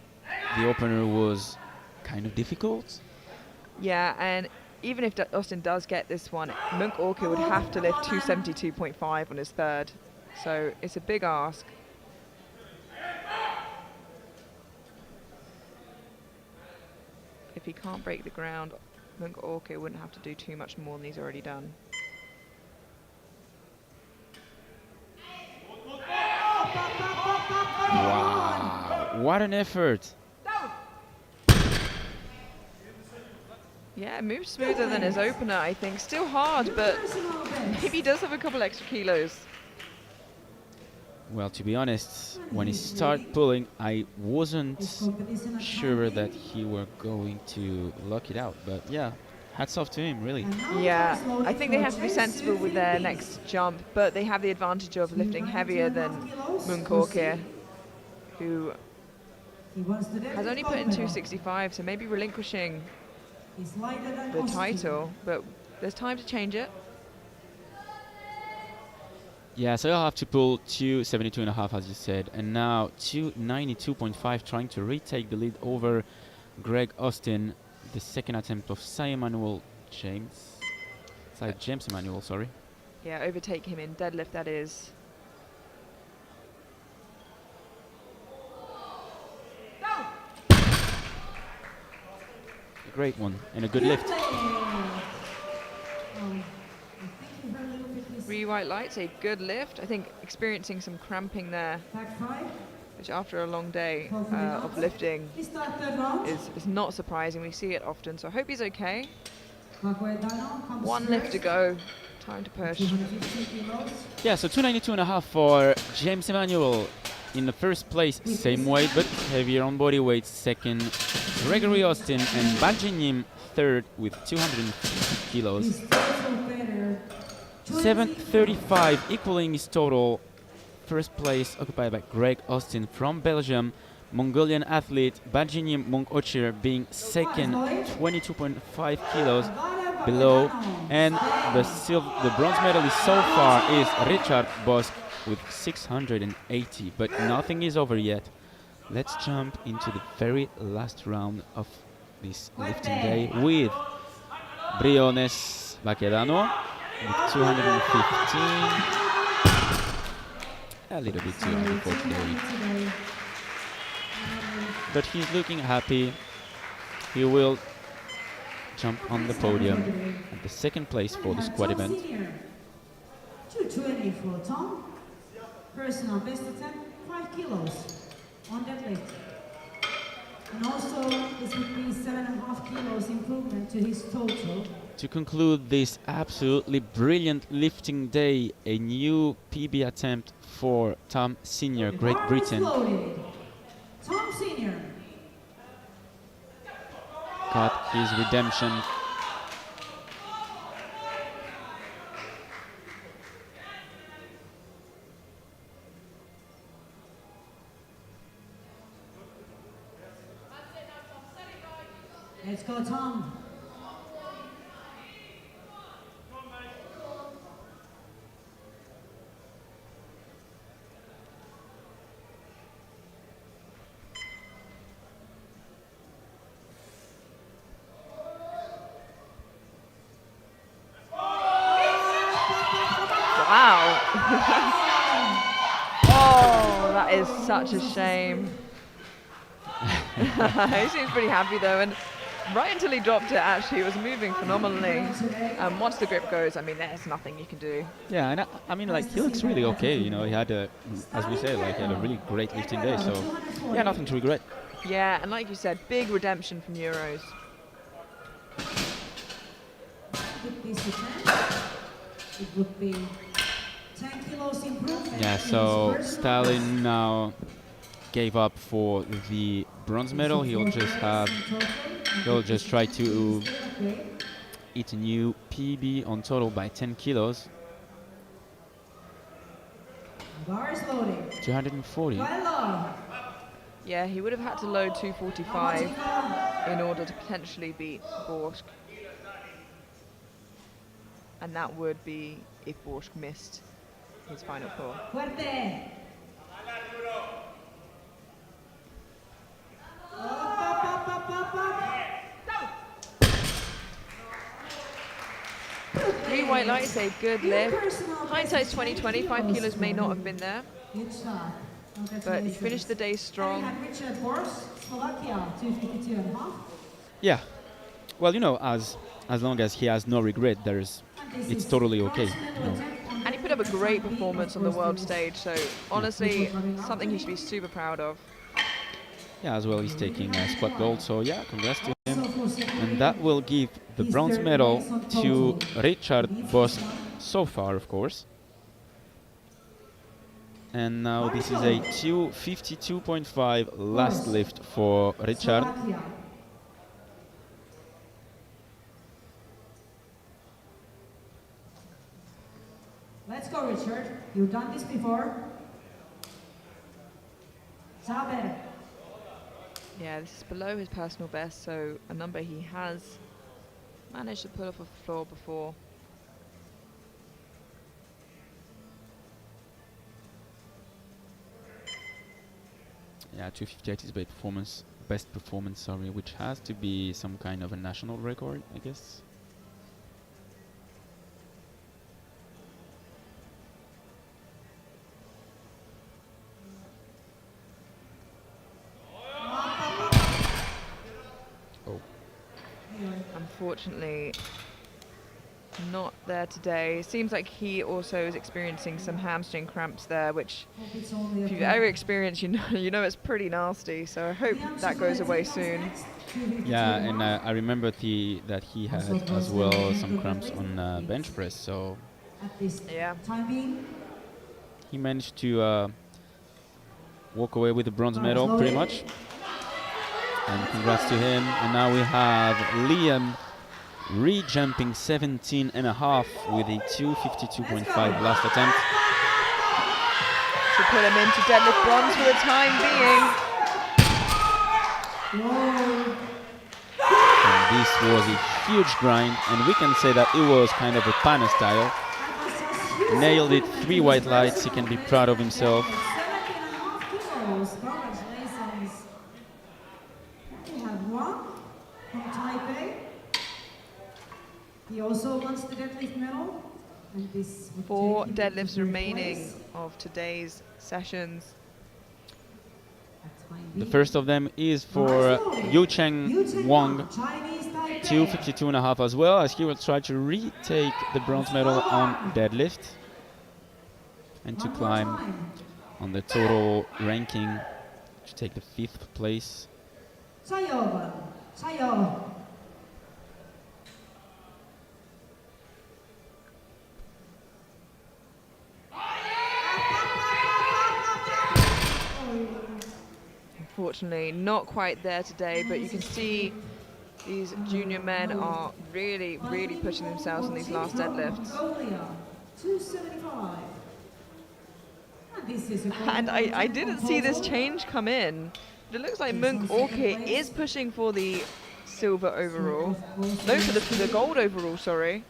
the opener was kind of difficult. Yeah, and even if Austin does get this one, Munk Orca would have to lift 272.5 on his third. So it's a big ask. If he can't break the ground, Munk Orca wouldn't have to do too much more than he's already done. What an effort! Yeah, moves smoother than his opener, I think. Still hard, but maybe he does have a couple extra kilos. Well, to be honest, when he started pulling, I wasn't sure that he were going to lock it out. But yeah, hats off to him, really. Yeah, I think they have to be sensible with their next jump, but they have the advantage of lifting heavier than Munkorkir, who has only put in 265, so maybe relinquishing the title, but there's time to change it. Yeah, so you'll have to pull 272.5, as you said, and now 292.5, trying to retake the lead over Greg Austin. The second attempt of James Emmanuel, sorry. Yeah, overtake him in deadlift, that is. A great one, and a good lift. 3 white lights, a good lift. I think experiencing some cramping there, which after a long day of lifting is not surprising. We see it often, so I hope he's okay. 1 lift to go. Time to push. Yeah, so 292.5 for James Emmanuel in the first place, same weight but heavier on body weight. Second, Gregory Austin, and Bajinim third with 250 kilos. 735 equaling his total. First place occupied by Greg Austin from Belgium. Mongolian athlete Bajinim Munkorkir being second, 22.5 kilos below. And the bronze medalist so far is Richard Bosk with 680. But nothing is over yet. Let's jump into the very last round of this lifting day with Briones Baquedano with 215. A little bit too heavy for today. But he's looking happy. He will jump on the podium at the second place for the squad event. 220 for Tom. Personal best attempt, 5 kilos on deadlift. And also, this would be 7.5 kilos improvement to his total. To conclude this absolutely brilliant lifting day, a new PB attempt for Tom Senior, Great Britain. Tom Senior Got his redemption. Let's go, Tom. Wow. Oh, that is such a shame. He seems pretty happy though, and right until he dropped it, actually, it was moving phenomenally. Once the grip goes, I mean, there's nothing you can do. Yeah, and I mean, like, he looks really okay. You know, he had a, as we said, like, he had a really great lifting day. So, yeah, nothing to regret. Yeah, and like you said, big redemption from Euros. It would be 10 kilos improvement. Yeah, so Stalin now gave up for the bronze medal. He'll just try to eat a new PB on total by 10 kilos. Bars loading. 240. Yeah, he would have had to load 245 in order to potentially beat Borsk. And that would be if Borsk missed his final pull. Fuerte. Three white lights, a good lift. Hindsight's 2020, 5 kilos may not have been there, Good shot. but he finished the day strong. Richard Borsk, Slovakia, 252.5. Yeah. Well, you know, as long as he has no regret, it's totally okay. You know. And he put up a great performance on the world stage, so honestly, something he should be super proud of. Yeah, as well, he's taking squat gold. So yeah, congrats to him. Also for second And that will give the his bronze third medal place on to total. Richard Needs Boss this one. so far, of course. And now this is a 252.5 last Horse, lift for Richard. Slovakia. Let's go, Richard. You've done this before. Saber. Yeah, this is below his personal best, so a number he has managed to pull off the floor before. Yeah, 258 is best performance, sorry, which has to be some kind of a national record, I guess. Oh, Unfortunately, not there today. Seems like he also is experiencing some hamstring cramps there, which Hope it's only a if you've fluke. ever experienced, you know it's pretty nasty. So I hope that goes away soon. yeah, and I remember that he had as well some cramps on bench press, so At this Yeah. time being, he managed to walk away with the bronze medal, pretty much. And congrats to him. And now we have Liam re-jumping 17 and a half with a 252.5 last attempt. To put him into deadlift bronze for the time being. And this was a huge grind, and we can say that it was kind of a Pana style. Nailed it, 3 white lights, he can be proud of himself. 17.5 kilos. Congratulations. We have one from Taipei. He also wants the deadlift medal. And this would 4 take him to deadlifts third remaining place. of today's sessions. At time The being. first of them is for Yucheng Wang, Chinese Taipei. 252.5 as well, as he will try to retake the bronze medal on deadlift and to One more climb time. on the total ranking to take the 5th place. Sayo. Sayo. Unfortunately, not quite there today, but you can see these junior men are really, really pushing themselves in these last deadlifts. Mongolia, 275. And this is a And I didn't see this change come in. But it looks like Munk Orke is pushing for the silver overall. No, for the gold overall, sorry.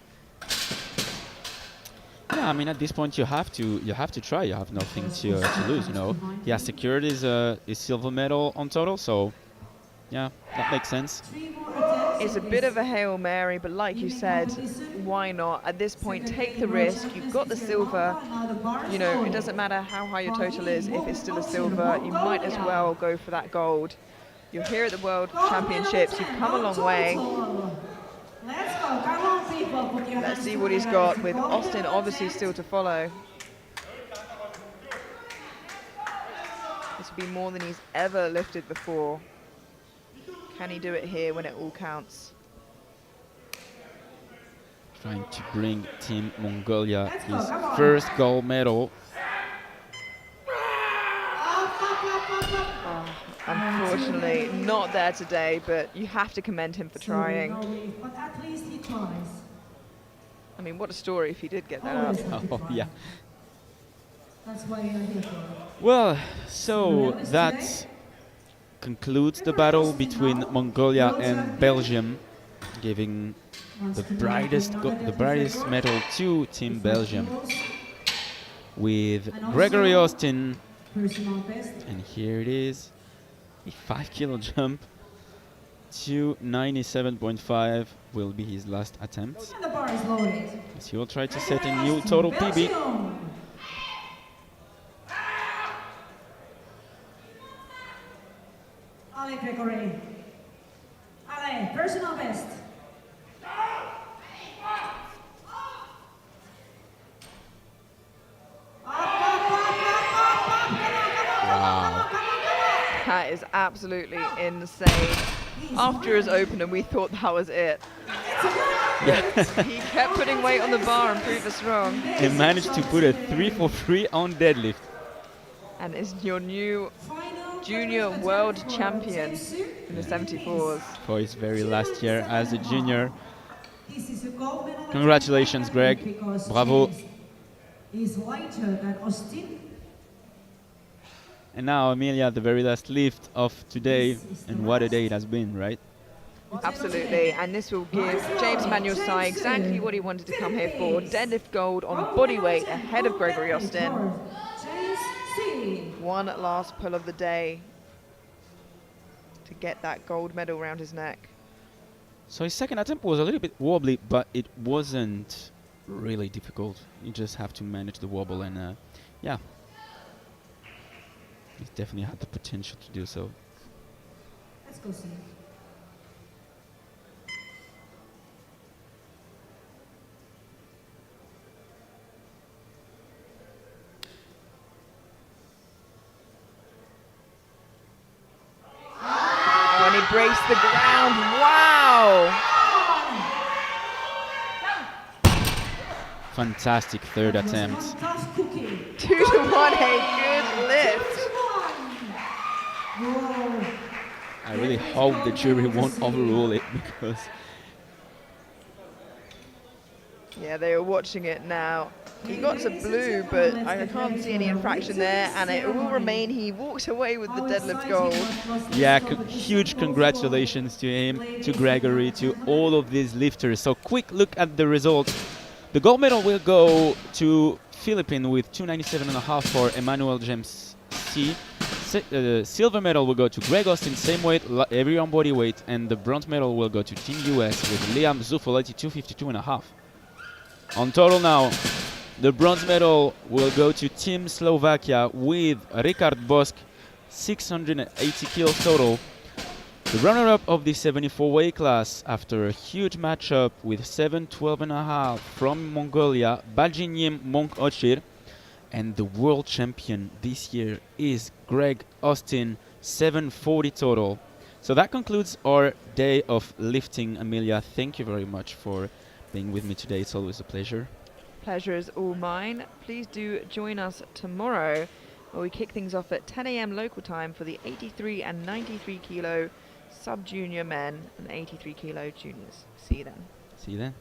Yeah, I mean at this point you have to try. You have nothing to lose. You know, he has secured his silver medal on total, so yeah, that makes sense. 3 more attempts. It's a bit of a Hail Mary, but like you said, why not? At this point, take the risk. You've got the silver. You know, it doesn't matter how high your total is. If it's still a silver, you might as well go for that gold. You're here at the World Championships. You've come a long way. Let's go. Come on, people. Put your Let's hands see what he's together. got, with Austin obviously still to follow. This will be more than he's ever lifted before. Can he do it here when it all counts? Trying to bring Team Mongolia his first gold medal. Unfortunately, not there today, but you have to commend him for trying. But at least he tries. I mean, what a story if he did get that up. Always Oh satisfied. yeah. That's why you're here for. Well, so that concludes the battle between Mongolia and Belgium, giving the brightest medal to Team Belgium with Gregory Austin, Personal best. and here it is, a 5 kilo jump to 97.5 will be his last attempt, And the bar is loaded. as he will try to set a new total PB. Belgium. Ale Gregory. Ale, personal best. Wow. That is absolutely insane. After his opener, we thought that was it. He kept putting weight on the bar and proved us wrong. He managed to put a 343 on deadlift. And is your new junior world champion in the 74s. For his very last year as a junior. This is a gold medal Congratulations, Greg. because Bravo. James is lighter than Austin. And now, Amelia, the very last lift of today. And what a day it has been, right? Absolutely, and this will give James Manuel Sai exactly what he wanted to come here for. Deadlift gold on body weight ahead of Gregory Austin. One last pull of the day to get that gold medal around his neck. So his second attempt was a little bit wobbly, but it wasn't really difficult. You just have to manage the wobble, and yeah, he definitely had the potential to do so. Let's go see. Oh, and he braced the ground. Wow! Fantastic third attempt. 2 to 1, a good lift. I really hope the jury won't overrule it because Yeah, they are watching it now. He got to blue, but I can't see any infraction there, and it will remain. He walked away with the deadlift gold. yeah, huge congratulations to him, to Gregory, to all of these lifters. So quick look at the results. The gold medal will go to Philippines with 297.5 for Emmanuel James C. Silver medal will go to Greg Austin, same weight, everyone body weight, and the bronze medal will go to Team US with Liam Zufolati, 252.5. On total now, the bronze medal will go to Team Slovakia with Richard Bosk, 680 kilos total. The runner-up of the 74 weight class after a huge matchup with 712.5 from Mongolia, Baljinyim Monk Ochir, and the world champion this year is Greg Austin, 740 total. So that concludes our day of lifting. Amelia, thank you very much for being with me today. It's always a pleasure. Pleasure is all mine. Please do join us tomorrow, where we kick things off at 10 a.m. local time for the 83 and 93 kilo sub-junior men and 83 kilo juniors. See you then. See you then.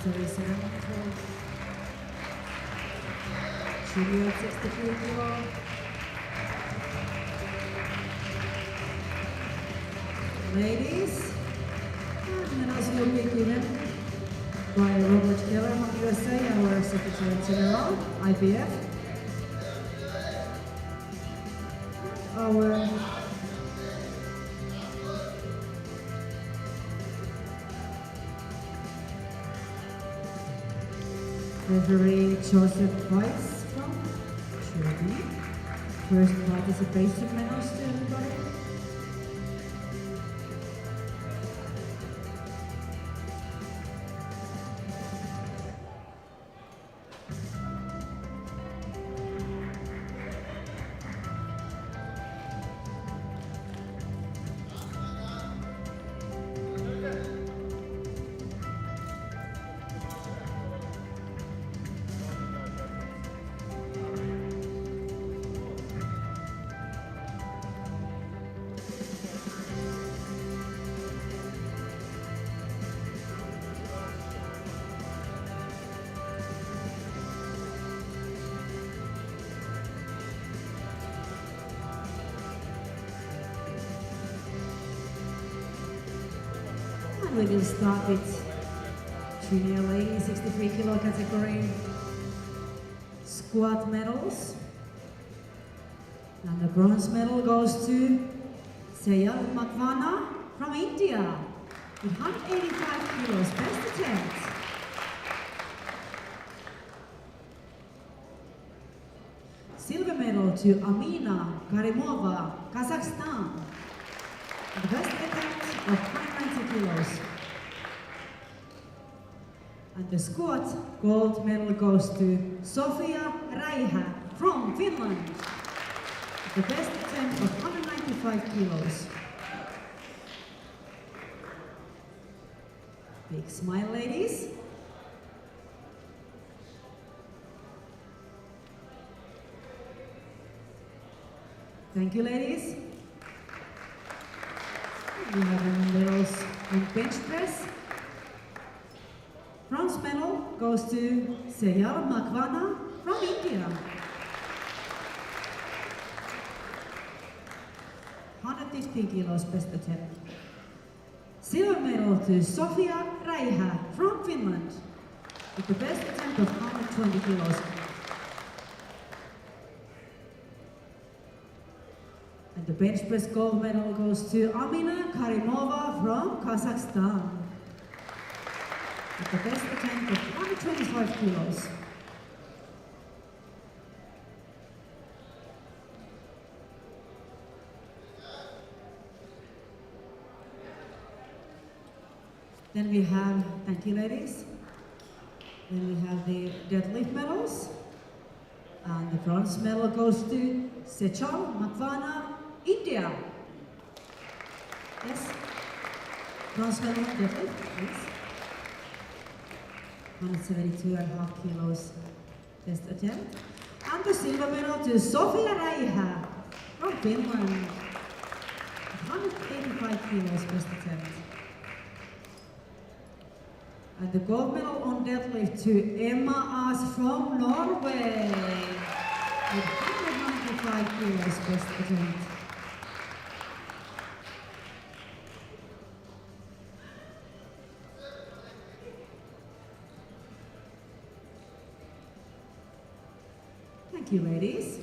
victory ceremony for junior 63 kilo. Ladies, medals will be given by Robert Keller of USA, our Secretary General, IBF. Our referee Joseph Weiss from Germany. First participation medals to everybody. We will start with junior lady 63 kilo category squat medals. And the bronze medal goes to Seyal Makwana from India with 185 kilos, best attempt. Silver medal to Amina Karimova, Kazakhstan. The best attempt of 190 kilos. And the squat gold medal goes to Sofia Raiha from Finland. The best attempt of 195 kilos. Big smile, ladies. Thank you, ladies. We have medals in bench press. Bronze medal goes to Seyal Makwana from India. 115 kilos best attempt. Silver medal to Sofia Raiha from Finland with the best attempt of 120 kilos. And the bench press gold medal goes to Amina Karimova from Kazakhstan with the best attempt of 125 kilos. Then we have, thank you ladies, then we have the deadlift medals. And the bronze medal goes to Sechal Makwana, India. Yes, bronze medal deadlift, please. 172.5 kilos best attempt. And the silver medal to Sofia Raiha from Finland. 185 kilos best attempt. And the gold medal on deadlift to Emma As from Norway with 195 kilos best attempt. Thank you, ladies.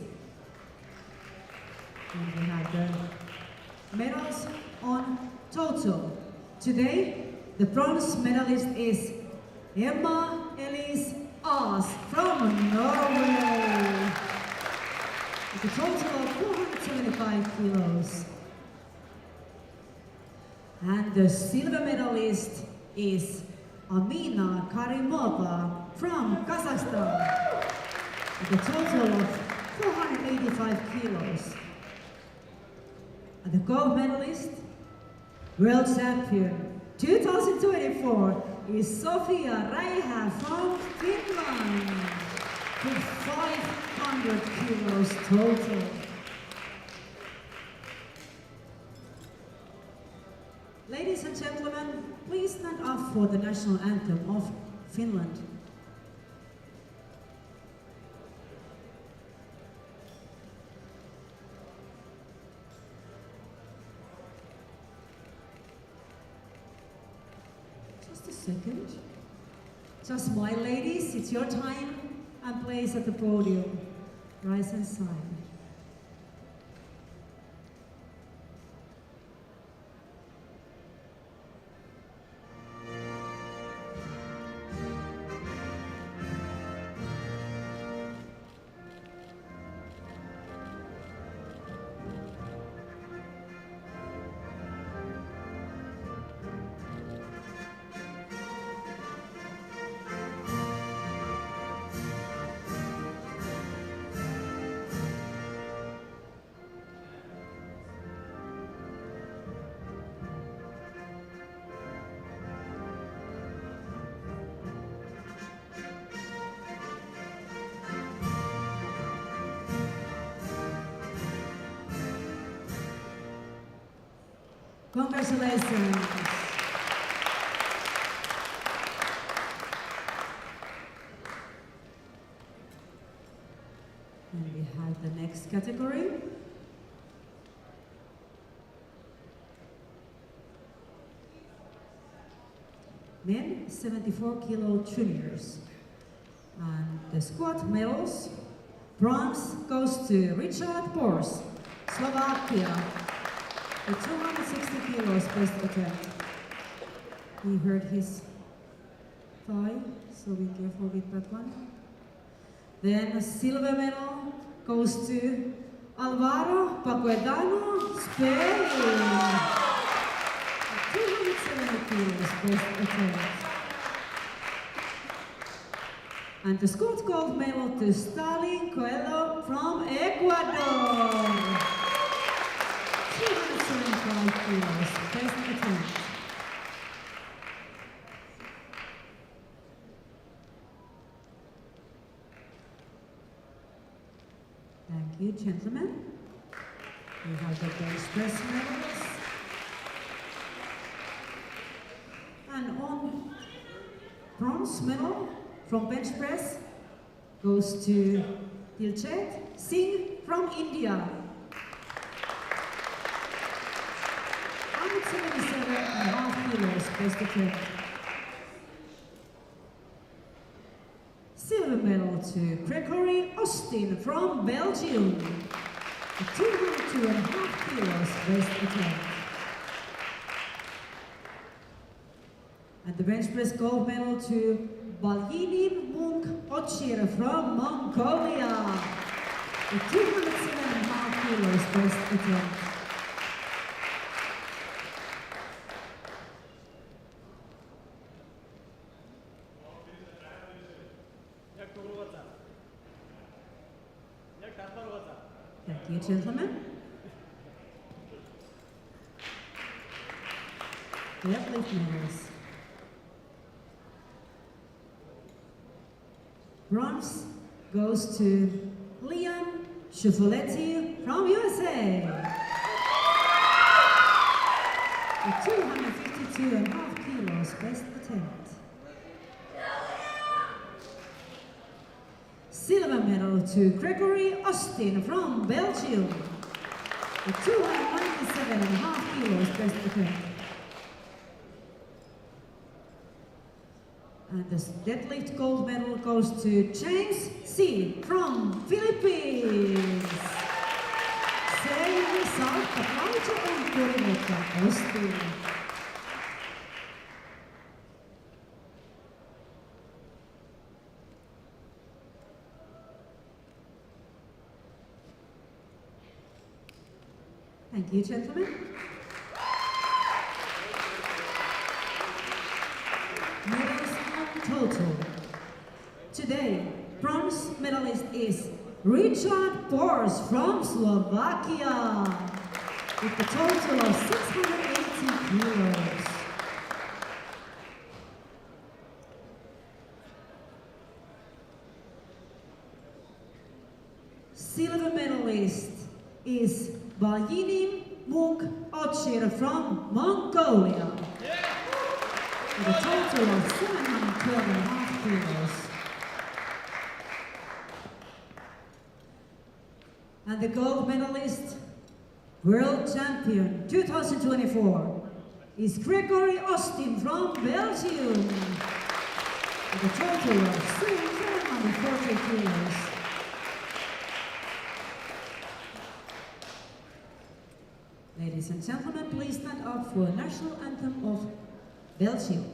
And we have the medals on total. Today, the bronze medalist is Emma Elise Aas from Norway with a total of 475 kilos. And the silver medalist is Amina Karimova from Kazakhstan with a total of 485 kilos. And the gold medalist, world champion 2024 is Sofia Raiha from Finland with 500 kilos total. Ladies and gentlemen, please stand up for the national anthem of Finland. Just a second. Just smile, ladies. It's your time and place at the podium. Rise and sign. Congratulations. And we have the next category. Men 74 kilo juniors. And the squat medals, bronze goes to Richard Bors, Slovakia. The 260 kilos best attempt. He hurt his thigh, so be careful with that one. Then a silver medal goes to Alvaro Paguedano, Spain. 270 kilos best attempt. And the squat gold medal to Stalin Coelho from Ecuador. 275 kilos, best attempt. Thank you, gentlemen. We have the bench press medals. And on bronze medal from bench press goes to Dilchet Singh from India. 177.5 kilos best attempt. Silver medal to Gregory Austin from Belgium. 202.5 kilos best attempt. And the bench press gold medal to Baljinin Munk Ochir from Mongolia. 207.5 kilos best attempt. Thank you, gentlemen. Deadlift medals. Bronze goes to Liam Scifoletti from USA. 252.5 kilos best attempt. Silver medal to Gregory Austin from Belgium. 297.5 kilos best attempt. And the deadlift gold medal goes to James C. from Philippines. Same result, aplauso on Kurivetta, Austin. Thank you, gentlemen. Medals on total. Today, bronze medalist is Richard Bors from Slovakia with a total of 680 kilos. Silver medalist is Baljinin Munk Ochir from Mongolia with a total of 712.5 kilos. And the gold medalist, world champion 2024, is Gregory Austin from Belgium. With a total of 740 kilos. Ladies and gentlemen, please stand up for national anthem of Belgium.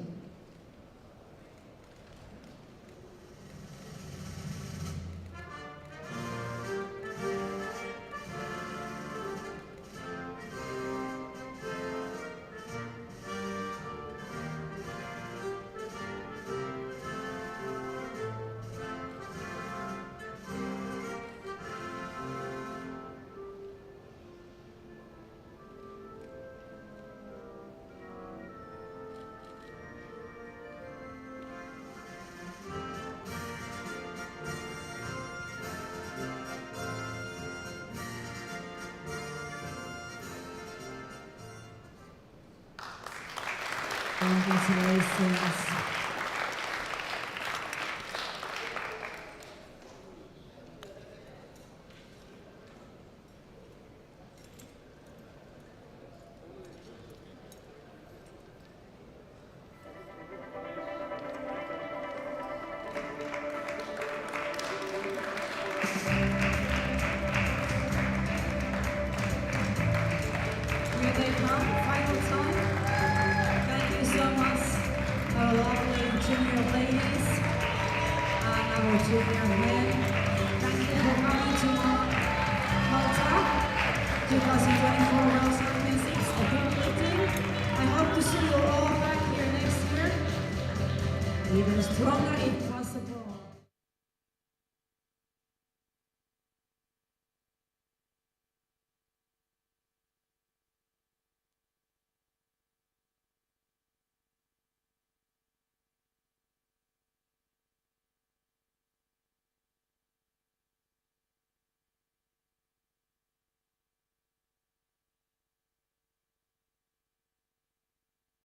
Congratulations. Here they come, final time. Thank you so much, our lovely junior ladies and our junior men. Thank you for coming to Malta 2024 World Championships of Powerlifting. I hope to see you all back here next year, even stronger if